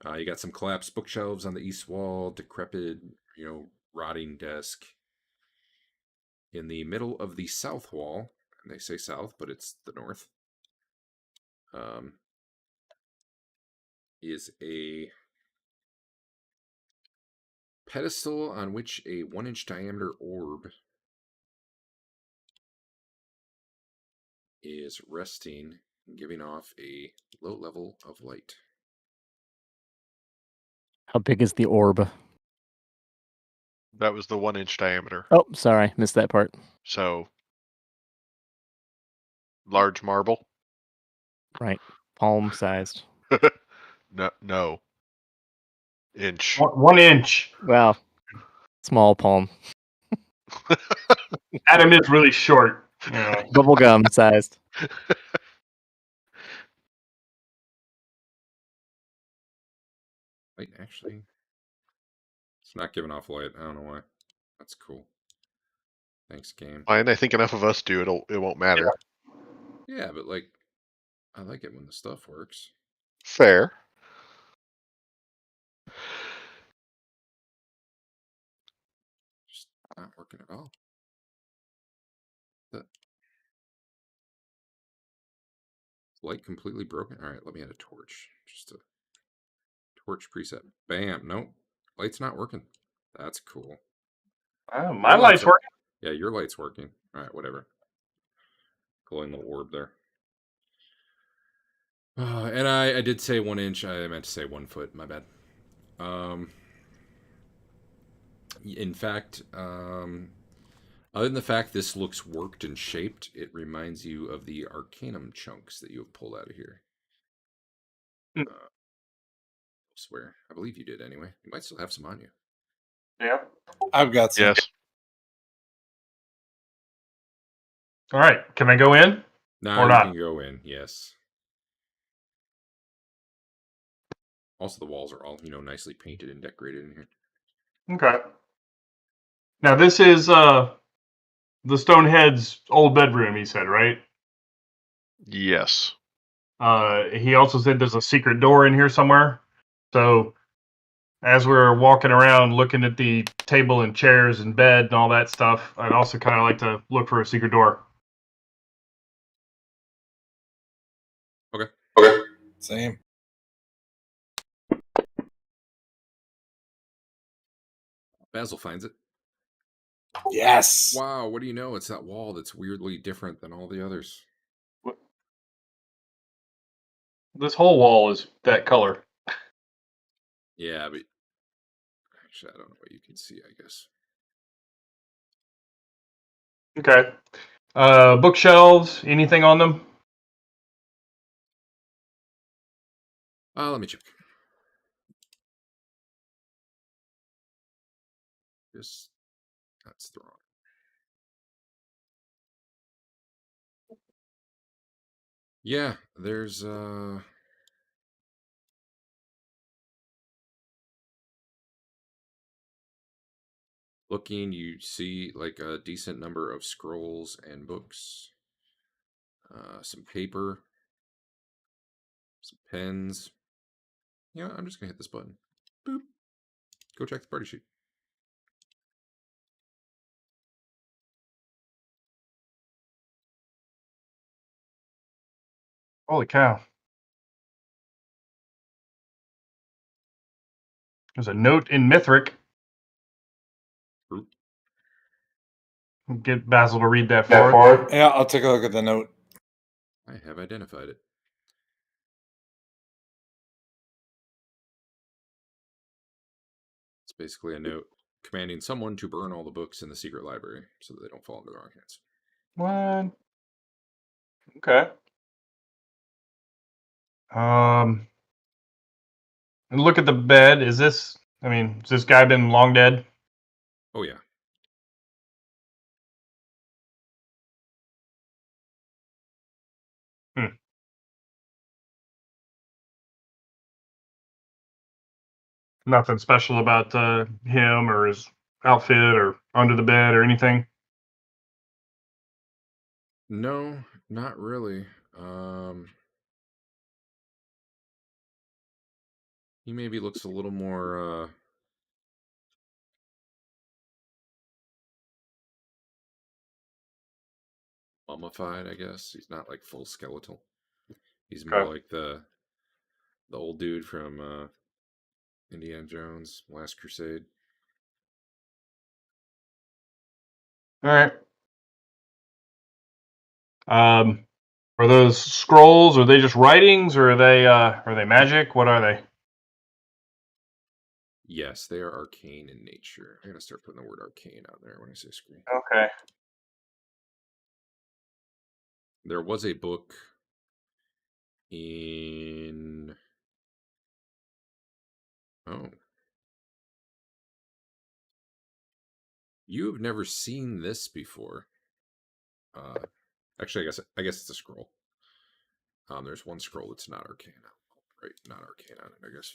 You got some collapsed bookshelves on the east wall, decrepit, rotting desk. In the middle of the south wall, and they say south, but it's the north, is a pedestal on which a 1-inch diameter orb is resting, giving off a low level of light. How big is the orb? That was the 1 inch diameter. Oh, sorry, missed that part. So large marble? Right, palm sized. No. Inch. 1 inch. Well, small palm, Adam is really short. You know. bubblegum sized. Wait, actually, it's not giving off light. I don't know why. That's cool. Thanks, game. Fine, I think enough of us do it won't matter. Yeah, but like, I like it when the stuff works. Fair. Just not working at all. The light completely broken. All right, let me add a torch. Just a torch preset. Bam. Nope. Light's not working. That's cool. Oh, my Your light's are- working. Yeah, your light's working. All right, whatever. Glowing little orb there. And I did say 1 inch. I meant to say 1 foot. My bad. In fact, other than the fact this looks worked and shaped, it reminds you of the Arcanum chunks that you have pulled out of here. Hmm. I swear. I believe you did anyway. You might still have some on you. Yeah. I've got some. Yes. All right. Can I go in? Now Or you not. can go in, yes. Also, the walls are all, nicely painted and decorated in here. Okay. Now this is the Stonehead's old bedroom. He said, right? Yes. He also said there's a secret door in here somewhere. So as we're walking around looking at the table and chairs and bed and all that stuff, I'd also kind of like to look for a secret door. Okay. Same. Basil finds it. Yes. Wow, what do you know? It's that wall that's weirdly different than all the others. This whole wall is that color. Yeah, but actually, I don't know what you can see, I guess. Okay. Bookshelves, anything on them? Let me check. Just, that's the wrong. Yeah, there's looking, you see like a decent number of scrolls and books, some paper, some pens. Yeah, I'm just gonna hit this button. Boop. Go check the party sheet. Holy cow. There's a note in Mithric. Boop. Get Basil to read that for us. Yeah, I'll take a look at the note. I have identified it. It's basically a note commanding someone to burn all the books in the secret library so that they don't fall into the wrong hands. What? Okay. And look at the bed. Has this guy been long dead? Oh yeah. Nothing special about him or his outfit or under the bed or anything? No, not really. He maybe looks a little more mummified, I guess. He's not like full skeletal. He's more Okay. like the old dude from Indiana Jones, Last Crusade. All right. Are those scrolls? Are they just writings, or are they magic? What are they? Yes, they are arcane in nature. I gotta start putting the word arcane out there when I say screen. Okay. There was a book in... Oh. You have never seen this before. Actually, I guess it's a scroll. There's one scroll that's not arcane. Right, not arcane on it, I guess.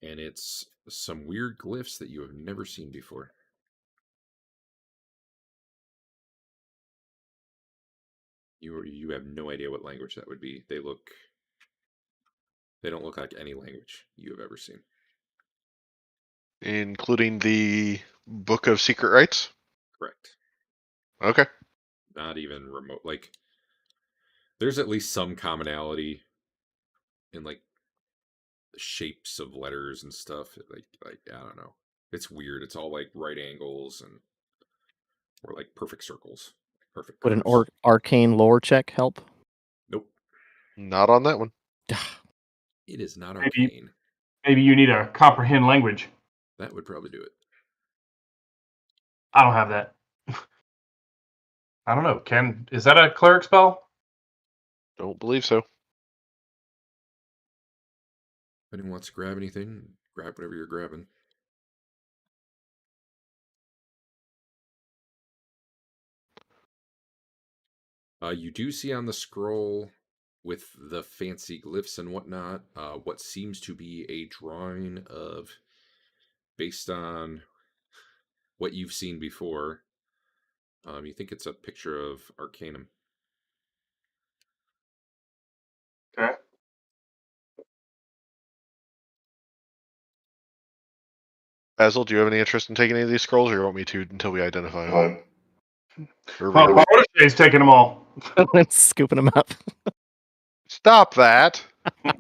And it's some weird glyphs that you have never seen before. You have no idea what language that would be. They don't look like any language you have ever seen. Including the Book of Secret Rites? Correct. Okay. Not even remote. Like, there's at least some commonality in like the shapes of letters and stuff. Like I don't know. It's weird. It's all like right angles or like perfect circles, perfect Would an curves. arcane lore check help? Nope, Not on that one. it is not Maybe- arcane. Maybe you need to comprehend language. That would probably do it. I don't have that. I don't know. Is that a cleric spell? Don't believe so. If anyone wants to grab anything, grab whatever you're grabbing. You do see on the scroll with the fancy glyphs and whatnot, what seems to be a drawing of, based on what you've seen before, you think it's a picture of Arcanum. Okay. Basil, do you have any interest in taking any of these scrolls, or you want me to until we identify them? Or Well, read them? Protégé's taking them all. Scooping them up. Stop that! She's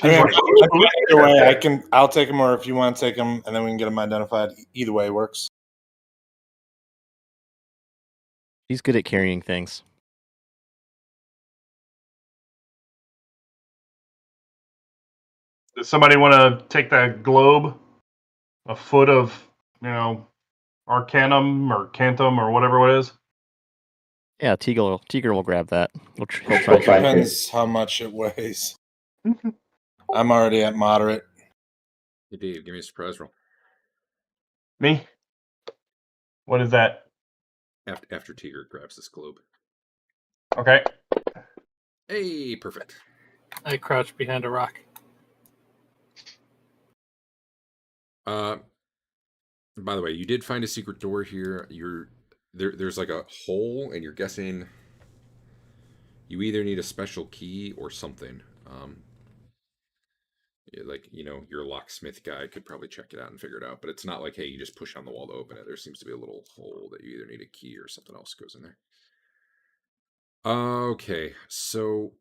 I mean, like, either way, I'll take them, or if you want to take them, and then we can get them identified. Either way works. He's good at carrying things. Does somebody want to take that globe? A foot of, Arcanum or Cantum or whatever it is? Yeah, Teeger will grab that. He'll try It to. depends how much it weighs. I'm already at moderate. Hey Dave, give me a surprise roll. Me? What is that? After Teeger grabs this globe. Okay. Hey, perfect. I crouch behind a rock. By the way, you did find a secret door here. There's like a hole, and you're guessing you either need a special key or something. Like, your locksmith guy could probably check it out and figure it out. But it's not like, hey, you just push on the wall to open it. There seems to be a little hole that you either need a key or something else goes in there. Okay, so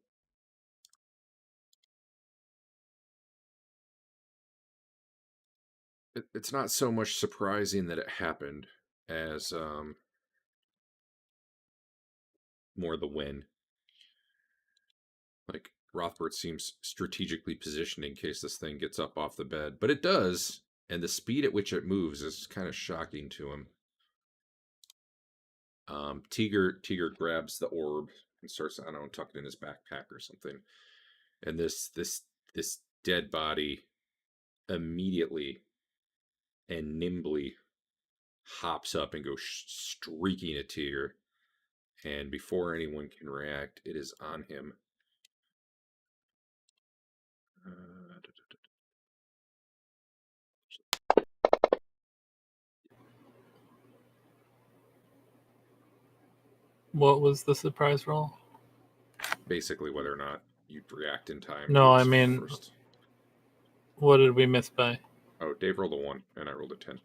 it's not so much surprising that it happened as more the when. Like, Rothbert seems strategically positioned in case this thing gets up off the bed. But it does, and the speed at which it moves is kind of shocking to him. Teeger grabs the orb and starts, I don't know, tuck it in his backpack or something. And this dead body immediately and nimbly hops up and goes streaking at Teeger. And before anyone can react, it is on him. What was the surprise roll? Basically, whether or not you'd react in time. No, to I his mean- first. What did we miss by? Oh, Dave rolled a 1, and I rolled a 10.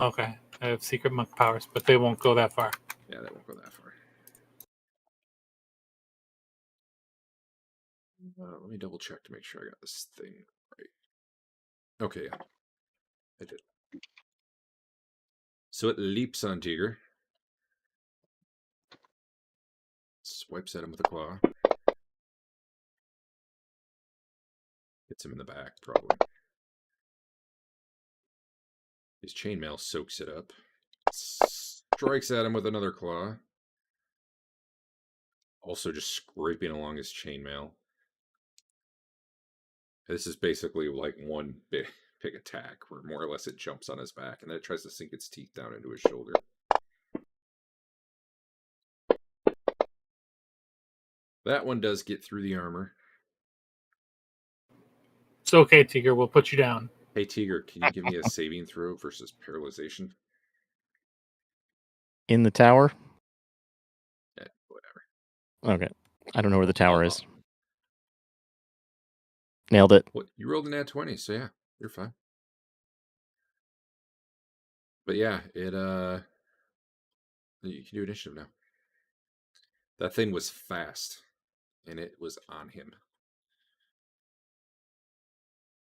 Okay, I have secret monk powers, but they won't go that far. Yeah, that won't go that far. Let me double check to make sure I got this thing right. Okay, yeah. I did. So it leaps on Teeger. Swipes at him with a claw. Hits him in the back, probably. His chainmail soaks it up. Strikes at him with another claw. Also just scraping along his chainmail. This is basically like one big attack where more or less it jumps on his back and then it tries to sink its teeth down into his shoulder. That one does get through the armor. It's okay, Teeger. We'll put you down. Hey, Teeger, can you give me a saving throw versus paralyzation? In the tower? Yeah, whatever. Okay. I don't know where the tower is. Nailed it. Well, you rolled an nat 20, so yeah, you're fine. But yeah, you can do initiative now. That thing was fast, and it was on him.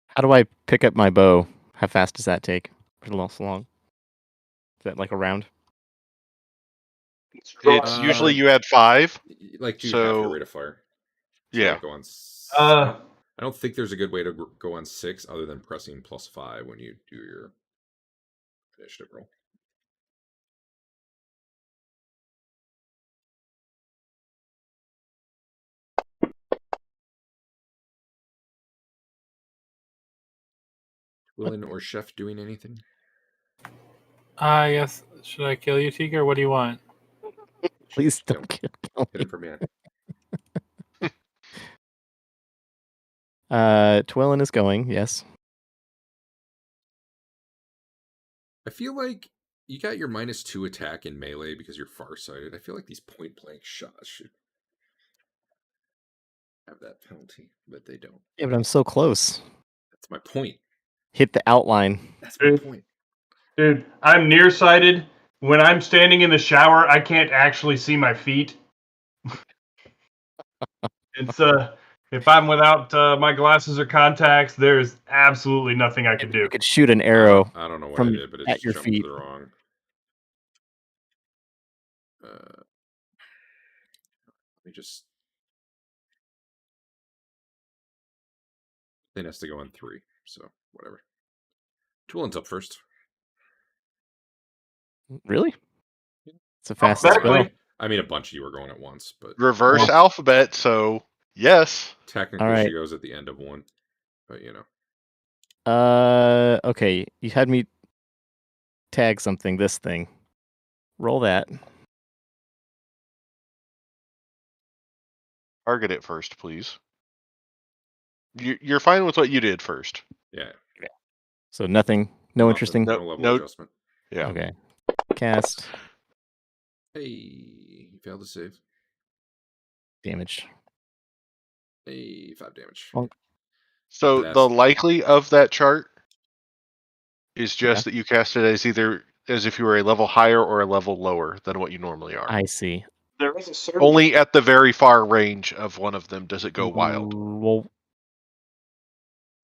How do I pick up my bow? How fast does that take? Pretty long. Is that like a round? It's usually you add 5. Like do half So- your rate of fire. So Yeah. like go on. I don't think there's a good way to go on 6 other than pressing +5 when you do your initiative roll. Willin or Chef doing anything? Yes. Should I kill you, Teeger? What do you want? Please Kill don't kill me. Hit him for man. Twillin is going, yes. I feel like you got your -2 attack in melee because you're farsighted. I feel like these point blank shots should have that penalty, but they don't. Yeah, but I'm so close. That's my point. Hit the outline. That's my Dude. point. Dude, I'm nearsighted. When I'm standing in the shower, I can't actually see my feet. It's if I'm without my glasses or contacts, there's absolutely nothing I can do. You could shoot an arrow. I don't know what from I did, but it at just your jumped feet. to the wrong. Let me just. Then has to go on 3, so whatever. Twilin's up first. Really? It's the fastest spell. Alphabetically, I mean, a bunch of you are going at once, but Reverse alphabet, so yes. technically All she right. goes at the end of one. But you know, Okay. You had me tag something, this thing. Roll that. Target it first, please. You're fine with what you did first. yeah. So nothing, no Nothing, interesting. No level No- adjustment. Yeah. Okay. Cast Hey, you failed to save. damage. Hey, 5 damage. Well, So That's- the likely of that chart is just Yeah. that you cast it as either as if you were a level higher or a level lower than what you normally are. I see. there is a certain Only at the very far range of one of them does it go wild. Well,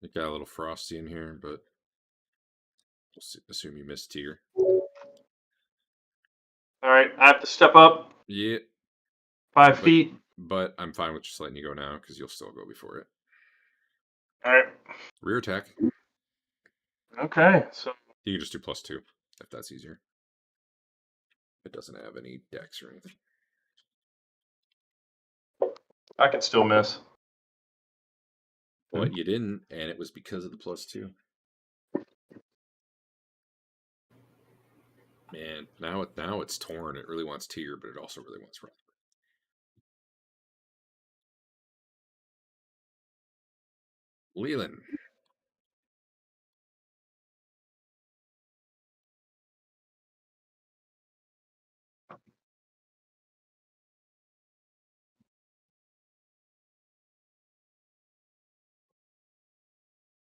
It got a little frosty in here, but we'll assume you missed Teeger. All right, I have to step up Yeah, 5 But- feet. but I'm fine with just letting you go now because you'll still go before it. All right. Rear attack. Okay, so You can just do +2 if that's easier. It doesn't have any dex or anything. I can still miss. But you didn't, and it was because of the +2. Man, now it's torn. It really wants Teeger, but it also really wants Rothbert. Lelion.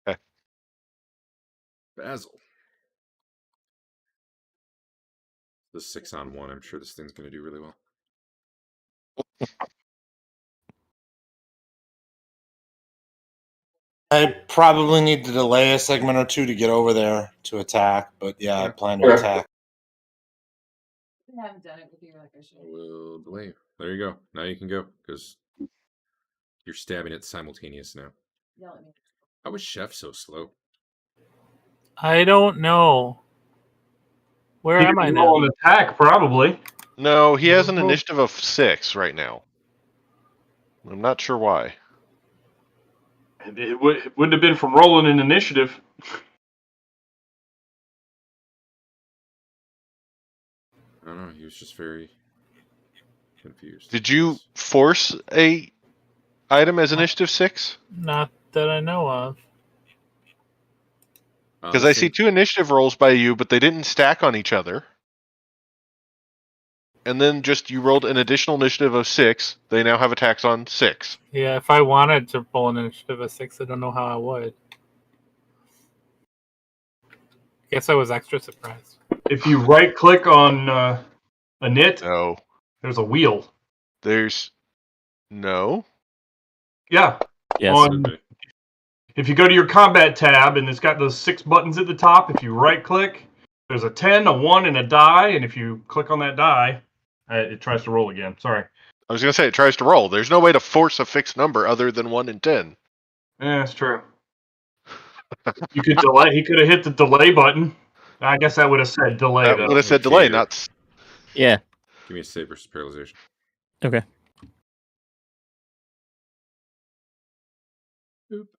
Okay. Basil. The 6-on-1. I'm sure this thing's going to do really well. I probably need to delay a segment or two to get over there to attack, but yeah, I plan to Okay. attack. I haven't done it with you like I should. I will delay. There you go. Now you can go because you're stabbing it simultaneous now. How was Chef so slow? I don't know. Where He am I can now? roll an attack, probably. No, he has an Mhm. initiative of 6 right now. I'm not sure why. It wouldn't have been from rolling an initiative. I don't know. He was just very confused. Did you force a item as initiative 6? Not that I know of. Because I see 2 initiative rolls by you, but they didn't stack on each other. And then just you rolled an additional initiative of 6. They now have attacks on 6. Yeah, if I wanted to roll an initiative of 6, I don't know how I would. Guess I was extra surprised. If you right-click on a knit, No. there's a wheel. There's no. Yeah. Yes. Okay. If you go to your combat tab and it's got those 6 buttons at the top, if you right-click, there's a 10, a 1, and a die. And if you click on that die, it tries to roll again. Sorry. I was going to say it tries to roll. There's no way to force a fixed number other than 1 and 10. Yeah, that's true. You could delay. He could have hit the delay button. I guess that would have said delay, That though. would have said Okay, delay, here. not. Yeah. Give me a save versus paralyzation. Okay.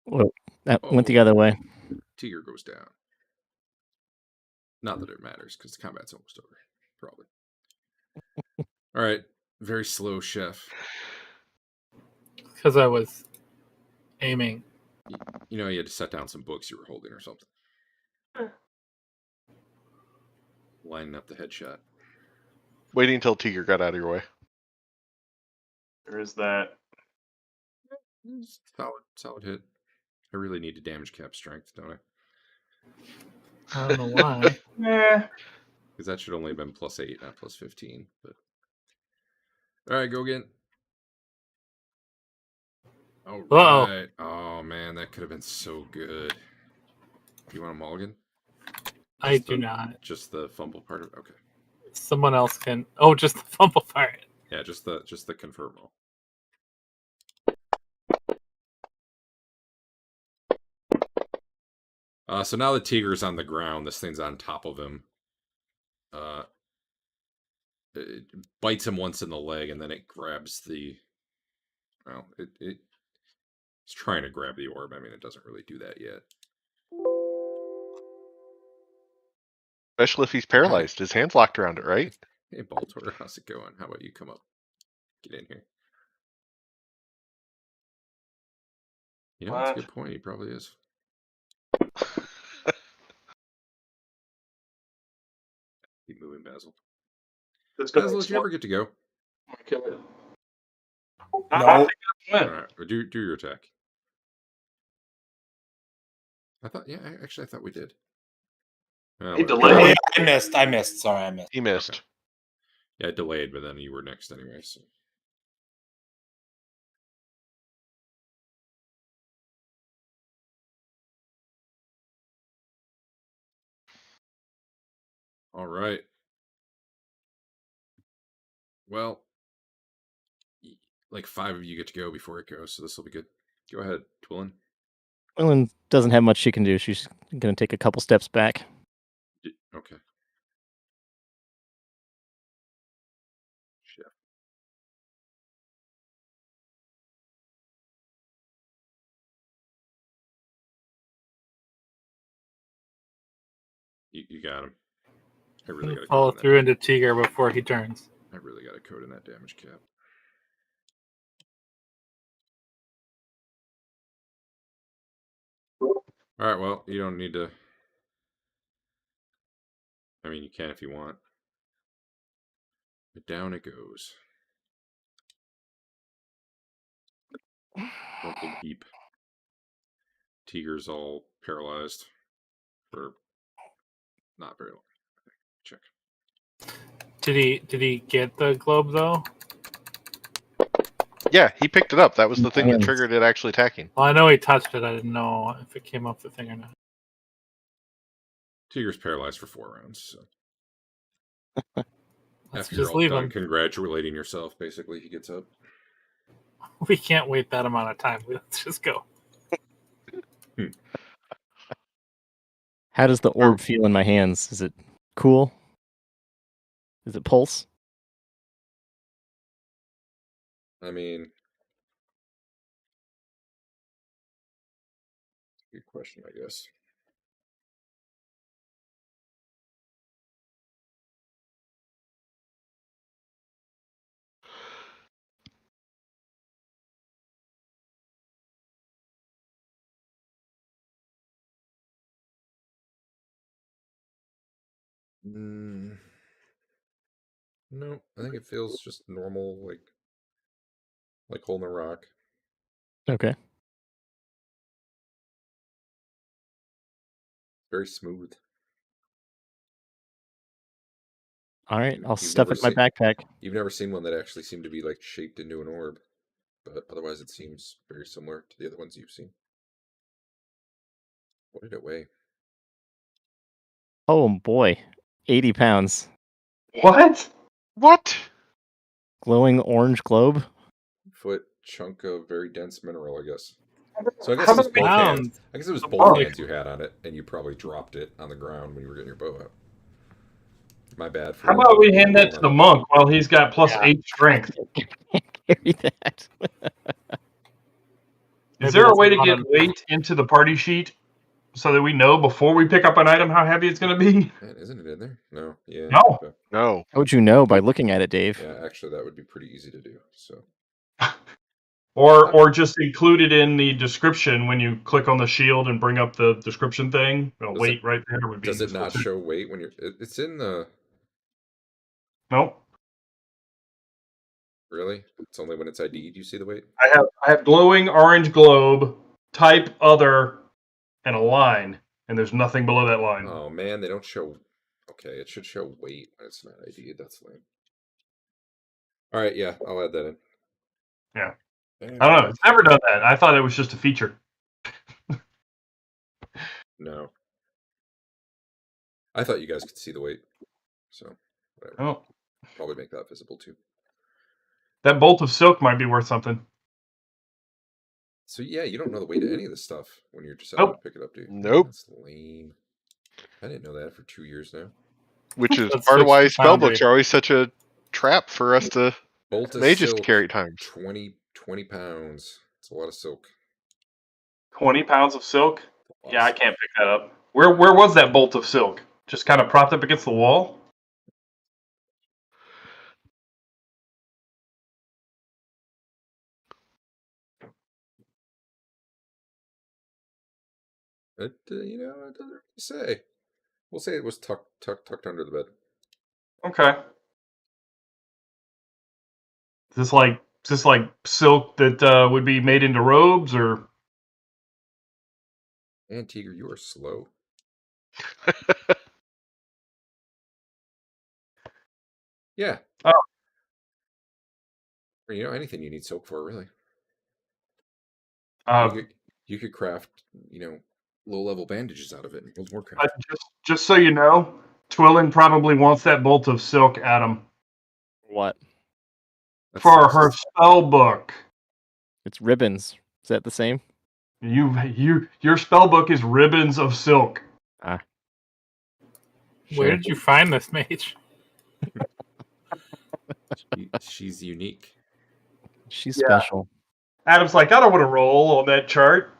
Well, that went the other way. Teeger goes down. Not that it matters because the combat's almost over. Probably. All right. Very slow, Chef. Because I was aiming. You know, you had to set down some books you were holding or something. Lining up the headshot. Waiting until Teeger got out of your way. There is that. Solid hit. I really need to damage cap strength, don't I? I don't know why. Yeah. Because that should only have been +8, not +15. But all right, go again. All right. Oh man, that could have been so good. You want a mulligan? I do not. Just the fumble part of it? Okay. Someone else can. Oh, just the fumble part. Yeah, just the confirm roll. So now the Teeger's on the ground. This thing's on top of him. It bites him once in the leg, and then it grabs the. Well, it's trying to grab the orb. I mean, it doesn't really do that yet. Especially if he's paralyzed. His hand's locked around it, right? Hey, Baltor, how's it going? How about you come up? Get in here. You know, that's a good point. He probably is. Keep moving, Basil. Basil, did you ever get to go? No. All right, do your attack. I thought, yeah, I thought we did. He delayed. I missed. Sorry, I missed. He missed. Okay. Yeah, I delayed, but then you were next anyway. So. All right. Well, like 5 of you get to go before it goes, so this will be good. Go ahead, Twillin. Ellen doesn't have much she can do. She's going to take a couple steps back. Okay. Chef. You got him. I really got to Follow through into Teeger before he turns. I really got a code in that damage cap. All right, well, you don't need to. I mean, you can if you want. But down it goes. Rumpled heap. Teeger's all paralyzed for not very long. Check. Did he get the globe though? Yeah, he picked it up. That was the thing that triggered it actually attacking. Well, I know he touched it. I didn't know if it came off the thing or not. Teeger's paralyzed for 4 rounds. So. Let's After you're just all leave done him. congratulating yourself, basically, he gets up. We can't wait that amount of time. Let's just go. How does the orb feel in my hands? Is it cool? Is it pulse? I mean, good question, I guess. No, I think it feels just normal, like holding a rock. Okay. Very smooth. All right. I'll You've stuff never it in my seen- backpack. You've never seen one that actually seemed to be like shaped into an orb, but otherwise it seems very similar to the other ones you've seen. What did it weigh? Oh boy, 80 pounds. What? What? Glowing orange globe. Foot chunk of very dense mineral, I guess. So I guess How it was many both hands. pounds? I guess it was Oh. both hands you had on it, and you probably dropped it on the ground when you were getting your bow up. My bad. How about we hand that to the monk while he's got plus Yeah. 8 strength? Carry that. Is Maybe there a that's way to not get weight into the party sheet so that we know before we pick up an item how heavy it's going to be? Man, isn't it in there? No. Yeah. No. Okay. No. How would you know by looking at it, Dave? Yeah, actually, that would be pretty easy to do. So. Or just include it in the description when you click on the shield and bring up the description thing. Does Weight it- right there would be. Does it not show weight when you're? It's in the. Nope. Really? It's only when it's ID'd you see the weight. I have glowing orange globe, type other, and a line, and there's nothing below that line. Oh man, they don't show. Okay, it should show weight when it's not ID'd. That's lame. All right, yeah, I'll add that in. Yeah. I don't know. It's never done that. I thought it was just a feature. No. I thought you guys could see the weight. So, whatever. Oh, Probably make that visible too. that bolt of silk might be worth something. So, yeah, you don't know the weight of any of this stuff when you're just out Nope. to pick it up, dude. Nope. That's lame. I didn't know that for 2 years now. Which is Let's part of switch why to Foundry. spellbooks are always such a trap for us to Bolt of mages to silk, carry at times. 20 pounds. It's a lot of silk. 20 pounds of silk? Yeah, I can't pick that up. Where was that bolt of silk? Just kind of propped up against the wall? It, it doesn't really say. We'll say it was tucked under the bed. Okay. Is this like silk that would be made into robes, or? And Teeger, you are slow. Yeah. Oh. Or, anything you need silk for, really. Uh, You could craft, low-level bandages out of it in World of Warcraft. just so you know, Twillin probably wants that bolt of silk, Adam, What? That's for her sexist. spell book. It's ribbons. Is that the same? Your spell book is ribbons of silk. Where Sure. did you find this mage? She's unique. She's Yeah. special. Adam's like, I don't want to roll on that chart.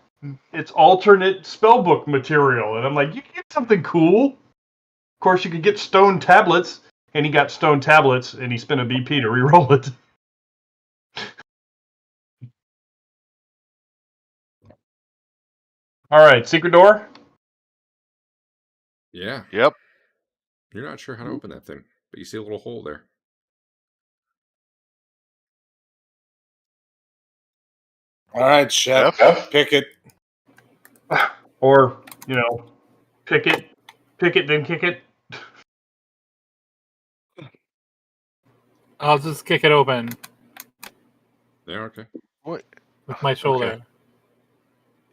It's alternate spellbook material. And I'm like, you can get something cool. Of course, you could get stone tablets. And he got stone tablets, and he spent a BP to re-roll it. All right, secret door? Yeah. Yep. You're not sure how to open that thing, but you see a little hole there. All right, Chef. Yep. Pick it. Or, pick it, then kick it. I'll just kick it open Yeah, okay. What? with my shoulder. Okay.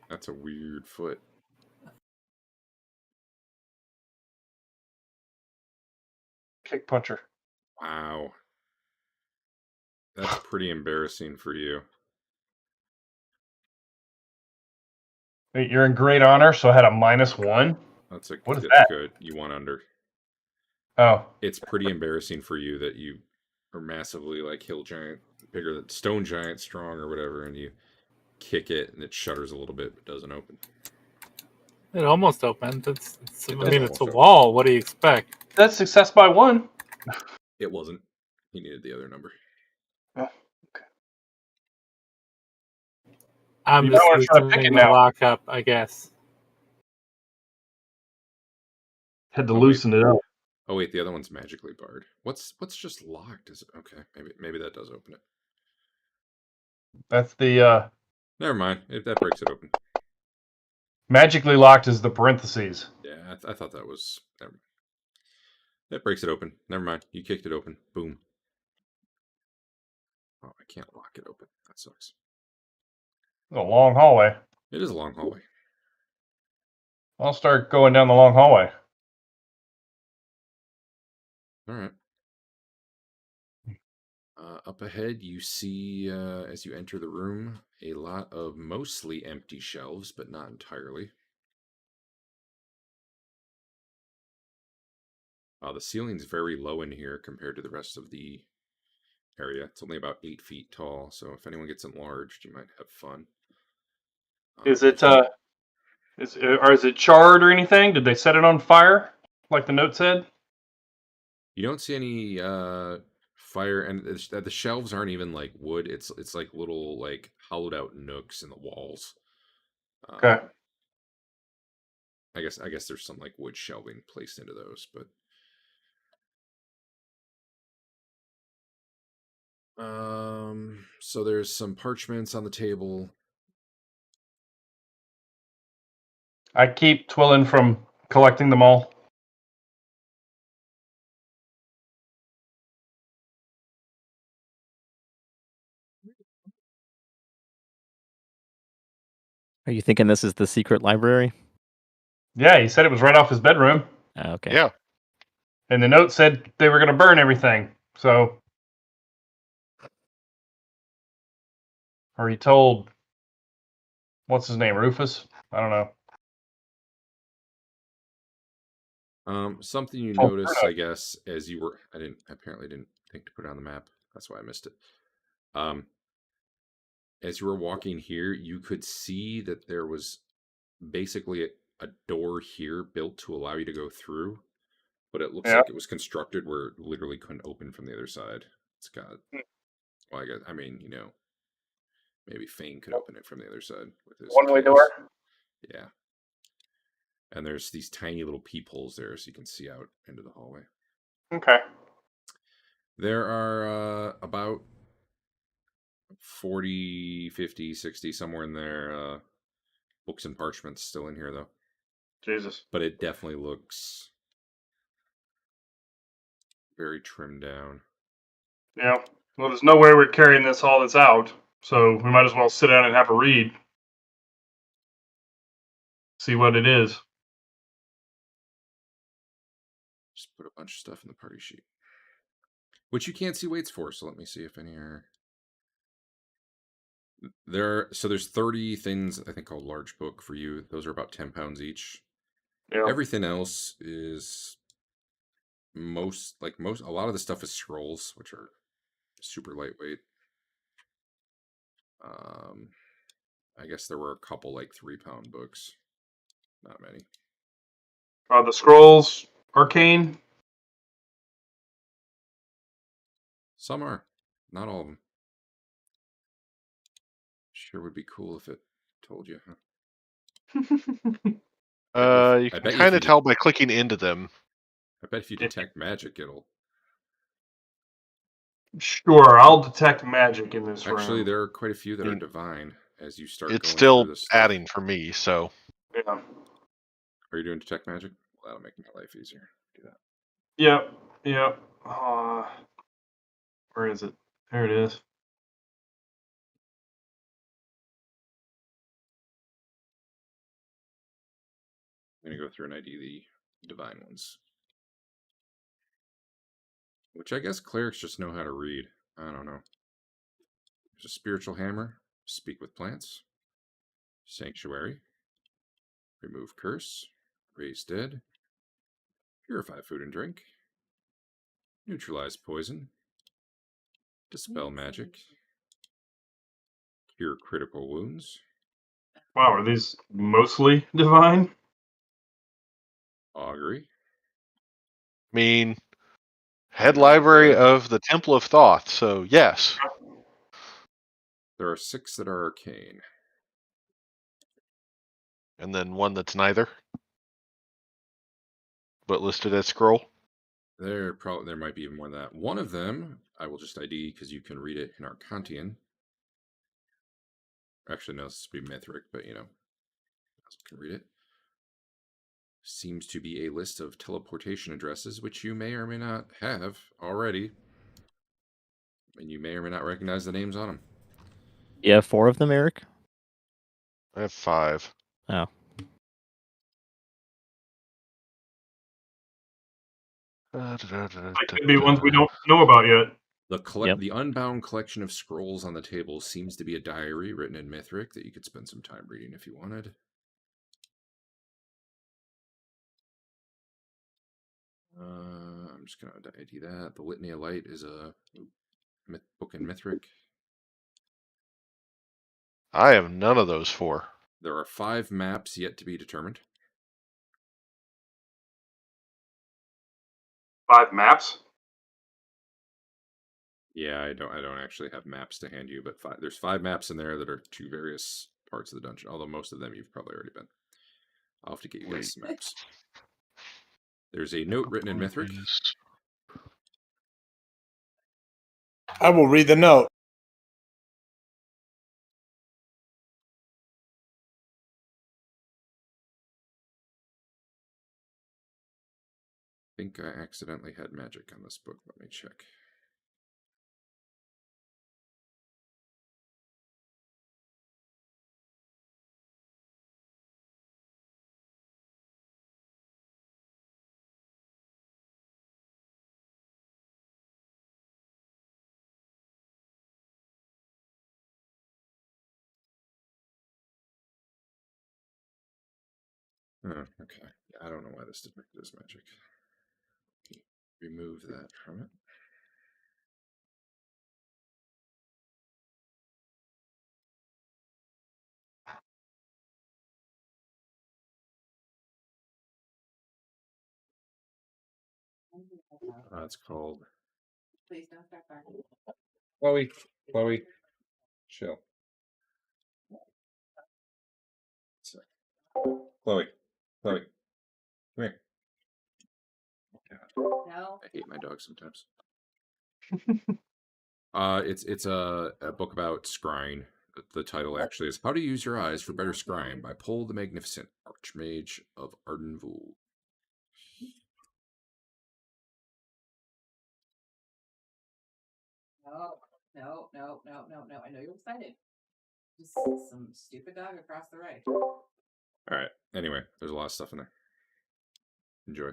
That's a weird foot. Kick puncher. Wow. That's pretty embarrassing for you. Wait, you're in great honor, so I had a -1. That's What is that's that? good. You won under. Oh, It's pretty embarrassing for you that you are massively like hill giant, bigger than stone giant, strong or whatever, and you kick it and it shudders a little bit but doesn't open. It almost opened. I It mean, does it's a almost open. wall. What do you expect? that's success by 1. It wasn't. He needed the other number. Oh, I'm You just might wanna try to pick loosening it the now. lockup, I guess. Had to Oh, wait. loosen it up. Oh wait, the other one's magically barred. What's just locked? Is it okay? Maybe that does open it. That's the Never mind. That breaks it open. magically locked is the parentheses. Yeah, I thought that was. That breaks it open. Never mind. You kicked it open. Boom. Oh, I can't lock it open. That sucks. It's a long hallway. It is a long hallway. I'll start going down the long hallway. All right. Up ahead, you see, as you enter the room, a lot of mostly empty shelves, but not entirely. The ceiling's very low in here compared to the rest of the area. It's only about 8 feet tall, so if anyone gets enlarged, you might have fun. Is it is it charred or anything? Did they set it on fire like the note said? You don't see any fire, and the shelves aren't even like wood. It's like little like hollowed out nooks in the walls. Okay. I guess there's some like wood shelving placed into those, but so there's some parchments on the table. I keep Twillin from collecting them all. Are you thinking this is the secret library? Yeah, he said it was right off his bedroom. Okay. Yeah. And the note said they were going to burn everything. So, or he told, what's his name, Rufus? I don't know. Something you Oh, notice, Bruno. I guess, as you were, I apparently didn't think to put it on the map. That's why I missed it. As you were walking here, you could see that there was basically a door here built to allow you to go through, but it looks Yeah. like it was constructed where it literally couldn't open from the other side. It's got, well, I mean, maybe Fain could open it from the other side with his One-way case. door? Yeah. And there's these tiny little peepholes there so you can see out into the hallway. Okay. There are about 40, 50, 60, somewhere in there, books and parchments still in here, though. Jesus. But it definitely looks very trimmed down. Yeah. Well, there's no way we're carrying all this out. So we might as well sit down and have a read. See what it is. Just put a bunch of stuff in the party sheet. Which you can't see weights for, so let me see if any are... There's 30 things, I think, called large book for you. Those are about 10 pounds each. Yeah. Everything else is a lot of the stuff is scrolls, which are super lightweight. I guess there were a couple like 3-pound books. Not many. The scrolls, arcane. Some are. Not all of them. Sure would be cool if it told you, huh? You I can bet you kind if you of tell by clicking into them. I bet if you detect magic, it'll... Sure, I'll detect magic in this Actually, room. there are quite a few that are Mm. divine as you start It's going still through this stuff. adding for me, so Yeah. Are you doing detect magic? Well, that'll make my life easier. Do that. Yep. Yep. Where is it? There it is. I'm going to go through and ID the divine ones. Which I guess clerics just know how to read. I don't know. There's a spiritual hammer. Speak with plants. Sanctuary. Remove curse. Raise dead. Purify food and drink. Neutralize poison. Dispel magic. Cure critical wounds. Wow, are these mostly divine? Augury. I mean, head library of the Temple of Thoth, so yes. There are 6 that are arcane. And then one that's neither, but listed as scroll. There might be even more than that. One of them, I will just ID because you can read it in Arcantian. Actually, no, this would be Mithric, but you know, I can read it. Seems to be a list of teleportation addresses, which you may or may not have already. And you may or may not recognize the names on them. You have 4 of them, Eric? I have 5. Oh. Could be ones we don't know about yet. The Unbound collection of scrolls on the table seems to be a diary written in Mithric that you could spend some time reading if you wanted. I'm just going to ID that. The Litany of Light is a book in Mithric. I have none of those 4. There are 5 maps yet to be determined. 5 maps? Yeah, I don't actually have maps to hand you, but there's 5 maps in there that are to various parts of the dungeon. Although most of them you've probably already been. I'll have to get you guys some maps. There's a note written in Mithric. I will read the note. I think I accidentally had magic on this book. Let me check. Oh, okay. I don't know why this didn't make this magic. Remove that from it. It's called. Please don't start barking. Chloe, chill. Chloe, come here. No. I hate my dog sometimes. It's a book about scrying. The title actually is "How to Use Your Eyes for Better Scrying" by Paul the Magnificent, Archmage of Arden Vul. No. I know you're excited. Just some stupid dog across the right. All right. Anyway, there's a lot of stuff in there. Enjoy.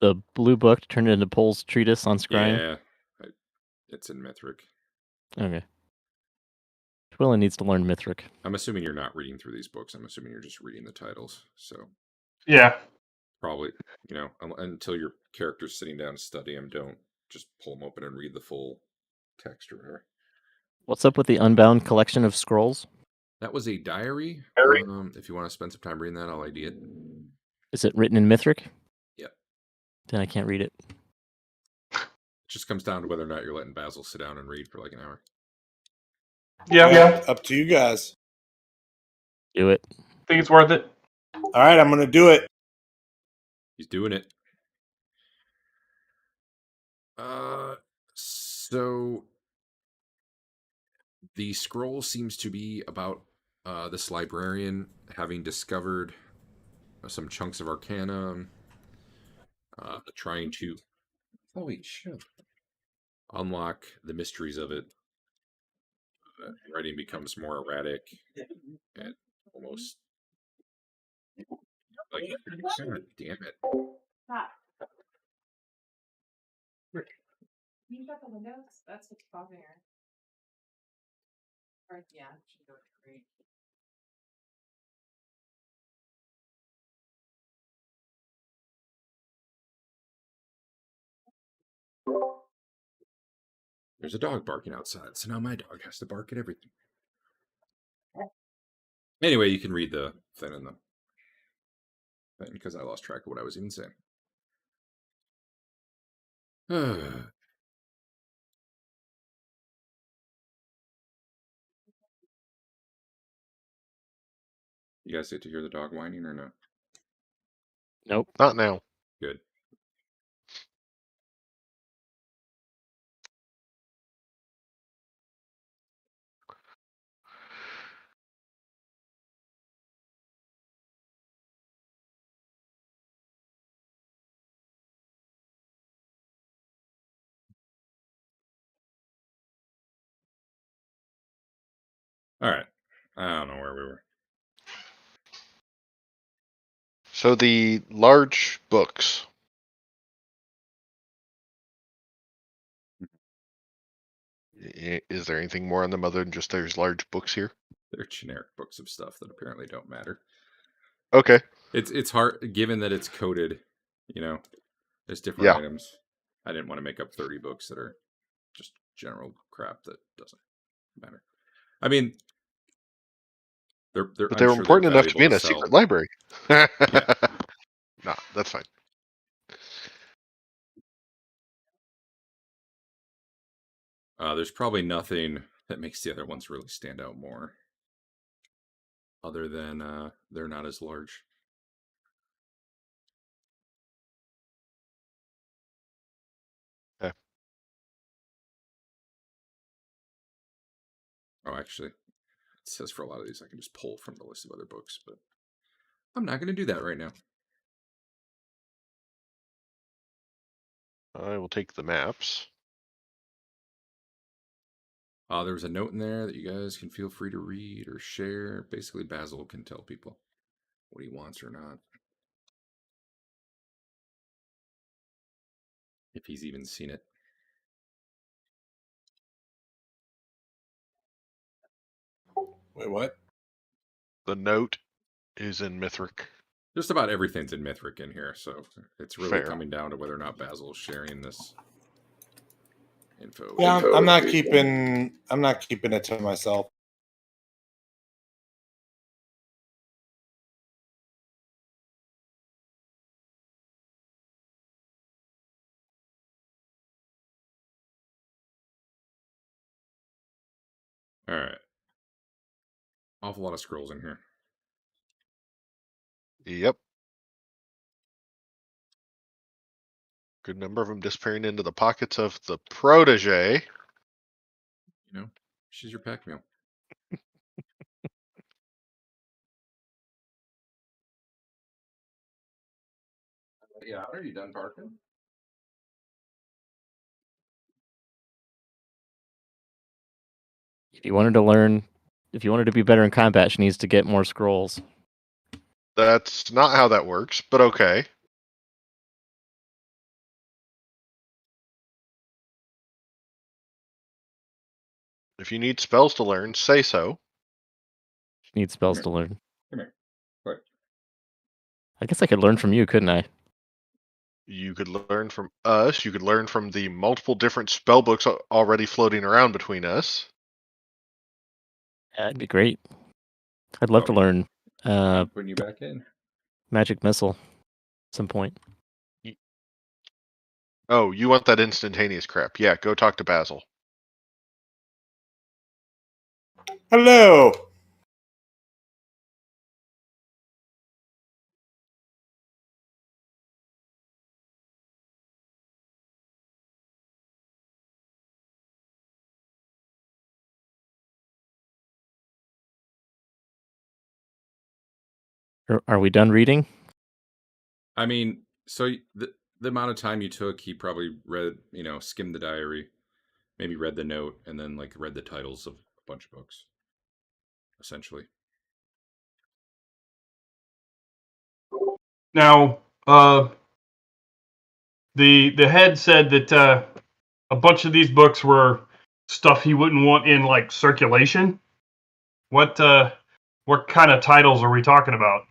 The blue book turned into Paul's treatise on scrying? Yeah, it's in Mithric. Okay. Twilla needs to learn Mithric. I'm assuming you're not reading through these books. I'm assuming you're just reading the titles. So Yeah. probably, until your character's sitting down to study them, don't just pull them open and read the full text or whatever. What's up with the Unbound collection of scrolls? That was a diary. If you want to spend some time reading that, I'll ID it. Is it written in Mithric? Yep. Then I can't read it. It just comes down to whether or not you're letting Basil sit down and read for like an hour. Yeah. Up to you guys. Do it. Think it's worth it. All right, I'm going to do it. He's doing it. So the scroll seems to be about this librarian having discovered some chunks of Arcana, trying to unlock the mysteries of it. Writing becomes more erratic and almost Like, God damn it. Stop. Can you shut the windows? That's what's bothering her. Or, yeah, she's doing great. There's a dog barking outside, so now my dog has to bark at everything. Anyway, you can read the thing in the thing because I lost track of what I was even saying. You guys get to hear the dog whining or no? Nope. Not now. Good. All right. I don't know where we were. So the large books. Is there anything more on them other than just there's large books here? They're generic books of stuff that apparently don't matter. Okay. It's hard, given that it's coded, you know, there's different Yeah. items. I didn't want to make up 30 books that are just general crap that doesn't matter. I mean, But I'm they were sure important they're enough to be in valuable a sell. secret library. Yeah. No, that's fine. There's probably nothing that makes the other ones really stand out more, other than they're not as large. Okay. Oh, actually, it says for a lot of these I can just pull from the list of other books, but I'm not going to do that right now. I will take the maps. There was a note in there that you guys can feel free to read or share. Basically, Basil can tell people what he wants or not. If he's even seen it. Wait, what? The note is in Mithric. Just about everything's in Mithric in here, so it's really Fair. coming down to whether or not Basil's sharing this info. Yeah, I'm not keeping it to myself. All right. Awful lot of scrolls in here. Yep. Good number of them disappearing into the pockets of the protege. You know, she's your pack mule. Yeah, are you done barking? If you wanted to be better in combat, she needs to get more scrolls. That's not how that works, but okay. If you need spells to learn, say so. She needs spells to learn. Come here. Quick. I guess I could learn from you, couldn't I? You could learn from us. You could learn from the multiple different spell books already floating around between us. That'd be great. I'd love to learn Putting you back in. Magic Missile at some point. Oh, you want that instantaneous crap. Yeah, go talk to Basil. Hello. Are we done reading? I mean, so the amount of time you took, he probably read, skimmed the diary, maybe read the note, and then like read the titles of a bunch of books, essentially. Now, the head said that a bunch of these books were stuff he wouldn't want in like circulation. What kind of titles are we talking about?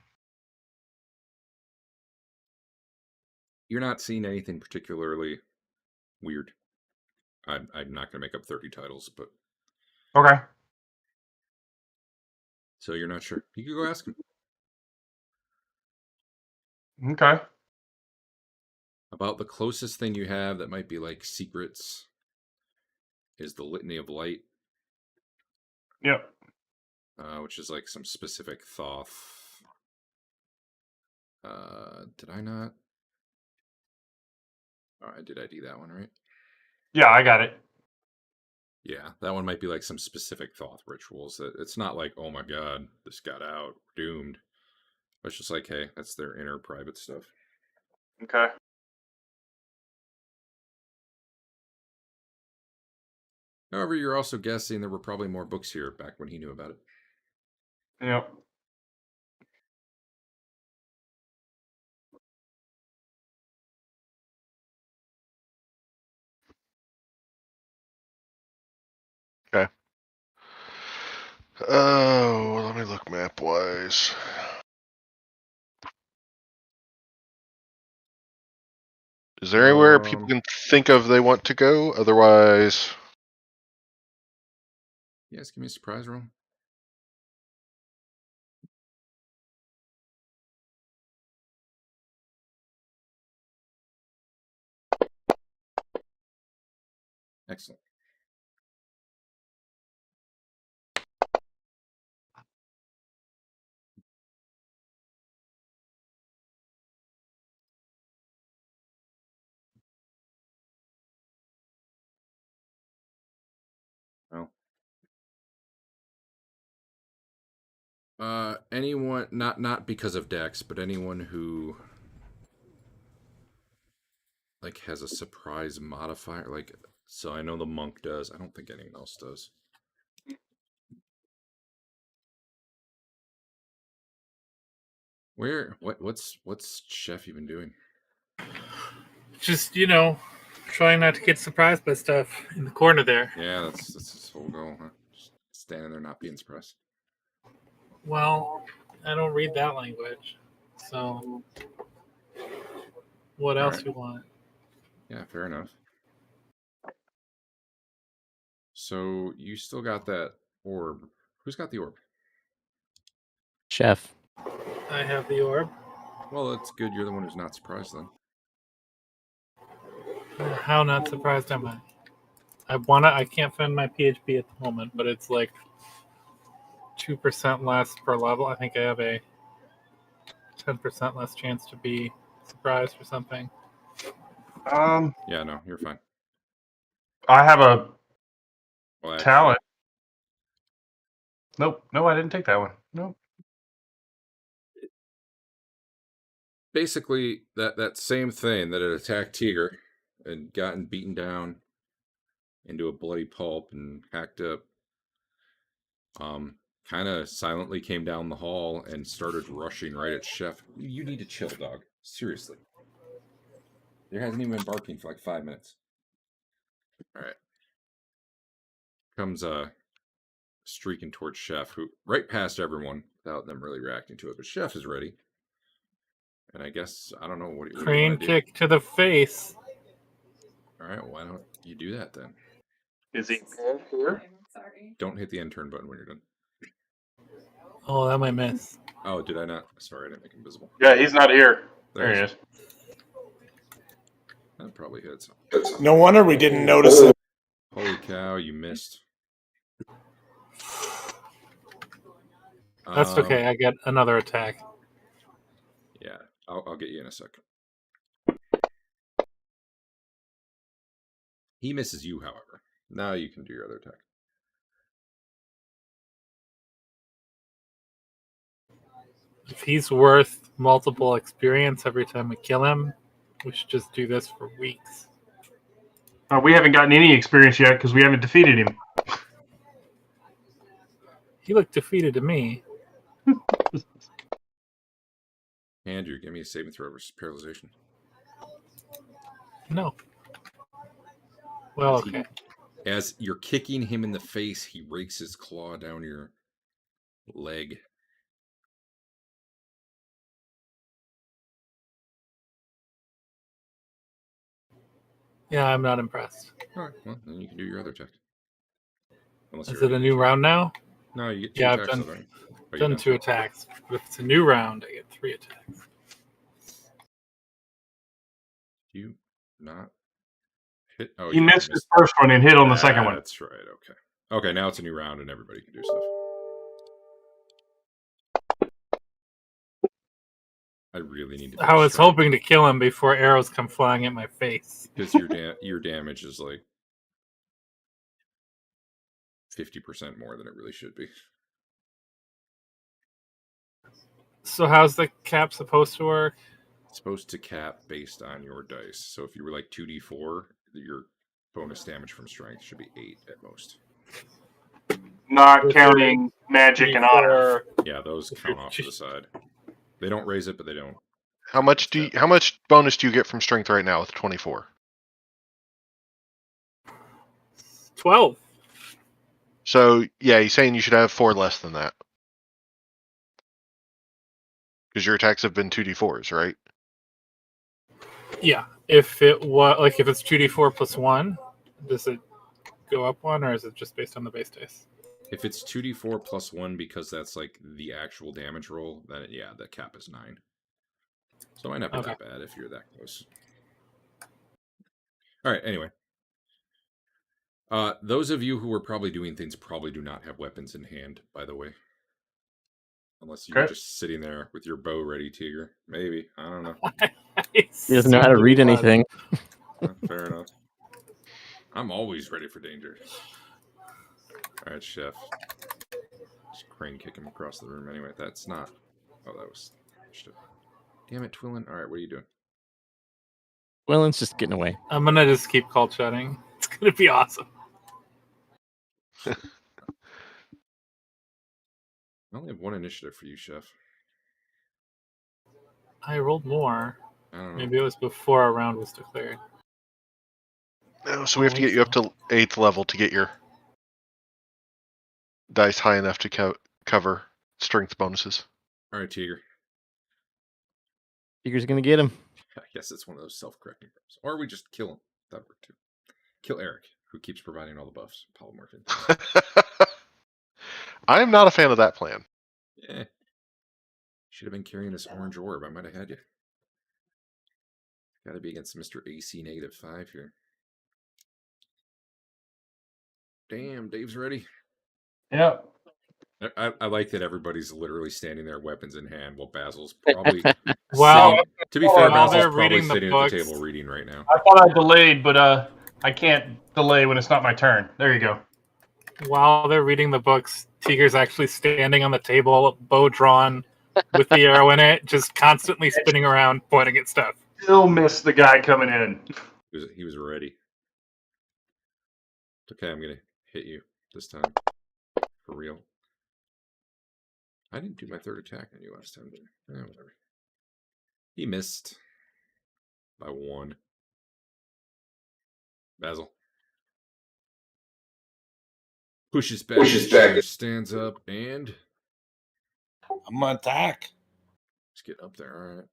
You're not seeing anything particularly weird. I'm not going to make up 30 titles, but Okay. so you're not sure. You could go ask him Okay. about the closest thing you have that might be like secrets. Is the Litany of Light, Yep. which is like some specific Thoth. Did I not? All right, did I do that one right? Yeah, I got it. Yeah, that one might be like some specific Thoth rituals. It's not like, oh my god, this got out, doomed. It's just like, hey, that's their inner private stuff. Okay. However, you're also guessing there were probably more books here back when he knew about it. Yep. Oh, let me look map wise. Is there anywhere people can think of they want to go? Otherwise, Yes, give me a surprise roll. Excellent. Well, anyone not because of Dex, but anyone who like has a surprise modifier, like so I know the monk does. I don't think anyone else does. What's Chef even doing? Just, trying not to get surprised by stuff in the corner there. Yeah, that's his whole goal, huh? Just standing there not being surprised. Well, I don't read that language. So, what else right. you want? Yeah, fair enough. So you still got that orb. Who's got the orb? Chef. I have the orb. Well, that's good. You're the one who's not surprised then. How not surprised am I? I can't find my PHP at the moment, but it's like 2% less per level. I think I have a 10% less chance to be surprised or something. Yeah, no, you're fine. I have a Well, talent. Nope. No, I didn't take that one. Nope. Basically, that same thing that had attacked Teeger and gotten beaten down into a bloody pulp and hacked up, kind of silently came down the hall and started rushing right at Chef. You need to chill, dog. Seriously. There hasn't even been barking for like 5 minutes. All right. Comes streaking towards Chef, who right past everyone without them really reacting to it. But Chef is ready. And I guess, I don't know, what do you Crane want to do? kick to the face. All right, why don't you do that then? Is he here? I'm sorry. Don't hit the end turn button when you're done. Oh, that might miss. Oh, did I not? Sorry, I didn't make him visible. Yeah, he's not here. There he he is. That probably hits. No wonder we didn't notice it. Holy cow, you missed. That's okay. I get another attack. Yeah, I'll get you in a second. He misses you, however. Now you can do your other attack. If he's worth multiple experience every time we kill him, we should just do this for weeks. We haven't gotten any experience yet because we haven't defeated him. He looked defeated to me. Andrew, give me a saving throw versus paralyzation. No. Well, Is he- okay. As you're kicking him in the face, he rakes his claw down your leg. Yeah, I'm not impressed. All right, well, then you can do your other attack. Unless Is you it a already new did round now? No, you get 2 Yeah, I've attacks, done- though, don't you? Oh, you Done don't? 2 attacks. But if it's a new round, I get 3 attacks. You not hit? Oh, He you missed his first one and hit on the second one. That's right. Okay. Okay, now it's a new round and everybody can do stuff. I really need to. I was hoping to kill him before arrows come flying at my face. because your damage is like 50% more than it really should be. So how's the cap supposed to work? It's supposed to cap based on your dice. So if you were like 2d4, your bonus damage from strength should be 8 at most. Not counting magic and honor. Yeah, those count off to the side. They don't raise it, but they don't. How much bonus do you get from strength right now with 24? 12. So yeah, he's saying you should have 4 less than that. Because your attacks have been 2d4s, right? Yeah. If it was like if it's 2d4 plus 1, does it go up 1 or is it just based on the base dice? If it's 2d4 plus 1 because that's like the actual damage roll, then yeah, the cap is 9. So it might not be that bad if you're that close. All right, anyway. Those of you who are probably doing things probably do not have weapons in hand, by the way. Unless you're just sitting there with your bow ready, Teeger. Maybe. I don't know. He doesn't know how to read anything. Fair enough. I'm always ready for danger. Alright, Chef. Just crane kick him across the room anyway. That's not... Oh, that was... Damn it, Twillin. Alright, what are you doing? Willen's just getting away. I'm gonna just keep call chatting. It's gonna be awesome. I only have 1 initiative for you, Chef. I rolled more. I don't know. Maybe it was before a round was declared. No, so we have to get you up to 8th level to get your dice high enough to cover strength bonuses. Alright, Teeger. Teeger's gonna get him. I guess it's one of those self-correcting problems. Or we just kill him. That would work too. Kill Eric, who keeps providing all the buffs. Polymorphing. I am not a fan of that plan. Yeah. Should have been carrying this orange orb. I might have had you. Gotta be against Mr. AC -5 here. Damn, Dave's ready. Yep. I like that everybody's literally standing there, weapons in hand, while Basil's probably Wow. sitting, to be fair, While Basil's they're probably reading the sitting at the books. table reading right now. I thought I delayed, but I can't delay when it's not my turn. There you go. While they're reading the books, Teeger's actually standing on the table, bow drawn, with the arrow in it, just constantly spinning around, pointing at stuff. Still missed the guy coming in. He was ready. Okay, I'm gonna hit you this time. For real. I didn't do my 3rd attack on you last time, did I? Whatever. He missed. By 1. Basil. Pushes back. Stands up and... I'm gonna attack. Let's get up there.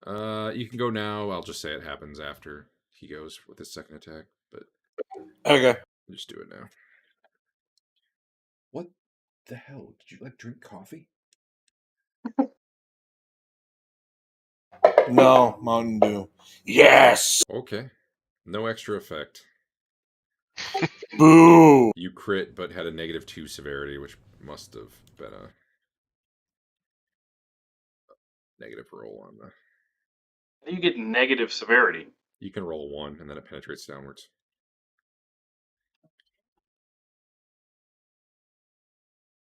Alright. You can go now. I'll just say it happens after he goes with his 2nd attack. But Okay. just do it now. What the hell? Did you drink coffee? No, Mountain Dew. Yes. Okay. No extra effect. Boo. You crit, but had a -2 severity, which must have been a negative roll on the... How do you get negative severity? You can roll a 1, and then it penetrates downwards.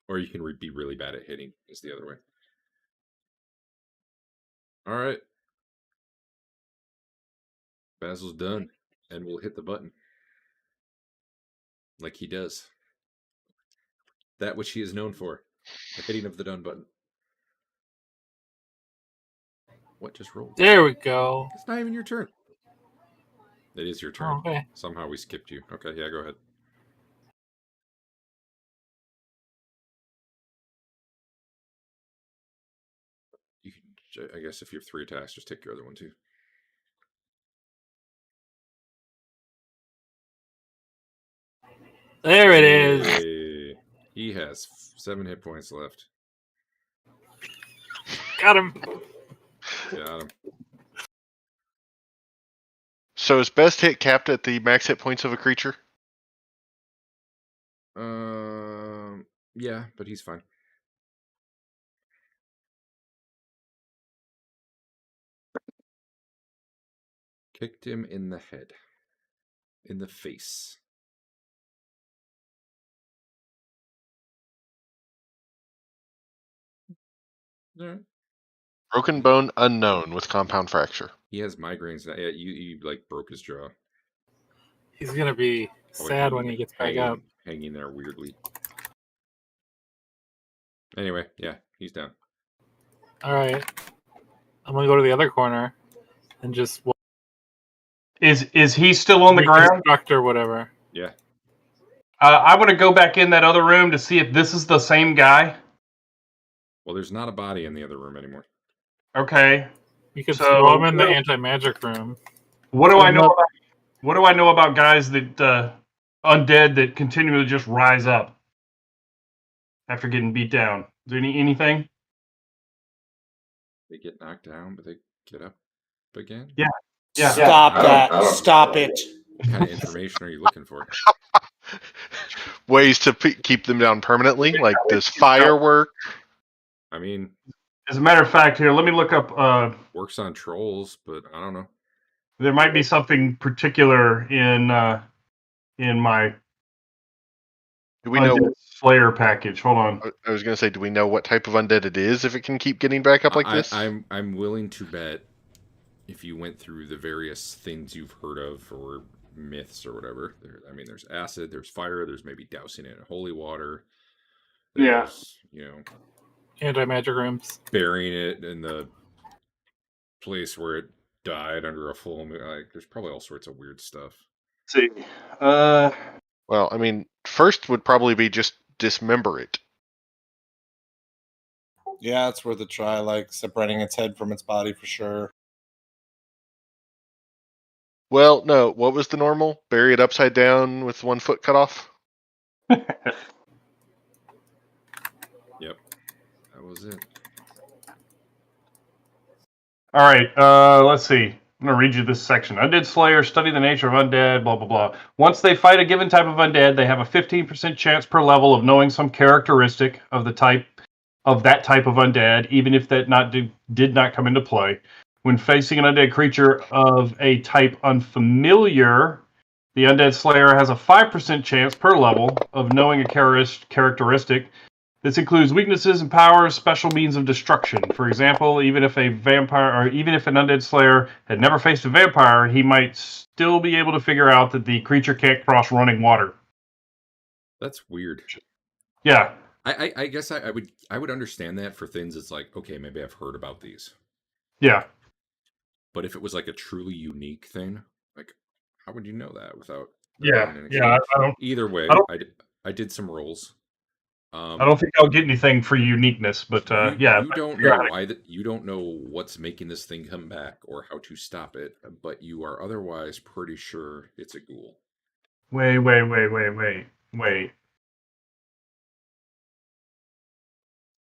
Or you can be really bad at hitting, is the other way. Alright. Basil's done, and we'll hit the button. Like he does. That which he is known for. The hitting of the done button. What just rolled? There we go. It's not even your turn. It is your turn. Oh, okay. Somehow we skipped you. Okay, yeah, go ahead. You can, I guess if you have 3 attacks, just take your other one too. There it is. Hey, he has 7 hit points left. Got him. Got him. So is best hit capped at the max hit points of a creature? Yeah, but he's fine. Kicked him in the head. In the face. Alright. Broken bone unknown with compound fracture. He has migraines now. Yeah, you like broke his jaw. He's gonna be Probably sad when he gets back up. Hanging there weirdly. Anyway, yeah, he's down. All right. I'm gonna go to the other corner and just Is he still on the ground? reconstruct or whatever. Yeah. I want to go back in that other room to see if this is the same guy. Well, there's not a body in the other room anymore. Okay. You could So, throw him in the what- anti-magic room. What do So I know not- about? What do I know about guys that undead that continually just rise up after getting beat down? Is there anything? They get knocked down, but they get up again? Yeah. Yeah. Stop I that. don't- Stop it. What kind of information are you looking for? Ways to keep them down permanently? Like, does fire work? I mean, As a matter of fact, here, let me look up. works on trolls, but I don't know. There might be something particular in my Do we know? Undead Slayer package. Hold on. I was going to say, do we know what type of undead it is if it can keep getting back up like this? I'm willing to bet if you went through the various things you've heard of or myths or whatever. There's acid, there's fire, there's maybe dousing it in holy water. Yeah. There's, Anti-magic rooms. burying it in the place where it died under a full moon. Like, there's probably all sorts of weird stuff. Let's see. Well, I mean, first would probably be just dismember it. Yeah, it's worth a try. Like separating its head from its body for sure. Well, no. What was the normal? Bury it upside down with 1 foot cut off? Yep. That was it. All right, let's see. I'm going to read you this section. Undead Slayer, study the nature of undead, blah, blah, blah. Once they fight a given type of undead, they have a 15% chance per level of knowing some characteristic of the type of that type of undead, even if that did not come into play. When facing an undead creature of a type unfamiliar, the Undead Slayer has a 5% chance per level of knowing a characteristic. This includes weaknesses and powers, special means of destruction. For example, even if an Undead Slayer had never faced a vampire, he might still be able to figure out that the creature can't cross running water. That's weird. Yeah. I guess I would understand that for things. It's like, okay, maybe I've heard about these. Yeah. But if it was like a truly unique thing, like, how would you know that without? Yeah. Yeah. I don't. Either way, I don't- I did some rolls. I don't think I'll get anything for uniqueness, but yeah. You don't know why you don't know what's making this thing come back or how to stop it, but you are otherwise pretty sure it's a ghoul. Wait.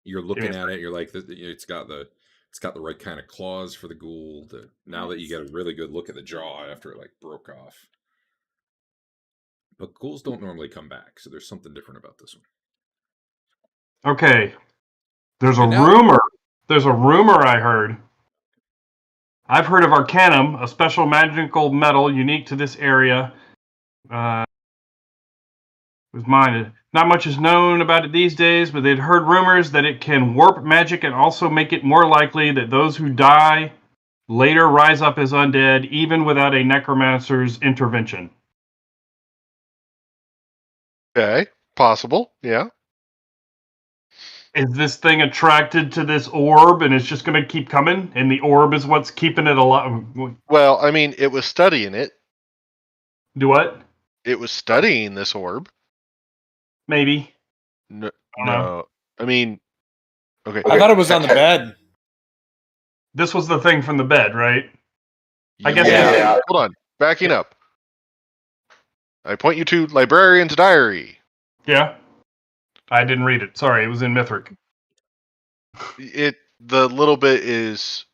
You're looking at it. You're like, it's got the right kind of claws for the ghoul. Now that you get a really good look at the jaw after it like broke off. But ghouls don't normally come back, so there's something different about this one. Okay. There's a rumor I heard. I've heard of Arcanum, a special magical metal unique to this area. Was mine. Not much is known about it these days, but they'd heard rumors that it can warp magic and also make it more likely that those who die later rise up as undead, even without a necromancer's intervention. Okay, possible, yeah. Is this thing attracted to this orb and it's just going to keep coming? And the orb is what's keeping it alive? Well, I mean, it was studying it. Do what? It was studying this orb. Maybe. No, I don't know. no. I mean, okay. I thought it was on the bed. This was the thing from the bed, right? I guess Yeah. Hold on. Backing up. I point you to Librarian's Diary. Yeah. I didn't read it. Sorry, it was in Mithric. The little bit is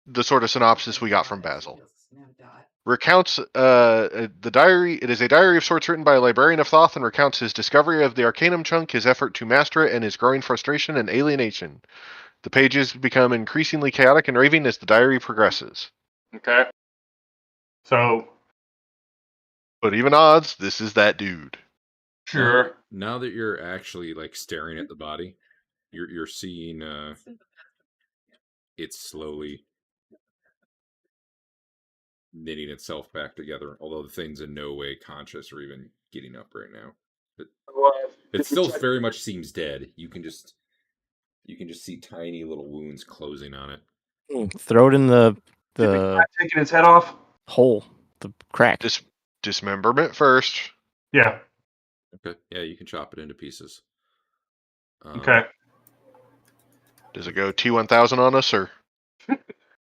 the sort of synopsis we got from Basil. Recounts the diary. It is a diary of sorts written by a librarian of Thoth and recounts his discovery of the Arcanum Chunk, his effort to master it, and his growing frustration and alienation. The pages become increasingly chaotic and raving as the diary progresses. Okay. So. But even odds, this is that dude. Sure. Now that you're actually like staring at the body, you're seeing it's slowly knitting itself back together, although the thing's in no way conscious or even getting up right now. But it still very much seems dead. You can just see tiny little wounds closing on it. Throw it in the taking its head off? hole, the crack. Dismemberment first. Yeah. Okay. Yeah, you can chop it into pieces. Okay. Does it go T1000 on us, or?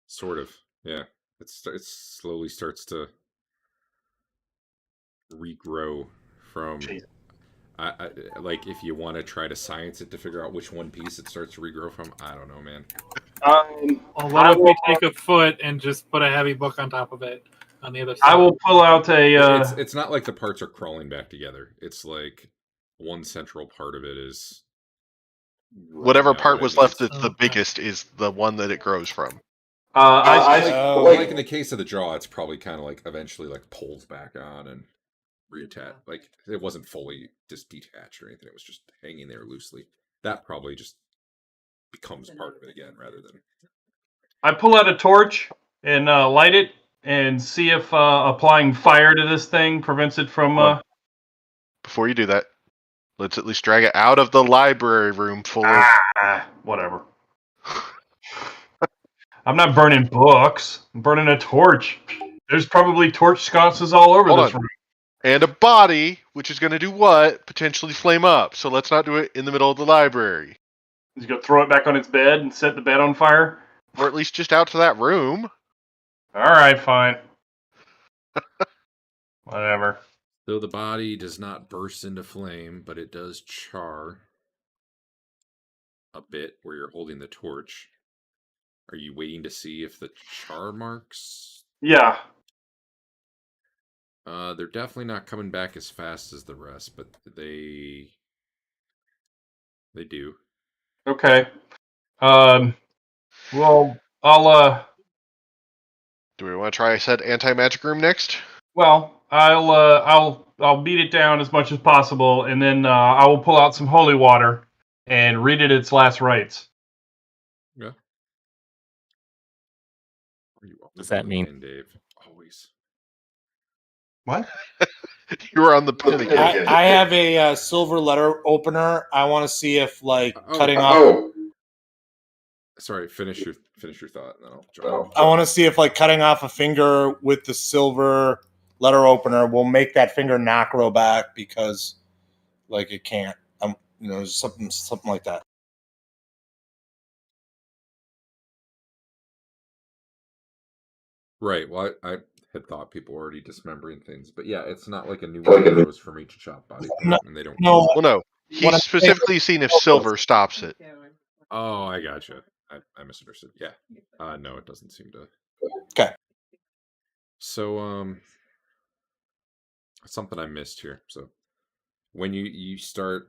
Sort of. Yeah. It slowly starts to regrow from. I like if you want to try to science it to figure out which one piece it starts to regrow from. I don't know, man. What if we take a foot and just put a heavy book on top of it on the other side? I will pull out a. It's not like the parts are crawling back together. It's like one central part of it is. Whatever part was left that's the biggest is the one that it grows from. Like in the case of the jaw, it's probably kind of like eventually like pulls back on and reattach. Like it wasn't fully just detached or anything. It was just hanging there loosely. That probably just becomes part of it again rather than. I pull out a torch and light it and see if applying fire to this thing prevents it from. Before you do that, let's at least drag it out of the library room full of. Whatever. I'm not burning books. I'm burning a torch. There's probably torch sconces all over this room. And a body, which is going to do what? Potentially flame up. So let's not do it in the middle of the library. He's going to throw it back on its bed and set the bed on fire? Or at least just out to that room. Alright, fine. Whatever. So the body does not burst into flame, but it does char a bit where you're holding the torch. Are you waiting to see if the char marks? Yeah. They're definitely not coming back as fast as the rest, but they do. Okay. Well, I'll Do we want to try said anti-magic room next? Well, I'll beat it down as much as possible, and then I will pull out some holy water and read it its last rites. Yeah. What does that mean, Dave? Always. What? You were on the pin again. I have a silver letter opener. I want to see if cutting off. Sorry, finish your thought, and then I'll join. I want to see if cutting off a finger with the silver letter opener will make that finger not grow back because it can't. Something like that. Right. Well, I had thought people were already dismembering things, but yeah, it's not like a new one grows from each chop body, and they don't. No. Well, no. He's specifically seen if silver stops it. Oh, I gotcha. I misunderstood. Yeah. No, it doesn't seem to. Okay. So, something I missed here. So, when you start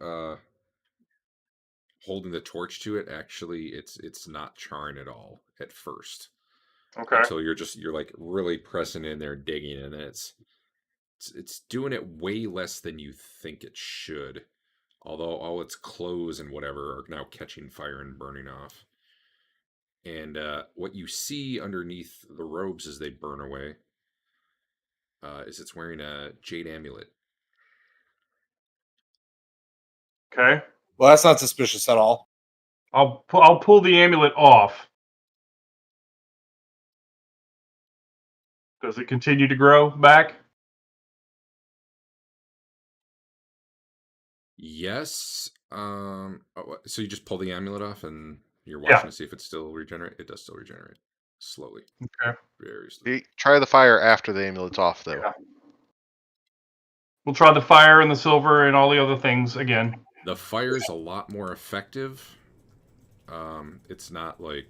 holding the torch to it, actually, it's not charring at all at first. Okay. Until you're like really pressing in there, digging in, and it's doing it way less than you think it should. Although all its clothes and whatever are now catching fire and burning off. And what you see underneath the robes as they burn away is it's wearing a jade amulet. Okay. Well, that's not suspicious at all. I'll pull the amulet off. Does it continue to grow back? Yes. So you just pull the amulet off and you're watching to see if it still regenerate. It does still regenerate slowly. Okay. Very slowly. Try the fire after the amulet's off, though. Yeah. We'll try the fire and the silver and all the other things again. The fire's a lot more effective. It's not like...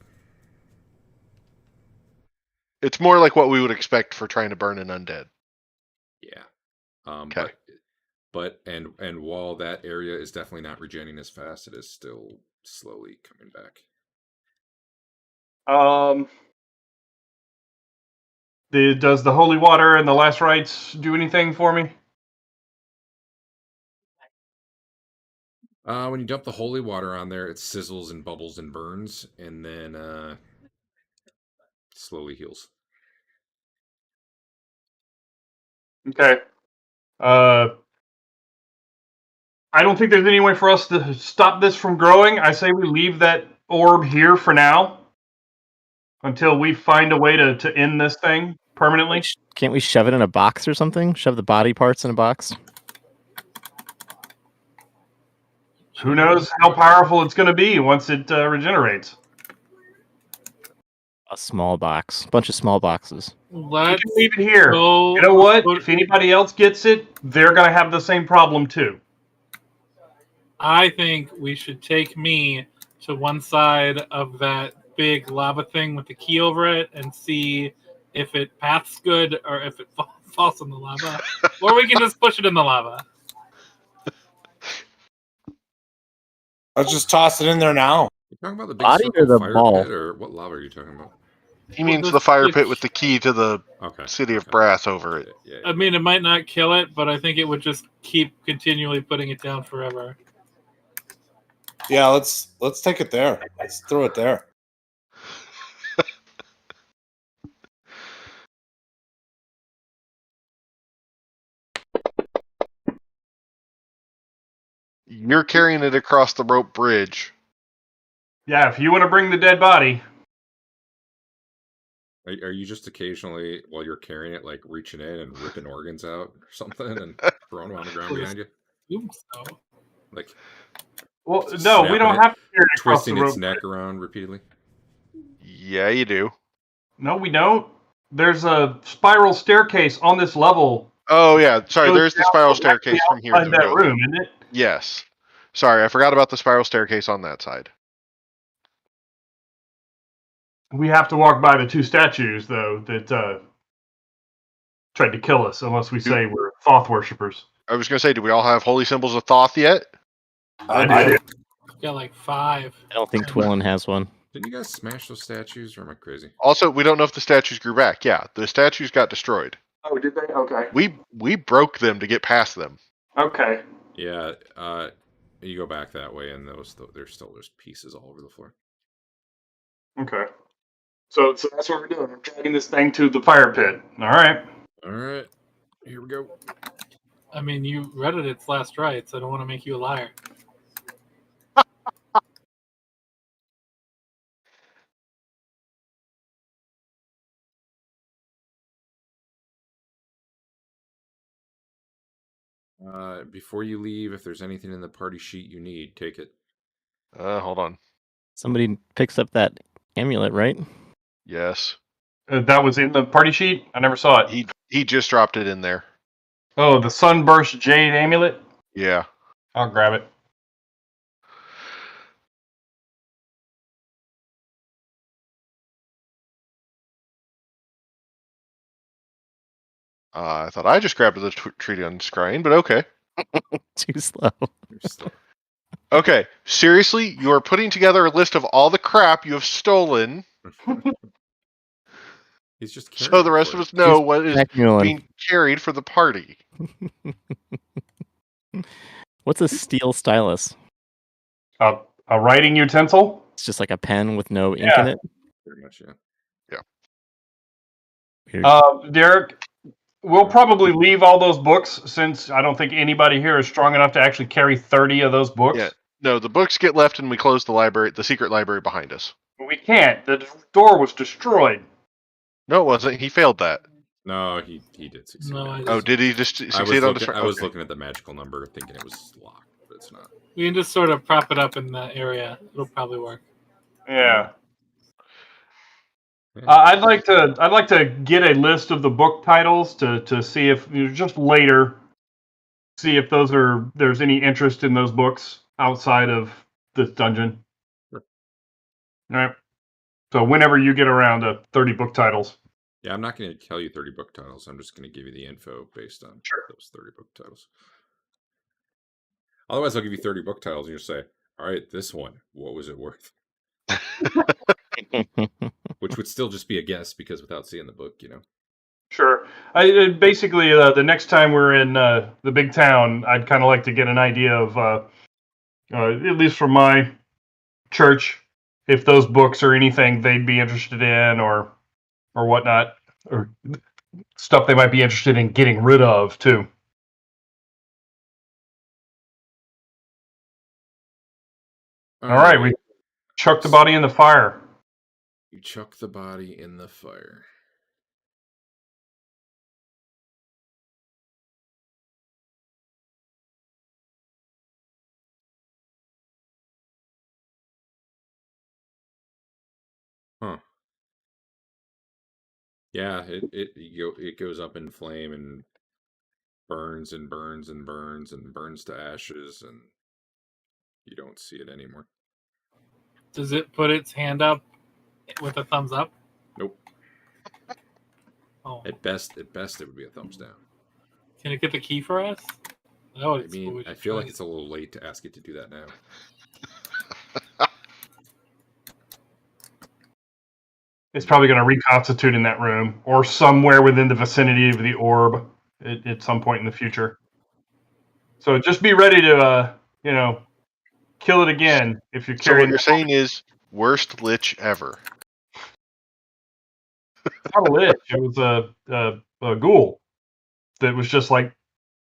It's more like what we would expect for trying to burn an undead. Yeah. Okay. But while that area is definitely not regenerating as fast, it is still slowly coming back. Does the holy water and the last rites do anything for me? When you dump the holy water on there, it sizzles and bubbles and burns, and then slowly heals. Okay. I don't think there's any way for us to stop this from growing. I say we leave that orb here for now until we find a way to end this thing permanently. Can't we shove it in a box or something? Shove the body parts in a box? Who knows how powerful it's going to be once it regenerates? A small box. A bunch of small boxes. You can leave it here. You know what? If anybody else gets it, they're going to have the same problem too. I think we should take me to one side of that big lava thing with the key over it and see if it paths good or if it falls in the lava. Or we can just push it in the lava. Let's just toss it in there now. You talking about the big Body or the fire ball? pit, or what lava are you talking about? He means the fire pit with the key to the city of brass over it. Yeah. I mean, it might not kill it, but I think it would just keep continually putting it down forever. Yeah, let's take it there. Let's throw it there. You're carrying it across the rope bridge. Yeah, if you want to bring the dead body. Are you just occasionally, while you're carrying it, like reaching in and ripping organs out or something and throwing them on the ground behind you? So. Like, well, no, we don't have to carry it across the twisting rope. its neck around repeatedly. Yeah, you do. No, we don't. There's a spiral staircase on this level. Oh, yeah. Sorry, there's the spiral staircase from here. In that room, isn't it? Yes. Sorry, I forgot about the spiral staircase on that side. We have to walk by the two statues, though, that tried to kill us, unless we say we're Thoth worshippers. I was going to say, do we all have holy symbols of Thoth yet? I do. Got like 5. I don't think Twillin has one. Didn't you guys smash those statues, or am I crazy? Also, we don't know if the statues grew back. Yeah, the statues got destroyed. Oh, did they? Okay. We broke them to get past them. Okay. Yeah, you go back that way, and there's pieces all over the floor. Okay. So that's what we're doing. We're dragging this thing to the fire pit. All right. All right. Here we go. I mean, you read it its last rites. I don't want to make you a liar. Before you leave, if there's anything in the party sheet you need, take it. Hold on. Somebody picks up that amulet, right? Yes. That was in the party sheet? I never saw it. He just dropped it in there. Oh, the Sunburst Jade Amulet? Yeah. I'll grab it. I thought I just grabbed the treaty on scrying, but okay. Too slow. Okay, seriously, you are putting together a list of all the crap you have stolen. He's just so the rest of us know what is being carried for the party. What's a steel stylus? A writing utensil? It's just like a pen with no ink in it? Pretty much, yeah. Derek, we'll probably leave all those books since I don't think anybody here is strong enough to actually carry 30 of those books. Yeah. No, the books get left and we close the library, the secret library behind us. We can't. The door was destroyed. No, it wasn't. He failed that. No, he did succeed. No, on I it. Oh, did he just I was succeed on looking. destroying? I was Okay. looking at the magical number, thinking it was locked, but it's not. We can just sort of prop it up in that area. It'll probably work. Yeah. Yeah. I'd like to get a list of the book titles to see if just later see if there's any interest in those books outside of this dungeon. Sure. All right. So whenever you get around to 30 book titles. Yeah, I'm not going to tell you 30 book titles. I'm just going to give you the info based on those 30 book titles. Otherwise, I'll give you 30 book titles and you'll say, all right, this one, what was it worth? Which would still just be a guess because without seeing the book, Sure. Basically, the next time we're in the big town, I'd kind of like to get an idea of, at least from my church, if those books are anything they'd be interested in or whatnot, or stuff they might be interested in getting rid of, too. All right, we chuck the body in the fire. You chuck the body in the fire. Huh. Yeah, it goes up in flame and burns and burns and burns and burns to ashes, and you don't see it anymore. Does it put its hand up with a thumbs up? Nope. Oh. At best, it would be a thumbs down. Can it get the key for us? Oh, I mean, I feel like it's a little late to ask it to do that now. It's probably going to reconstitute in that room or somewhere within the vicinity of the orb at some point in the future. So just be ready to, kill it again if you're So what carrying. you're saying is worst lich ever. It's not a lich. It was a ghoul that was just like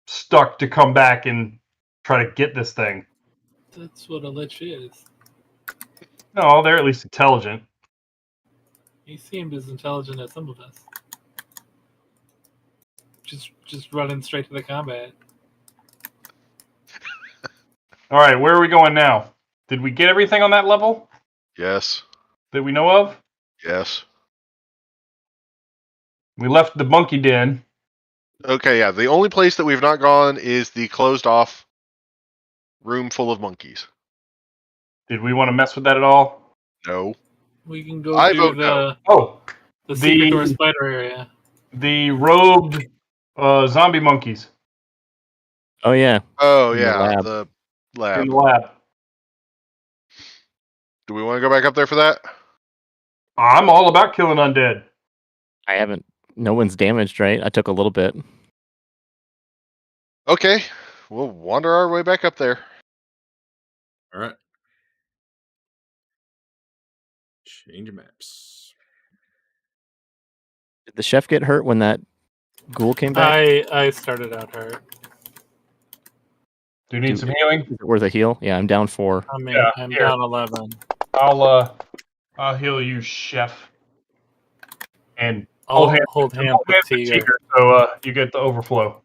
stuck to come back and try to get this thing. That's what a lich is. No, they're at least intelligent. He seemed as intelligent as some of us. Just running straight to the combat. All right, where are we going now? Did we get everything on that level Yes. that we know of? Yes. We left the monkey den. Okay, yeah. The only place that we've not gone is the closed off room full of monkeys. Did we want to mess with that at all? No. We can go I do vote the no. Oh, the secret door spider area. the robed zombie monkeys Oh yeah. Oh, In the yeah. lab. The in lab. the lab. Do we want to go back up there for that? I'm all about killing undead. I haven't. No one's damaged, right? I took a little bit. Okay. We'll wander our way back up there. All right. Change maps. Did the chef get hurt when that ghoul came back? I started out hurt. Do you need some healing? Is it worth a heal? Yeah, I'm down 4. I mean, Yeah, I'm here. down 11. I'll heal you, chef. And I'll hold hold hands with Teeger. so you get the overflow.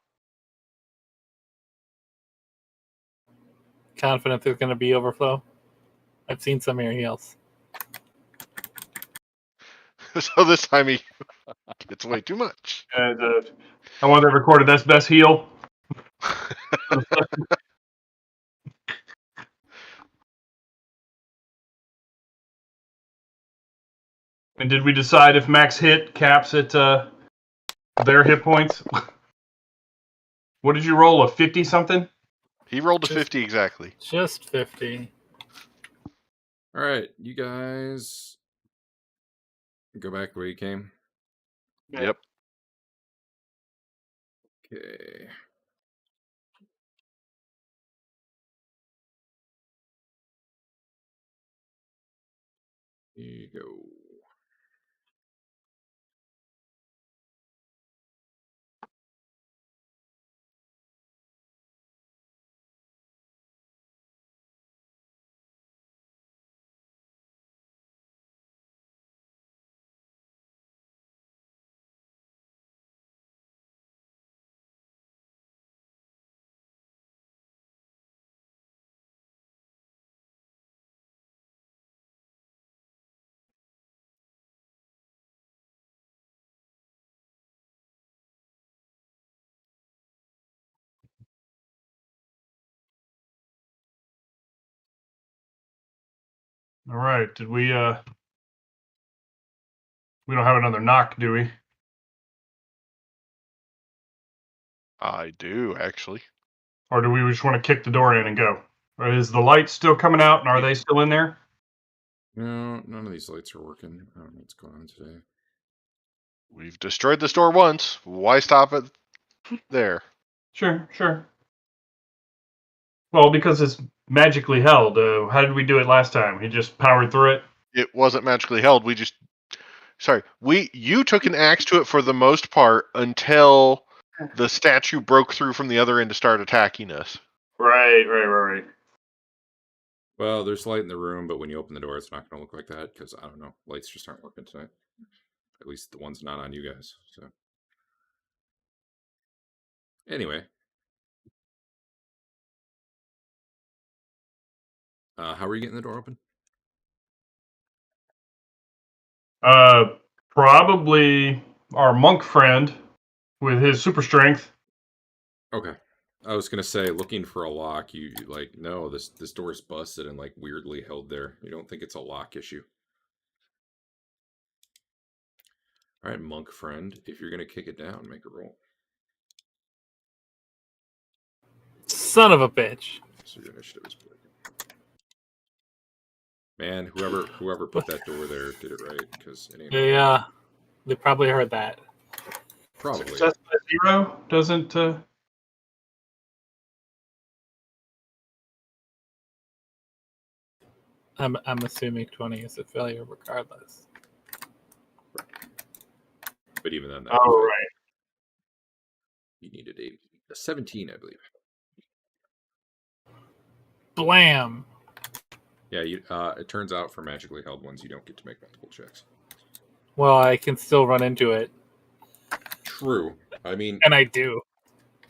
Confident there's going to be overflow. I've seen some of your heals. So this time he gets way too much. And I want that recorded. That's best heal. And did we decide if max hit caps at their hit points? What did you roll? A 50 something? He rolled a 50 exactly. Just 50. All right, you guys go back where you came. Yep. Okay. Here you go. All right. Did we? We don't have another knock, do we? I do, actually. Or do we just want to kick the door in and go? Or is the light still coming out, and are they still in there? No, none of these lights are working. I don't know what's going on today. We've destroyed this door once. Why stop it there? Sure. Well, because it's magically held. How did we do it last time? We just powered through it? It wasn't magically held. You took an axe to it for the most part until the statue broke through from the other end to start attacking us. Right. Well, there's light in the room, but when you open the door, it's not going to look like that because, I don't know, lights just aren't working tonight. At least the ones not on you guys. So, anyway. How are you getting the door open? Probably our monk friend with his super strength. Okay. I was gonna say, looking for a lock, you like, no, this door is busted and like weirdly held there. You don't think it's a lock issue? All right, monk friend, if you're gonna kick it down, make a roll. Son of a bitch. So your initiative is broken. Man, whoever put that door there did it right, because it ain't. They probably heard that. Probably. Success by 0 doesn't. I'm assuming 20 is a failure regardless. But even then, that Right. You needed a 17, I believe. Blam! Yeah, it turns out for magically held ones, you don't get to make multiple checks. Well, I can still run into it. True. I mean, and I do.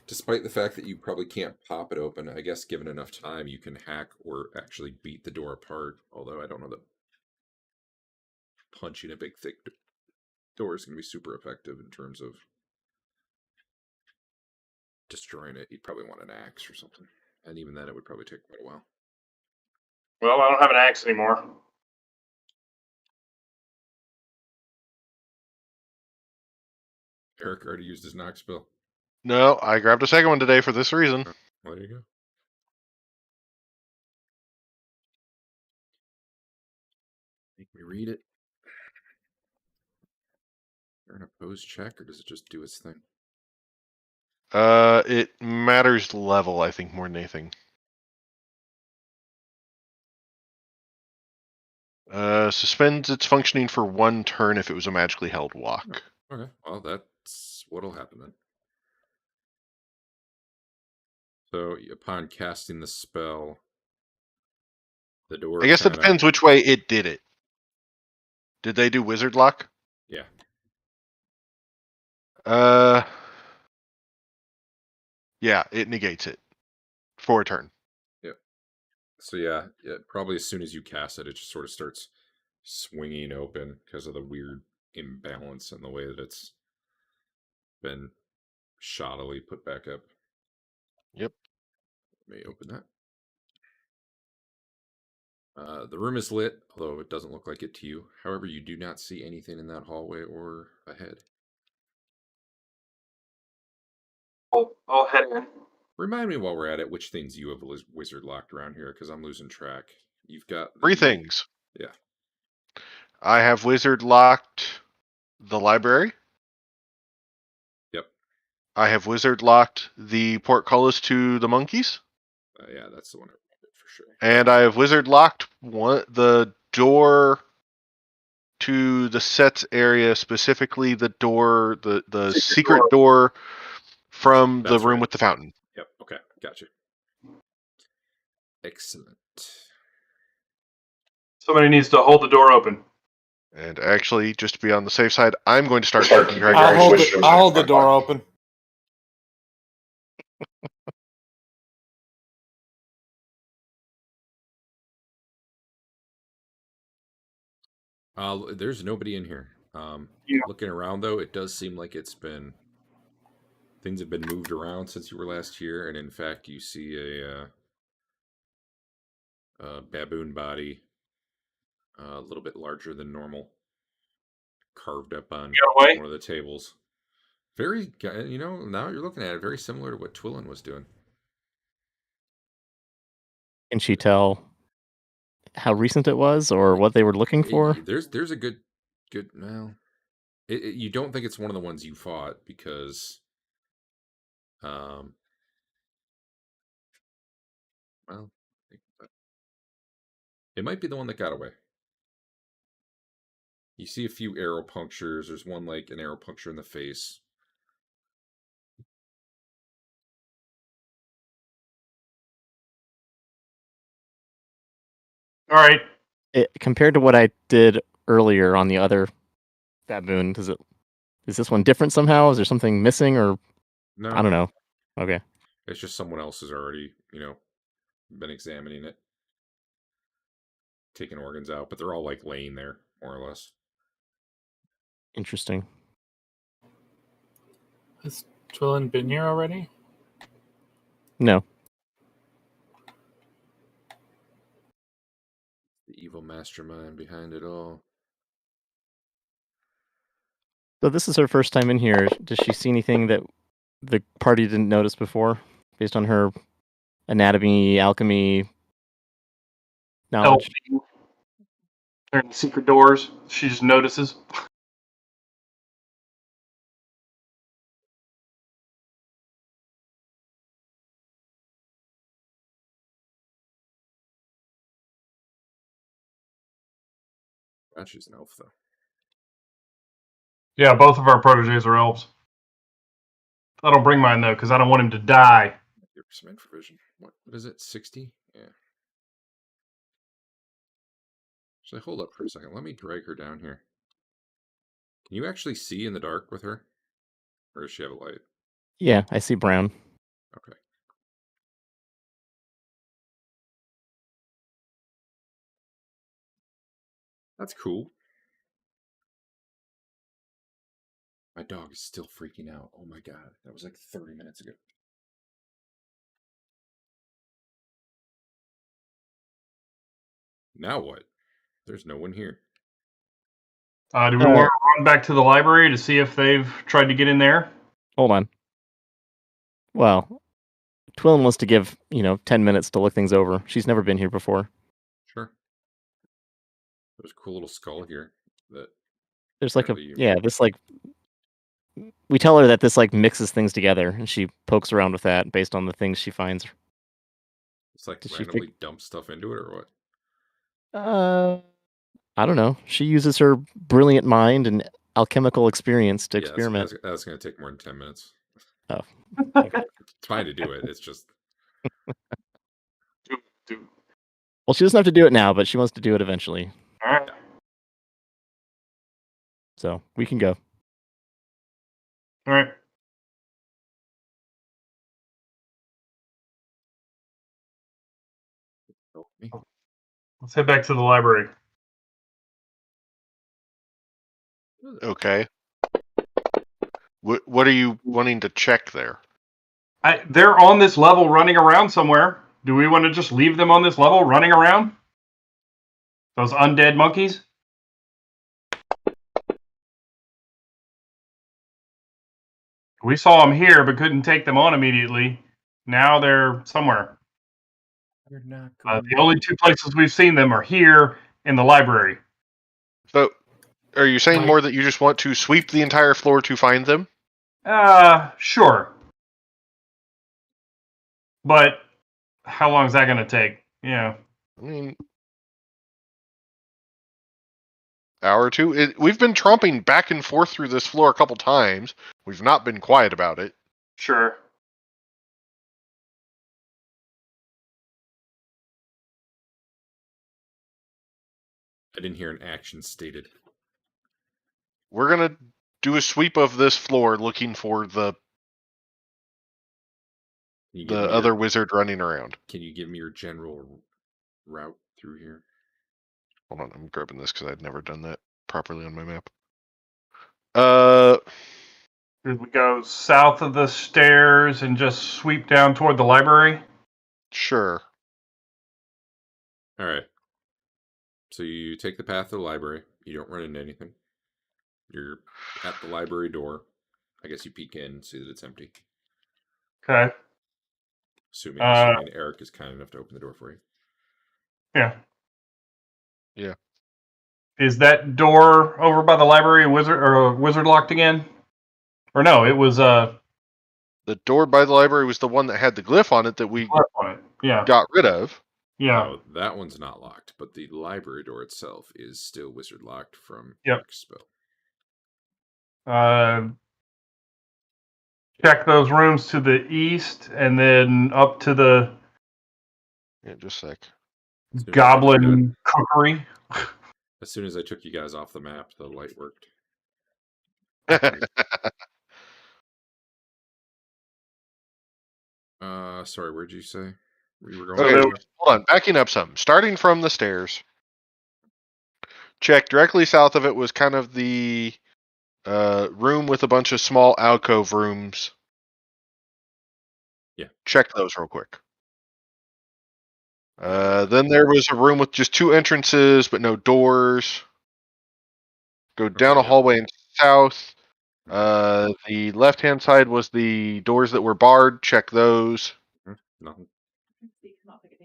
Despite the fact that you probably can't pop it open, I guess given enough time, you can hack or actually beat the door apart. Although I don't know that punching a big, thick door is going to be super effective in terms of destroying it. You'd probably want an axe or something. And even then, it would probably take quite a while. Well, I don't have an axe anymore. Eric already used his knock spell. No, I grabbed a second one today for this reason. Well, there you go. Make me read it. Is there an opposed check, or does it just do its thing? It matters level, I think, more than anything. Suspends its functioning for 1 turn if it was a magically held lock. Okay, well, that's what'll happen then. So, upon casting the spell, the door. I guess it depends which way it did it. Did they do wizard lock? Yeah. Yeah, it negates it for a turn. Yep. So yeah, probably as soon as you cast it, it just sort of starts swinging open because of the weird imbalance in the way that it's been shoddily put back up. Yep. Let me open that. The room is lit, although it doesn't look like it to you. However, you do not see anything in that hallway or ahead. I'll head in. Remind me while we're at it, which things you have wizard locked around here, because I'm losing track. You've got 3 things. Yeah. I have wizard locked the library. Yep. I have wizard locked the portcullis to the monkeys. Yeah, that's the one I remember for sure. And I have wizard locked the door to the sets area, specifically the door, the secret door from the room with the fountain. Yep. Okay. Gotcha. Excellent. Somebody needs to hold the door open. And actually, just to be on the safe side, I'm going to start working. I'll hold the door open. There's nobody in here. Looking around though, it does seem like things have been moved around since you were last here, and in fact, you see a baboon body A little bit larger than normal, carved up on Got away? one of the tables. Very, now you're looking at it, very similar to what Twillin was doing. Can she tell how recent it was or what they were looking for? There's a good. Well, you don't think it's one of the ones you fought because, well, it might be the one that got away. You see a few arrow punctures. There's one like an arrow puncture in the face. All right. Compared to what I did earlier on the other baboon, is this one different somehow? Is there something missing, or No, I don't know. Okay, it's just someone else has already, been examining it, taking organs out, but they're all like laying there, more or less. interesting. Has Twillin been here already? No, The evil mastermind behind it all. so this is her first time in here. Does she see anything that the party didn't notice before, based on her anatomy, alchemy knowledge? Turn secret doors. She just notices. She's an elf, though. Yeah, both of our proteges are elves. I don't bring mine though because I don't want him to die. Give her some infravision. What is it? 60? Yeah. Actually, hold up for a second. Let me drag her down here. Can you actually see in the dark with her? Or does she have a light? Yeah, I see brown. Okay. That's cool. My dog is still freaking out. Oh my god. That was like 30 minutes ago. Now what? There's no one here. Do we want to run back to the library to see if they've tried to get in there? Hold on. Well, Twillin wants to give 10 minutes to look things over. She's never been here before. Sure. There's a cool little skull here that There's like apparently this like we tell her that this like mixes things together, and she pokes around with that based on the things she finds. it's like Does she randomly dump stuff into it or what? I don't know. She uses her brilliant mind and alchemical experience to Yeah, experiment. that's going to take more than 10 minutes. Oh. It's fine to do it. It's just Well, she doesn't have to do it now, but she wants to do it eventually. All right. So we can go. All right. Let's head back to the library. Okay. What are you wanting to check there? They're on this level running around somewhere. Do we want to just leave them on this level running around? Those undead monkeys? We saw them here, but couldn't take them on immediately. Now they're somewhere. They're not The only two places we've seen them are here in the library. So, are you saying more that you just want to sweep the entire floor to find them? Sure. But how long is that going to take? Yeah. I mean, hour or two. We've been tromping back and forth through this floor a couple times. We've not been quiet about it. Sure. I didn't hear an action stated. We're gonna do a sweep of this floor, looking for the other wizard running around. Can you give me your general route through here? Hold on, I'm grabbing this because I'd never done that properly on my map. Did we go south of the stairs and just sweep down toward the library? Sure. All right. So you take the path to the library. You don't run into anything. You're at the library door. I guess you peek in and see that it's empty. Okay. Assuming Eric is kind enough to open the door for you. Yeah. Yeah. Is that door over by the library wizard locked again? Or no, it was The door by the library was the one that had the glyph on it that we left on it. Yeah. got rid of. Yeah. No, that one's not locked, but the library door itself is still wizard locked from Yep. Eric's spell. Check those rooms to the east and then up to the Yeah, just a sec. goblin cookery. As soon as I took you guys off the map, the light worked. Sorry, where'd you say we were going? Okay, So hold on. Backing up some. Starting from the stairs. Check directly south of it was kind of the room with a bunch of small alcove rooms. Yeah. Check those real quick. Then there was a room with just 2 entrances but no doors. Go down a hallway and south. The left-hand side was the doors that were barred. Check those. Nothing.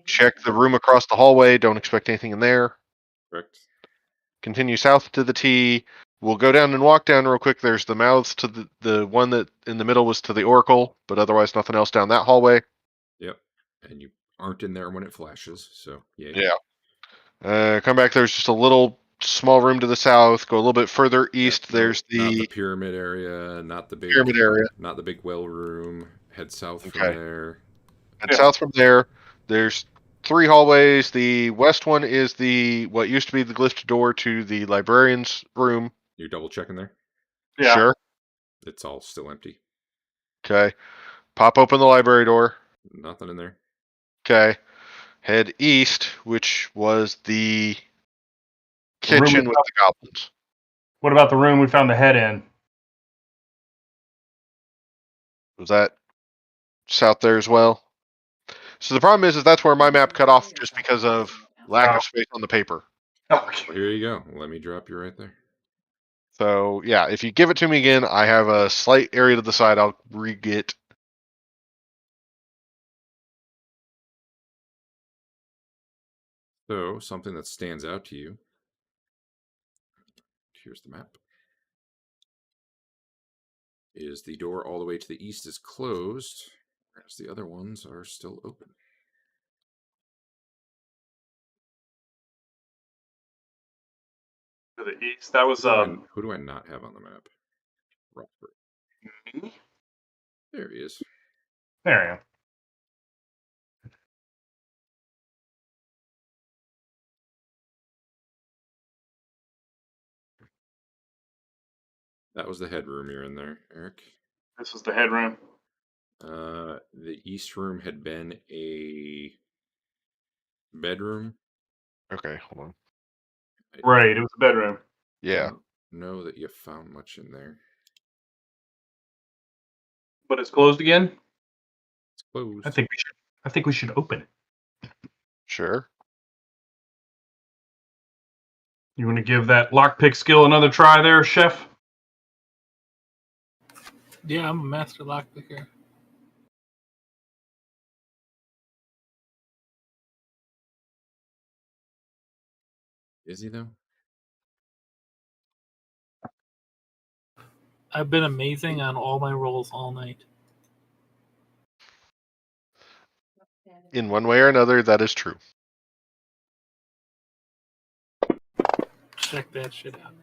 Check the room across the hallway. Don't expect anything in there. Correct. Continue south to the T. We'll go down and walk down real quick. There's the mouths to the one that in the middle was to the Oracle, but otherwise nothing else down that hallway. Yep. And you aren't in there when it flashes, so yeah. Come back. There's just a little small room to the south. Go a little bit further east. There's not the pyramid area, not the big pyramid area. not the big well room. Head south from Okay. there. And south from there, there's 3 hallways. The west one is the what used to be the glyphed door to the librarian's room. You're double checking there? Yeah. Sure. It's all still empty. Okay. Pop open the library door. Nothing in there. Okay. Head east, which was the kitchen with the goblins. What about the room we found the head in? Was that south there as well? So the problem is that's where my map cut off just because of lack of space on the paper. Okay. Well, here you go. Let me drop you right there. So yeah, if you give it to me again, I have a slight area to the side I'll re-get. So, something that stands out to you. Here's the map. Is the door all the way to the east is closed, whereas the other ones are still open. To the east. That was Who do I not have on the map? Rothbert. There he is. There I am. That was the headroom you're in there, Eric. This was the headroom. The east room had been a bedroom. Okay, hold on. Right, it was a bedroom. Yeah. Don't know that you found much in there. But it's closed again? It's closed. I think we should open it. Sure. You want to give that lockpick skill another try there, Chef? Yeah, I'm a master lockpicker. Is he though? I've been amazing on all my rolls all night. In one way or another, that is true. Check that shit out.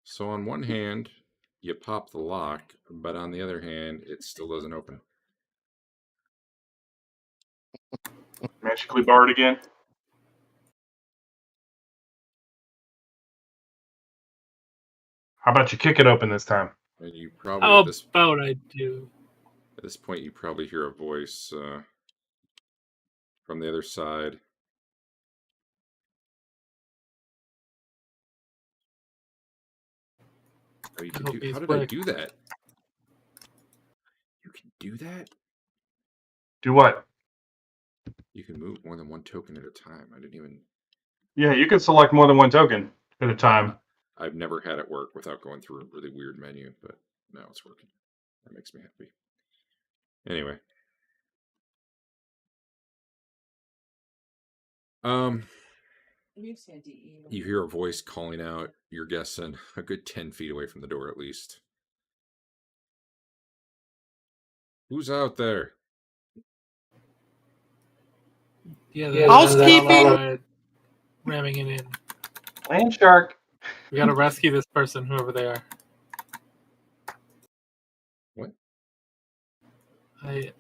So on one hand, you pop the lock, but on the other hand, it still doesn't open. Magically barred again. How about you kick it open this time? And you probably How at this about I do? At this point, you probably hear a voice from the other side. Oh, you can do. How did I do that? do that? Do what? You can move more than one token at a time. I didn't even. Yeah, you can select more than one token at a time. I've never had it work without going through a really weird menu, but now it's working. That makes me happy. Anyway. You hear a voice calling out. You're guessing a good 10 feet away from the door at least. Who's out there? Yeah, Housekeeping! Ramming it in. Land shark. We gotta rescue this person, whoever they are. What? I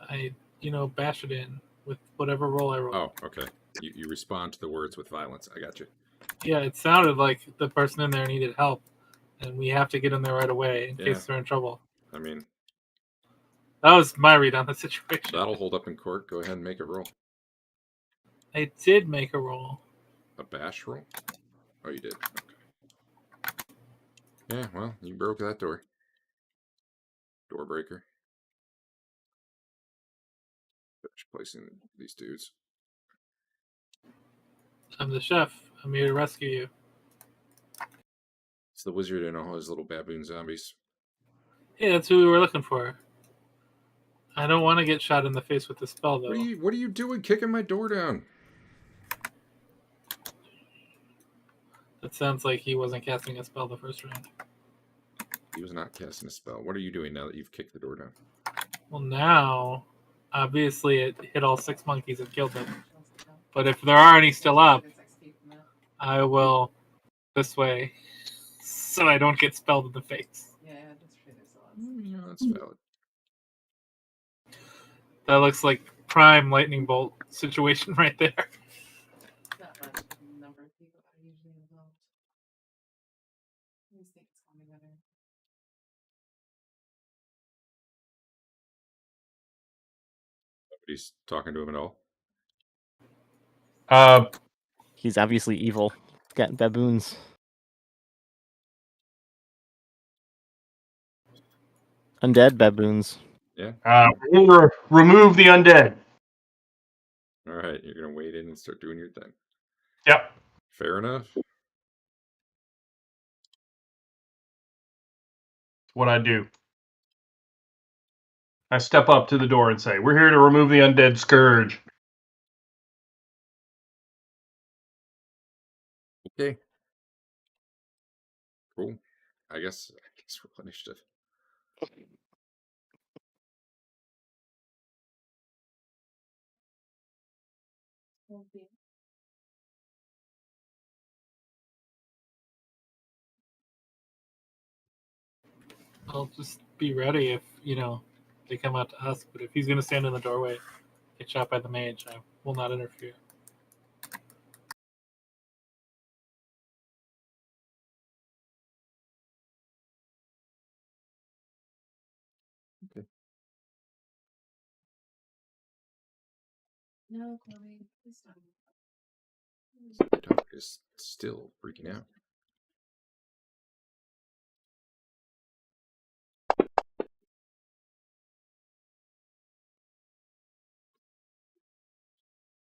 bash it in with whatever roll I roll. Oh, okay. You respond to the words with violence. I got you. Yeah, it sounded like the person in there needed help, and we have to get in there right away in case they're in trouble. I mean, that was my read on the situation. That'll hold up in court. Go ahead and make a roll. I did make a roll. A bash roll? Oh, you did. Okay. Yeah, well, you broke that door. Door breaker. Finish placing these dudes. I'm the chef. I'm here to rescue you. It's the wizard and all his little baboon zombies. Yeah, that's who we were looking for. I don't want to get shot in the face with the spell, though. What are you doing kicking my door down? That sounds like he wasn't casting a spell the first round. He was not casting a spell. What are you doing now that you've kicked the door down? Well, now, obviously, it hit all 6 monkeys and killed them. But if there are any still up, I will this way so I don't get spelled in the face. Yeah, that's valid. That looks like prime lightning bolt situation right there. Not much of the number of people that are usually involved. I just think it's coming better. Nobody's talking to him at all. He's obviously evil. Got baboons. Undead baboons. Yeah. We're going to remove the undead. All right, you're going to wade in and start doing your thing. Yep. Fair enough. What I do. I step up to the door and say, "We're here to remove the undead scourge." Okay. Cool. I guess roll initiative. I'll just be ready if, they come out to us. But if he's going to stand in the doorway, get shot by the mage, I will not interfere. Okay. No, Chloe, please don't. The dog is still freaking out.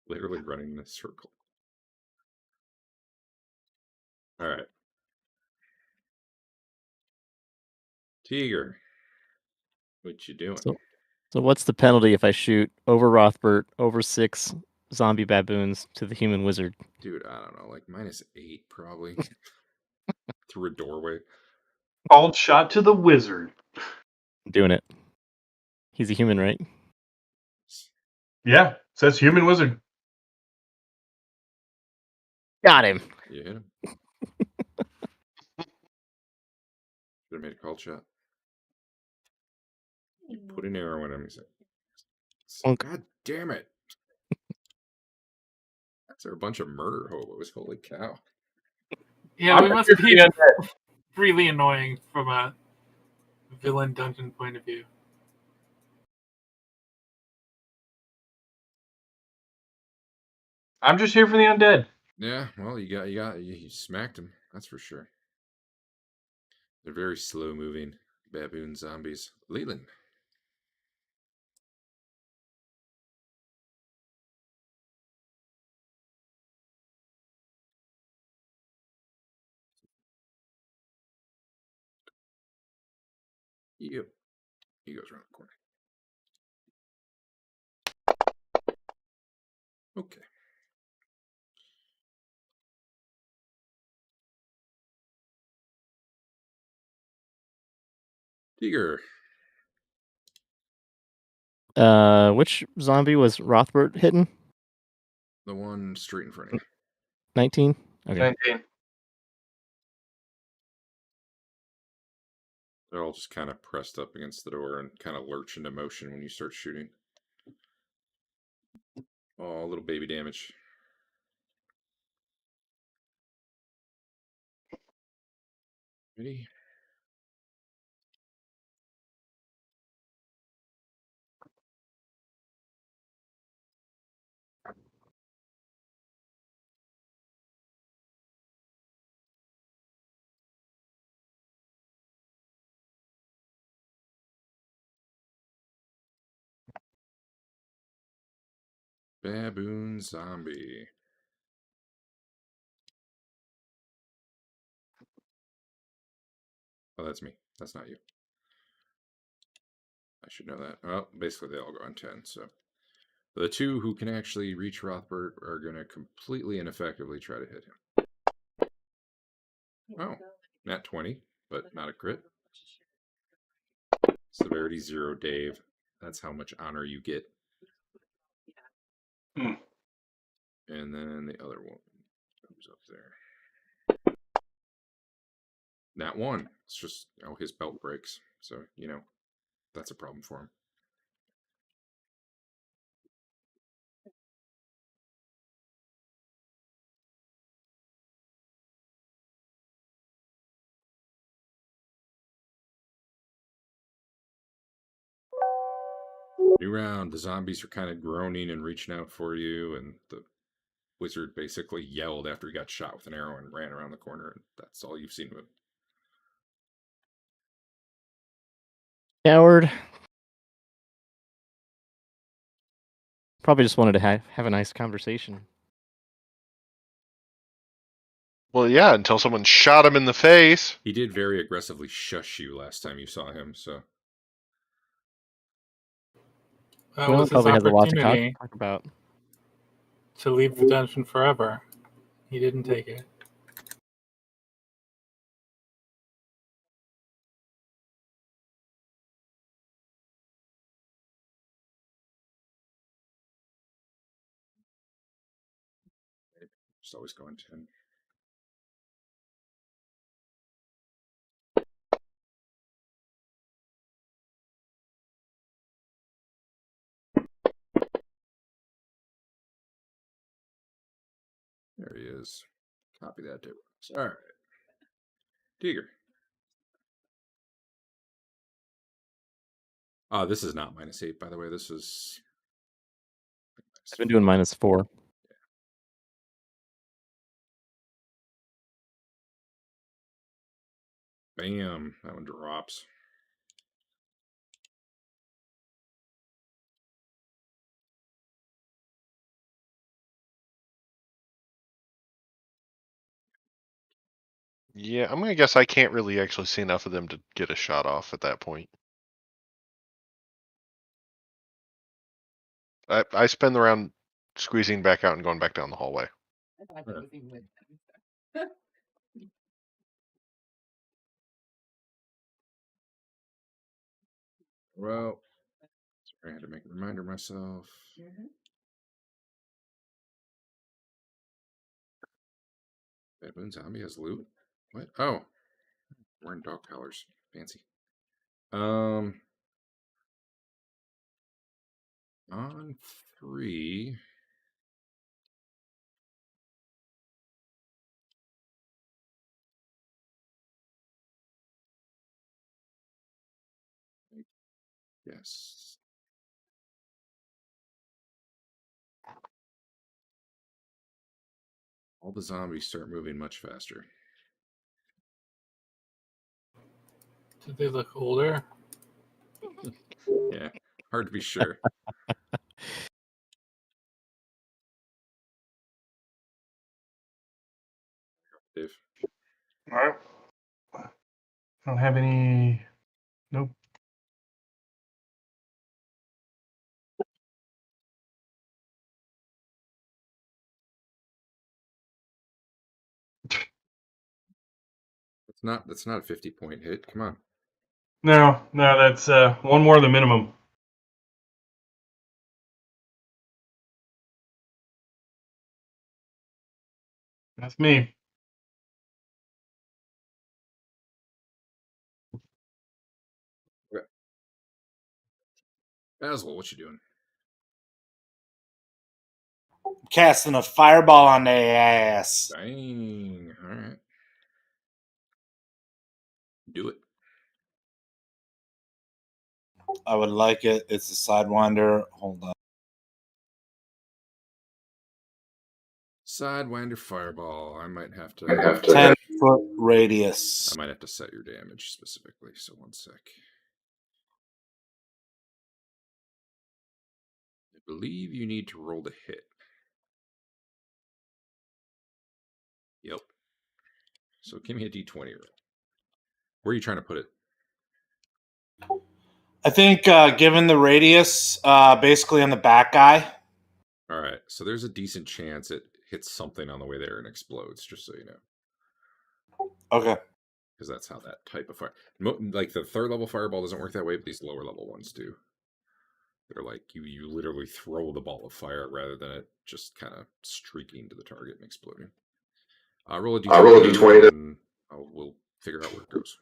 Literally running in a circle. All right. Teeger, what you doing? So what's the penalty if I shoot over Rothbert, over 6 zombie baboons to the human wizard? Dude, I don't know, like -8 probably. Through a doorway. Called shot to the wizard. I'm doing it. He's a human, right? Yeah, says human wizard. Got him. You hit him. Should have made a called shot. You put an arrow in him. He's like, God damn it. That's a bunch of murder hobos. Holy cow. Yeah, we must be really annoying from a villain dungeon point of view. I'm just here for the undead. Yeah, well, you smacked him. That's for sure. They're very slow moving baboon zombies. Lelion. Yep. He goes around the corner. Okay. Teeger. Which zombie was Rothbert hitting? The one straight in front of you. 19? Okay. 19. They're all just kind of pressed up against the door and kind of lurch into motion when you start shooting. Oh, a little baby damage. Ready? Baboon zombie. Oh, that's me. That's not you. I should know that. Well, basically they all go on 10, so. The two who can actually reach Rothbert are going to completely ineffectively try to hit him. Oh, nat 20, but not a crit. Severity 0, Dave. That's how much honor you get. Hmm. And then the other one comes up there. Nat 1. It's just, his belt breaks. So, that's a problem for him. New round. The zombies are kind of groaning and reaching out for you, and the wizard basically yelled after he got shot with an arrow and ran around the corner, and that's all you've seen of him. Coward. Probably just wanted to have a nice conversation. Well, yeah, until someone shot him in the face. He did very aggressively shush you last time you saw him, so. That Well, was his probably has a lot to opportunity talk about. to leave the dungeon forever. He didn't take it. Just always going 10. There he is. Copy that, too. All right. Teeger. This is not -8, by the way. This is. I've been doing -4. Bam. That one drops. Yeah, I'm gonna guess I can't really actually see enough of them to get a shot off at that point. I spend the round squeezing back out and going back down the hallway. I thought that was even with them. Well, sorry, I had to make a reminder myself. Baboon zombie has loot? What? Oh. Wearing dog collars. Fancy. On 3. Yes. All the zombies start moving much faster. Did they look older? Yeah. Hard to be sure. Dave. All right. I don't have any. Nope. That's not a 50-point hit. Come on. No, that's one more than minimum. That's me. Basil, what you doing? Casting a fireball on their ass. Dang. All right. Do it. I would like it. It's a Sidewinder. Hold on. Sidewinder fireball. I might have to 10-foot radius. I might have to set your damage specifically, so 1 sec. I believe you need to roll the hit. Yep. So give me a d20 roll. Where are you trying to put it? I think given the radius, basically on the back guy. All right. So there's a decent chance it hits something on the way there and explodes, just so you know. Okay. Because that's how that type of fire... Like, the 3rd level fireball doesn't work that way, but these lower level ones do. They're like, you literally throw the ball of fire rather than it just kind of streaking to the target and exploding. Roll a d20, and we'll figure out where it goes.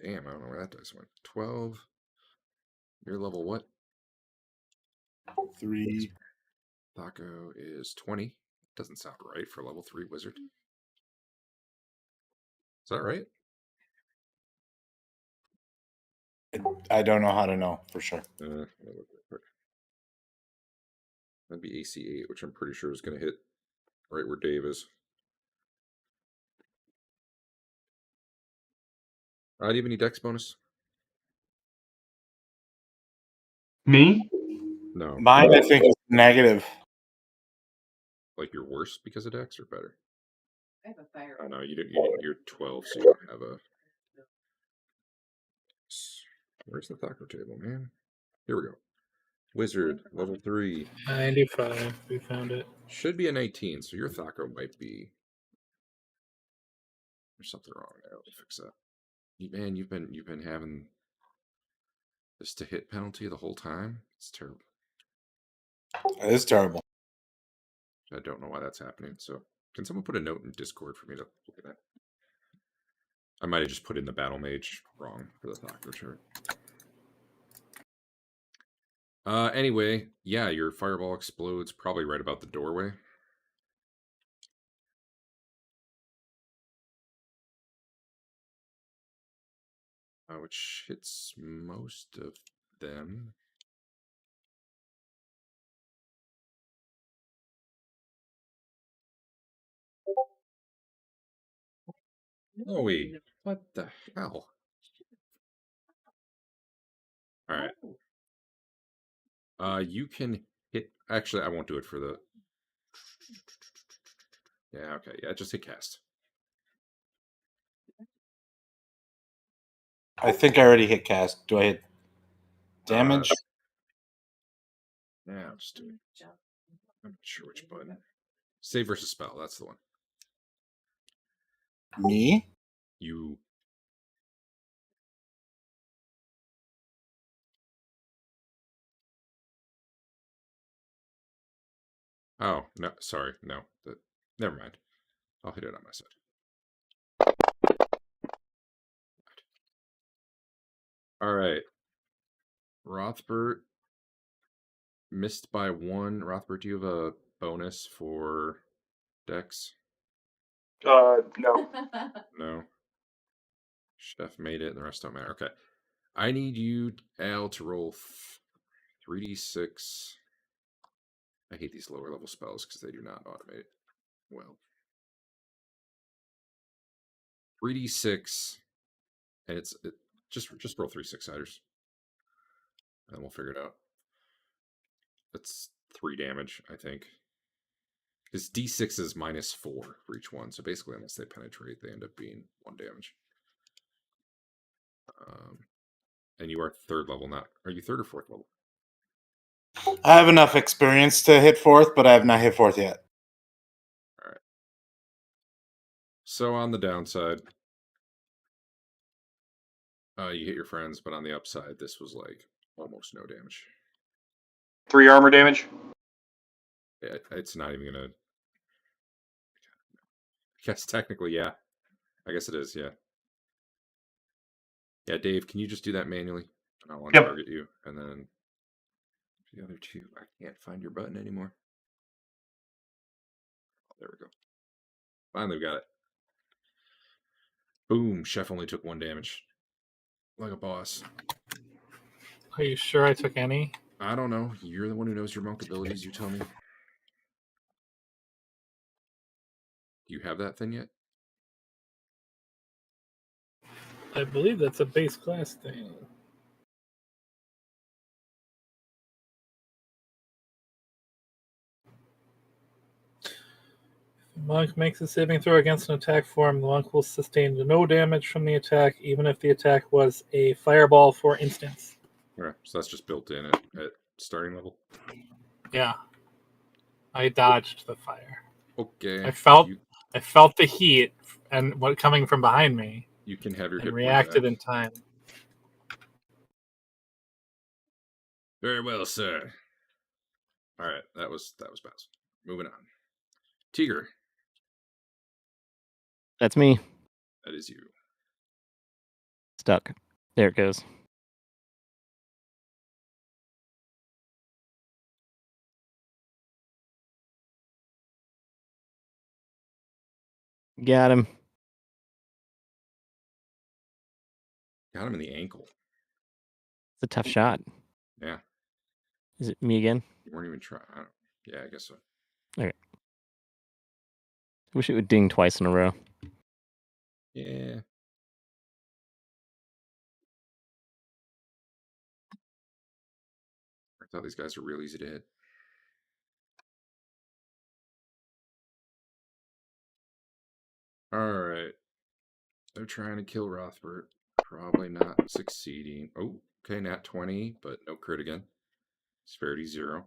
Damn, I don't know where that dice went. 12. Your level what? 3. Thaco is 20. Doesn't sound right for a level 3 wizard. Is that right? I don't know how to know for sure. That'd be AC 8, which I'm pretty sure is going to hit right where Dave is. Do you have any dex bonus? Me? No. Mine, I think, is negative. Like you're worse because of dex or better? I have a fire. Oh no, you're 12, so you don't have a... Where's the Thaco table, man? Here we go. Wizard, level 3. 95. We found it. Should be a 19, so your Thaco might be... There's something wrong there. Let's fix that. Man, you've been having this to hit penalty the whole time? It's terrible. It is terrible. I don't know why that's happening. So, can someone put a note in Discord for me to look at that? I might have just put in the Battle Mage wrong for the Thaco chart. Anyway, yeah, your fireball explodes probably right about the doorway. Which hits most of them. No, wait. What the hell? All right. You can hit... Actually, I won't do it for the... Yeah, okay. Yeah, just hit cast. I think I already hit cast. Do I hit damage? Yeah, I'll just do it. I'm not sure which button. Save versus spell, that's the one. Me? You... Oh, no, sorry, no. Never mind. I'll hit it on my side. Alright. Rothbert missed by 1. Rothbert, do you have a bonus for Dex? No. No. Chef made it, and the rest don't matter. Okay. I need you, Al, to roll 3d6. I hate these lower level spells because they do not automate well. 3d6, and just roll 3 6-siders, and we'll figure it out. That's 3 damage, I think. Because d6 is -4 for each one, so basically, unless they penetrate, they end up being 1 damage. And you are 3rd level, not... Are you 3rd or 4th level? I have enough experience to hit 4th, but I have not hit 4th yet. Alright. So on the downside, you hit your friends, but on the upside, this was like almost no damage. 3 armor damage. It's not even gonna. I guess technically, yeah. I guess it is, yeah. Yeah, Dave, can you just do that manually? And I'll untarget you, and then the other two. I can't find your button anymore. Oh, there we go. Finally, we got it. Boom! Chef only took 1 damage. Like a boss. Are you sure I took any? I don't know. You're the one who knows your monk abilities. You tell me. Do you have that thing yet? I believe that's a base class thing. The monk makes a saving throw against an attack form. The monk will sustain no damage from the attack, even if the attack was a fireball, for instance. Okay, so that's just built in at starting level. Yeah. I dodged the fire. Okay. I felt the heat and what coming from behind me. You can have your and hit point reacted back. in time. Very well, sir. All right, that was Basil. Moving on. Teeger. That's me. That is you. Stuck. There it goes. Got him. Got him in the ankle. It's a tough shot. Yeah. Is it me again? You weren't even trying. Yeah, I guess so. Okay. Wish it would ding twice in a row. Yeah. I thought these guys were real easy to hit. All right. They're trying to kill Rothbert. Probably not succeeding. Oh, okay, nat 20, but no crit again. Severity 0.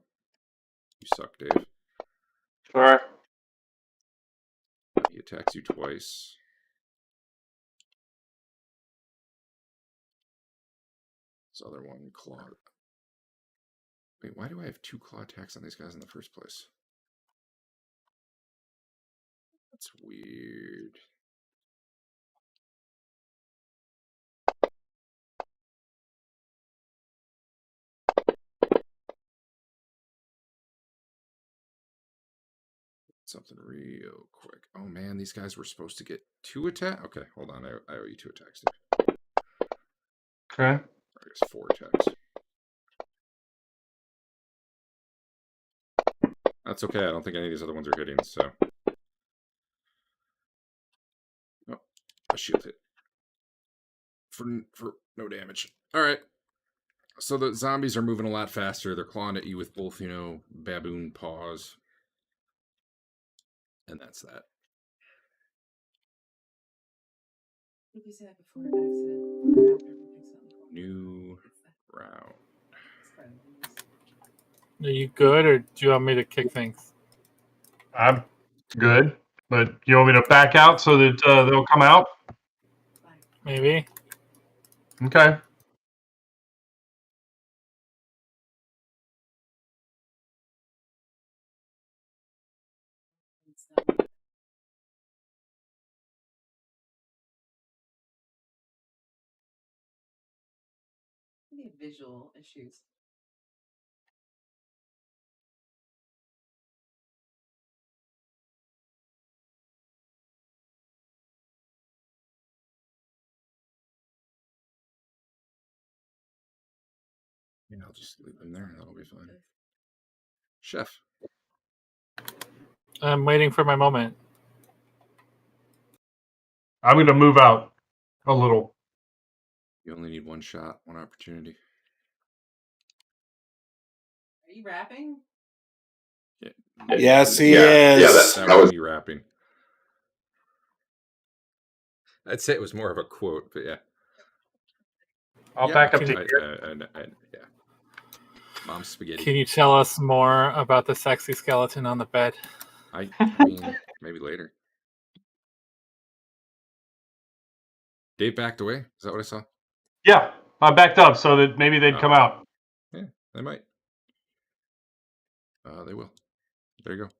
You suck, Dave. Sorry. He attacks you twice. This other one, claw. Wait, why do I have 2 claw attacks on these guys in the first place? That's weird. Something real quick. Oh man, these guys were supposed to get 2 attacks. Okay, hold on. I owe you 2 attacks, Dave. Okay. Or I guess 4 attacks. That's okay. I don't think any of these other ones are hitting, so. Oh, a shield hit. For no damage. All right. So the zombies are moving a lot faster. They're clawing at you with both, baboon paws. And that's that. Did you say that before accident or after we fix something? New round. Are you good, or do you want me to kick things? I'm good, but you want me to back out so that they'll come out? Maybe. Okay. Maybe visual issues. Yeah, I'll just leave them there. That'll be fine. Chef. I'm waiting for my moment. I'm going to move out a little. You only need 1 shot, 1 opportunity. Are you rapping? Yeah. Yes, he Yeah, is. that was me rapping. I'd say it was more of a quote, but yeah. I'll back up to yeah. Mom's spaghetti. Can you tell us more about the sexy skeleton on the bed? I mean, maybe later. Dave backed away. Is that what I saw? Yeah, I backed up so that maybe they'd come out. Yeah, they might. They will. There you go.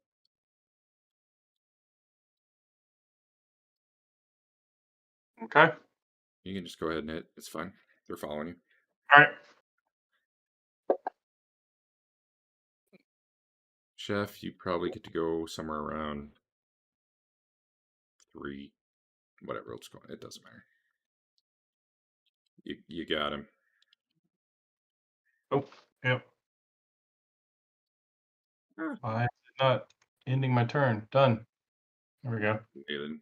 Okay. You can just go ahead and hit. It's fine. They're following you. All right. Chef, you probably get to go somewhere around 3. Whatever it's going. It doesn't matter. You got him. Oh, yep. I did not ending my turn. Done. There we go. Nathan.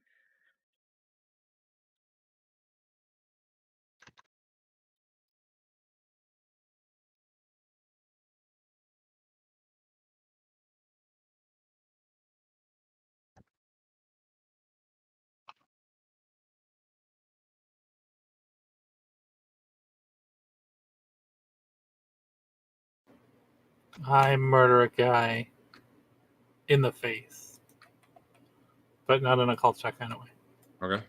I murder a guy in the face, but not in a cult check kind of way. Okay.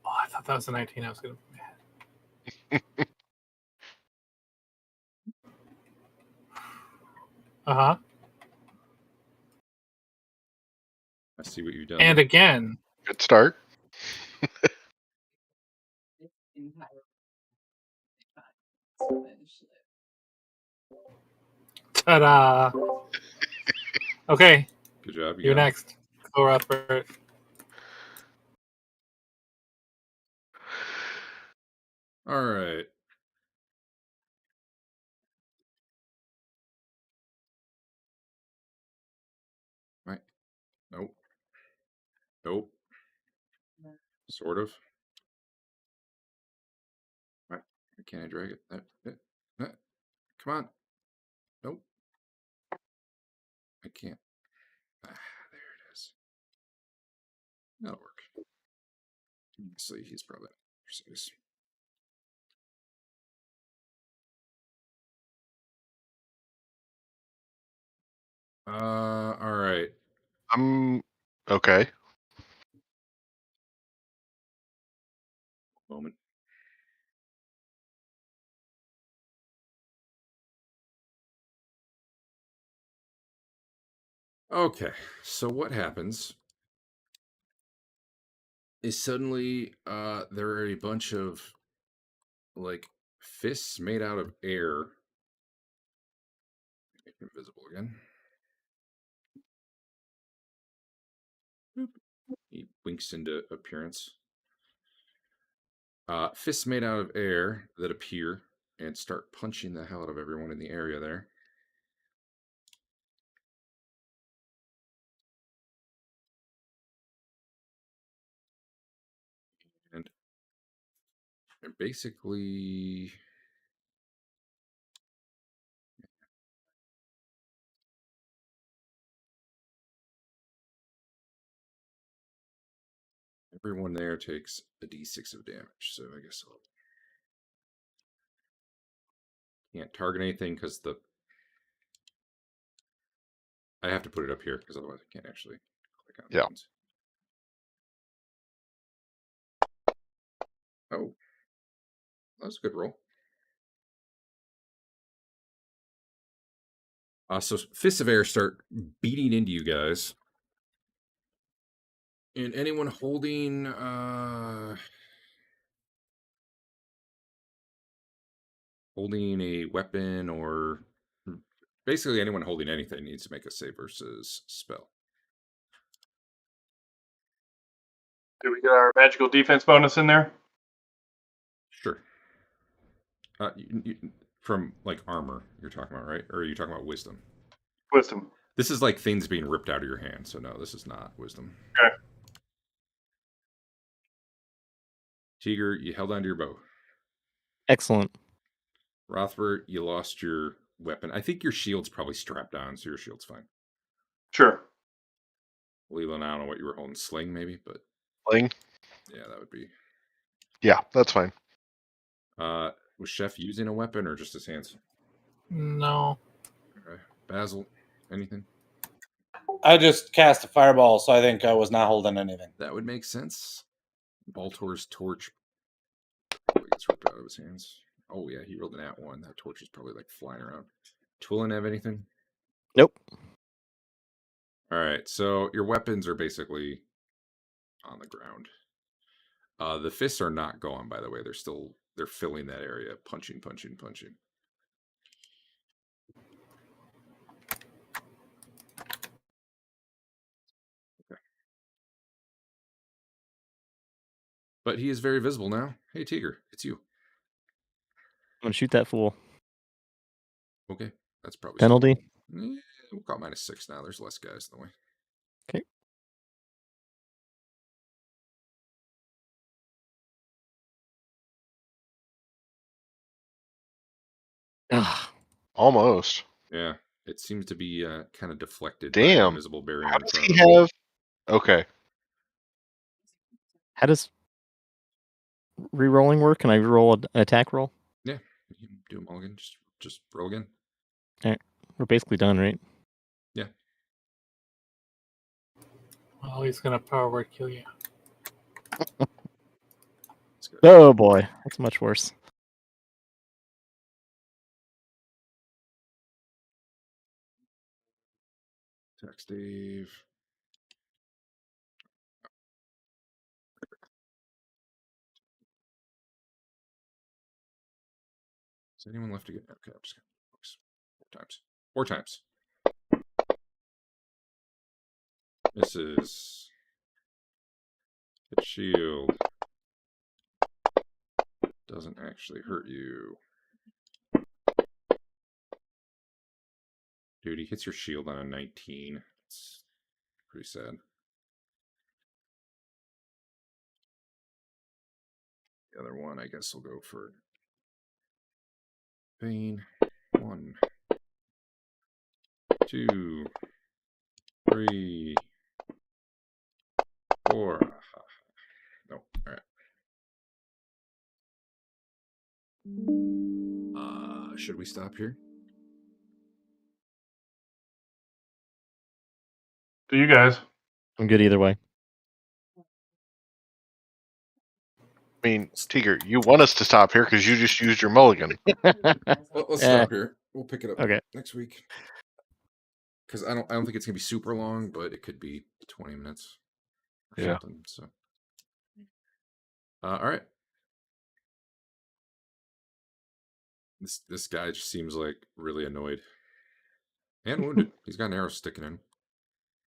Oh, I thought that was a 19. I was going to. Uh-huh. I see what you've done. And there. again. Good start. Ta-da! Okay, Good job. you're got it. next. Go, Rothbert. All right. Right. Nope. Nope. Sort of. Right. Can I drag it? Come on. Nope. I can't. There it is. That'll work. Honestly, he's probably precise. All right. Okay. Moment. Okay, so what happens is suddenly there are a bunch of like fists made out of air. Make them visible again. Boop. He winks into appearance. Fists made out of air that appear and start punching the hell out of everyone in the area there. And they're basically everyone there takes a d6 of damage. So I guess I'll can't target anything because I have to put it up here because otherwise I can't actually click on Yeah. things. Oh, that was a good roll. So fists of air start beating into you guys. And anyone holding a weapon or basically anyone holding anything needs to make a save versus spell. Did we get our magical defense bonus in there? Sure. From like armor, you're talking about, right? Or are you talking about wisdom? Wisdom. This is like things being ripped out of your hand, so no, this is not wisdom. Okay. Teeger, you held onto your bow. Excellent. Rothbert, you lost your weapon. I think your shield's probably strapped on, so your shield's fine. Sure. Lelion, I don't know what you were holding. Sling, maybe, but Sling? Yeah, that would be. Yeah, that's fine. Was Chef using a weapon or just his hands? No. Okay. Basil, anything? I just cast a fireball, so I think I was not holding anything. That would make sense. Baltor's torch probably gets ripped out of his hands. Oh yeah, he rolled an @1. That torch is probably like flying around. Twillin have anything? Nope. All right, so your weapons are basically on the ground. The fists are not gone, by the way. They're filling that area, punching. Okay. But he is very visible now. Hey, Teeger, it's you. I'm gonna shoot that fool. Okay, that's probably Penalty. Still, we'll call it -6 now. There's less guys in the way. Okay. Ah, Almost. Yeah, it seems to be kind of deflected by Damn. the invisible barrier How in does front he of him. have? Okay. how does re-rolling work? Can I roll an attack roll? Yeah, you can do them all again. Just roll again. We're basically done, right? Yeah. Well, he's gonna power word kill you. That's good. Oh boy, that's much worse. Text Dave. Is anyone left to get? Okay, I'm just gonna focus. 4 times. Misses. Hit shield. Doesn't actually hurt you. Dude, he hits your shield on a 19. It's pretty sad. The other one, I guess, will go for Fain. 1, 2, 3, 4. No, all right. Should we stop here? To you guys. I'm good either way. I mean, Teeger, you want us to stop here because you just used your mulligan. Well, let's Eh. stop here. We'll pick it up Okay. next week. Because I don't think it's gonna be super long, but it could be 20 minutes or Yeah. something. So, all right. This guy just seems like really annoyed and wounded. He's got an arrow sticking in.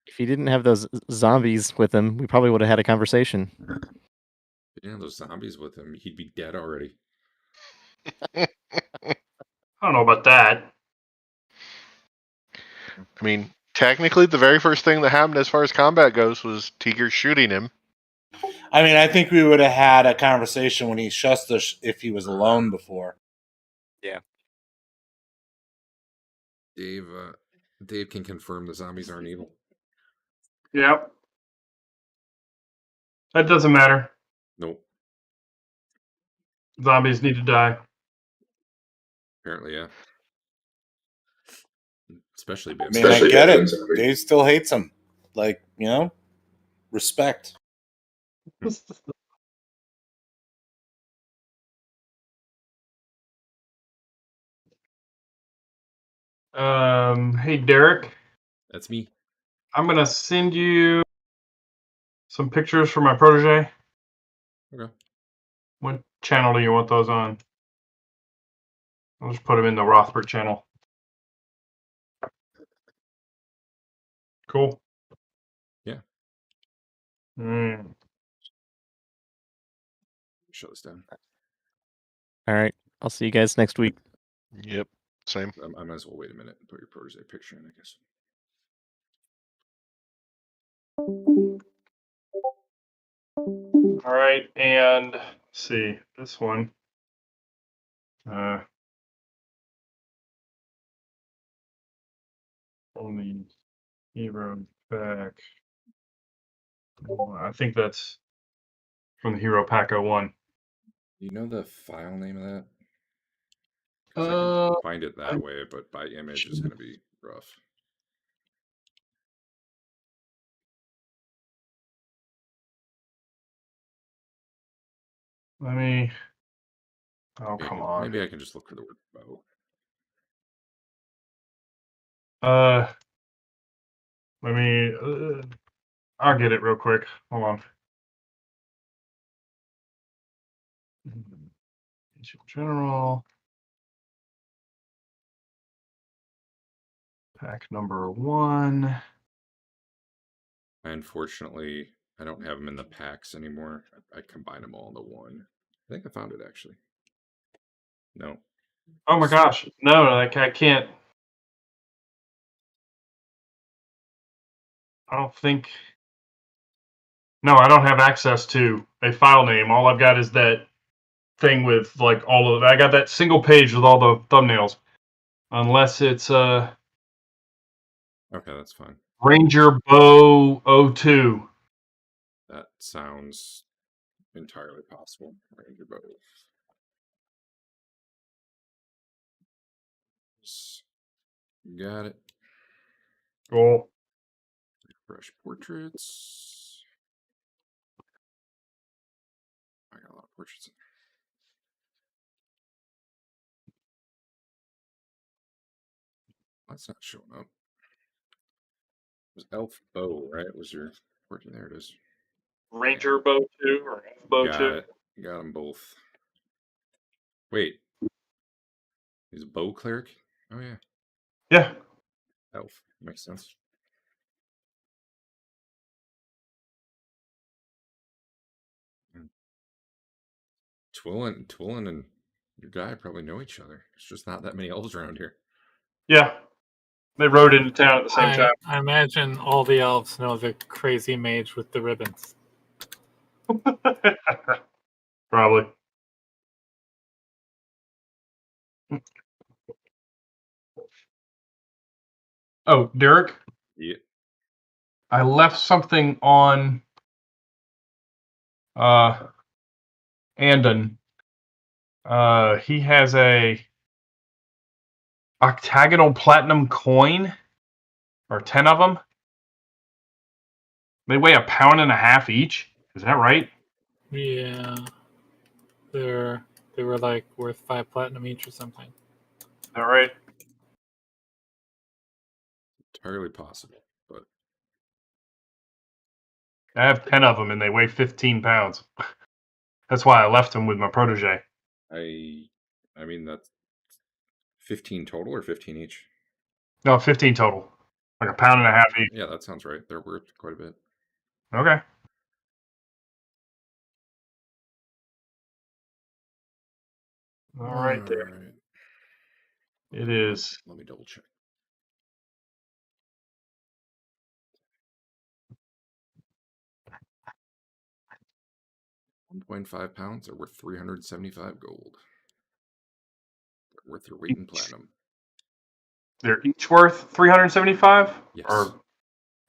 If he didn't have those zombies with him, we probably would have had a conversation. If he didn't have those zombies with him, he'd be dead already. I don't know about that. I mean, technically, the very first thing that happened as far as combat goes was Teeger shooting him. I mean, I think we would have had a conversation when he shushed us if he was alone before. Dave can confirm the zombies aren't evil. Yep. That doesn't matter. Nope. Zombies need to die. Apparently, yeah. Especially I Bibs. mean, I get it. Dave still hates him. Like, respect. Hey, Derek. That's me. I'm going to send you some pictures for my protege. Okay. What channel do you want those on? I'll just put them in the Rothbert channel. Cool. Yeah. Shut this down. All right. I'll see you guys next week. Yep. Same. I might as well wait a minute and put your protege picture in, I guess. All right, and let's see this one. Only hero pack. I think that's from the hero pack 01. Do you know the file name of that? 'Cause I can find it that way, but by image is going to be rough. Let me. Oh, Maybe, come on. maybe I can just look for the word bow. Let me. I'll get it real quick. Hold on. General. Pack number 1. Unfortunately, I don't have them in the packs anymore. I combined them all into one. I think I found it actually. No. Oh my gosh. No, like I can't. I don't think. No, I don't have access to a file name. All I've got is that thing with like all of. I got that single page with all the thumbnails. Unless it's Okay, that's fine. Ranger Bow 02. That sounds entirely possible. Ranger bow. Got it. Cool. Brush portraits. I got a lot of portraits in there. That's not showing up. It was Elf Bow, right? Was your portrait? There it is. Ranger Bow 2 or Bow 2. Got it. Got them both. Wait. He's a bow cleric? Oh, yeah. Yeah. Elf. Makes sense. Twillin and your guy probably know each other. There's just not that many elves around here. Yeah. They rode into town at the same time. I imagine all the elves know the crazy mage with the ribbons. Probably. Oh, Derek, Yeah. I left something on Andon. He has a octagonal platinum coin, or 10 of them. They weigh 1.5 pounds each. Is that right? Yeah, they were like worth 5 platinum each or something. Is that right? Entirely possible, but I have 10 of them, and they weigh 15 pounds. That's why I left them with my protege. I mean that's 15 total or 15 each? No, 15 total. Like 1.5 pounds each. Yeah, that sounds right. They're worth quite a bit. Okay. All right, there. Alright. It is. Let me double check. 1.5 pounds are worth 375 gold. They're worth your weight in platinum. They're each worth 375? Yes. Or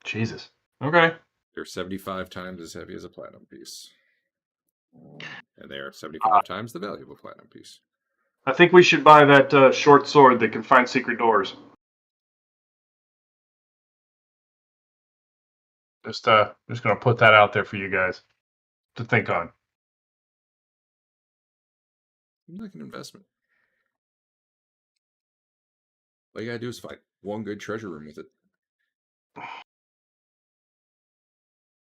Jesus. Okay. They're 75 times as heavy as a platinum piece. And they are 75 times the value of a platinum piece. I think we should buy that short sword that can find secret doors. Just gonna put that out there for you guys to think on. Seems like an investment. All you gotta do is find one good treasure room with it.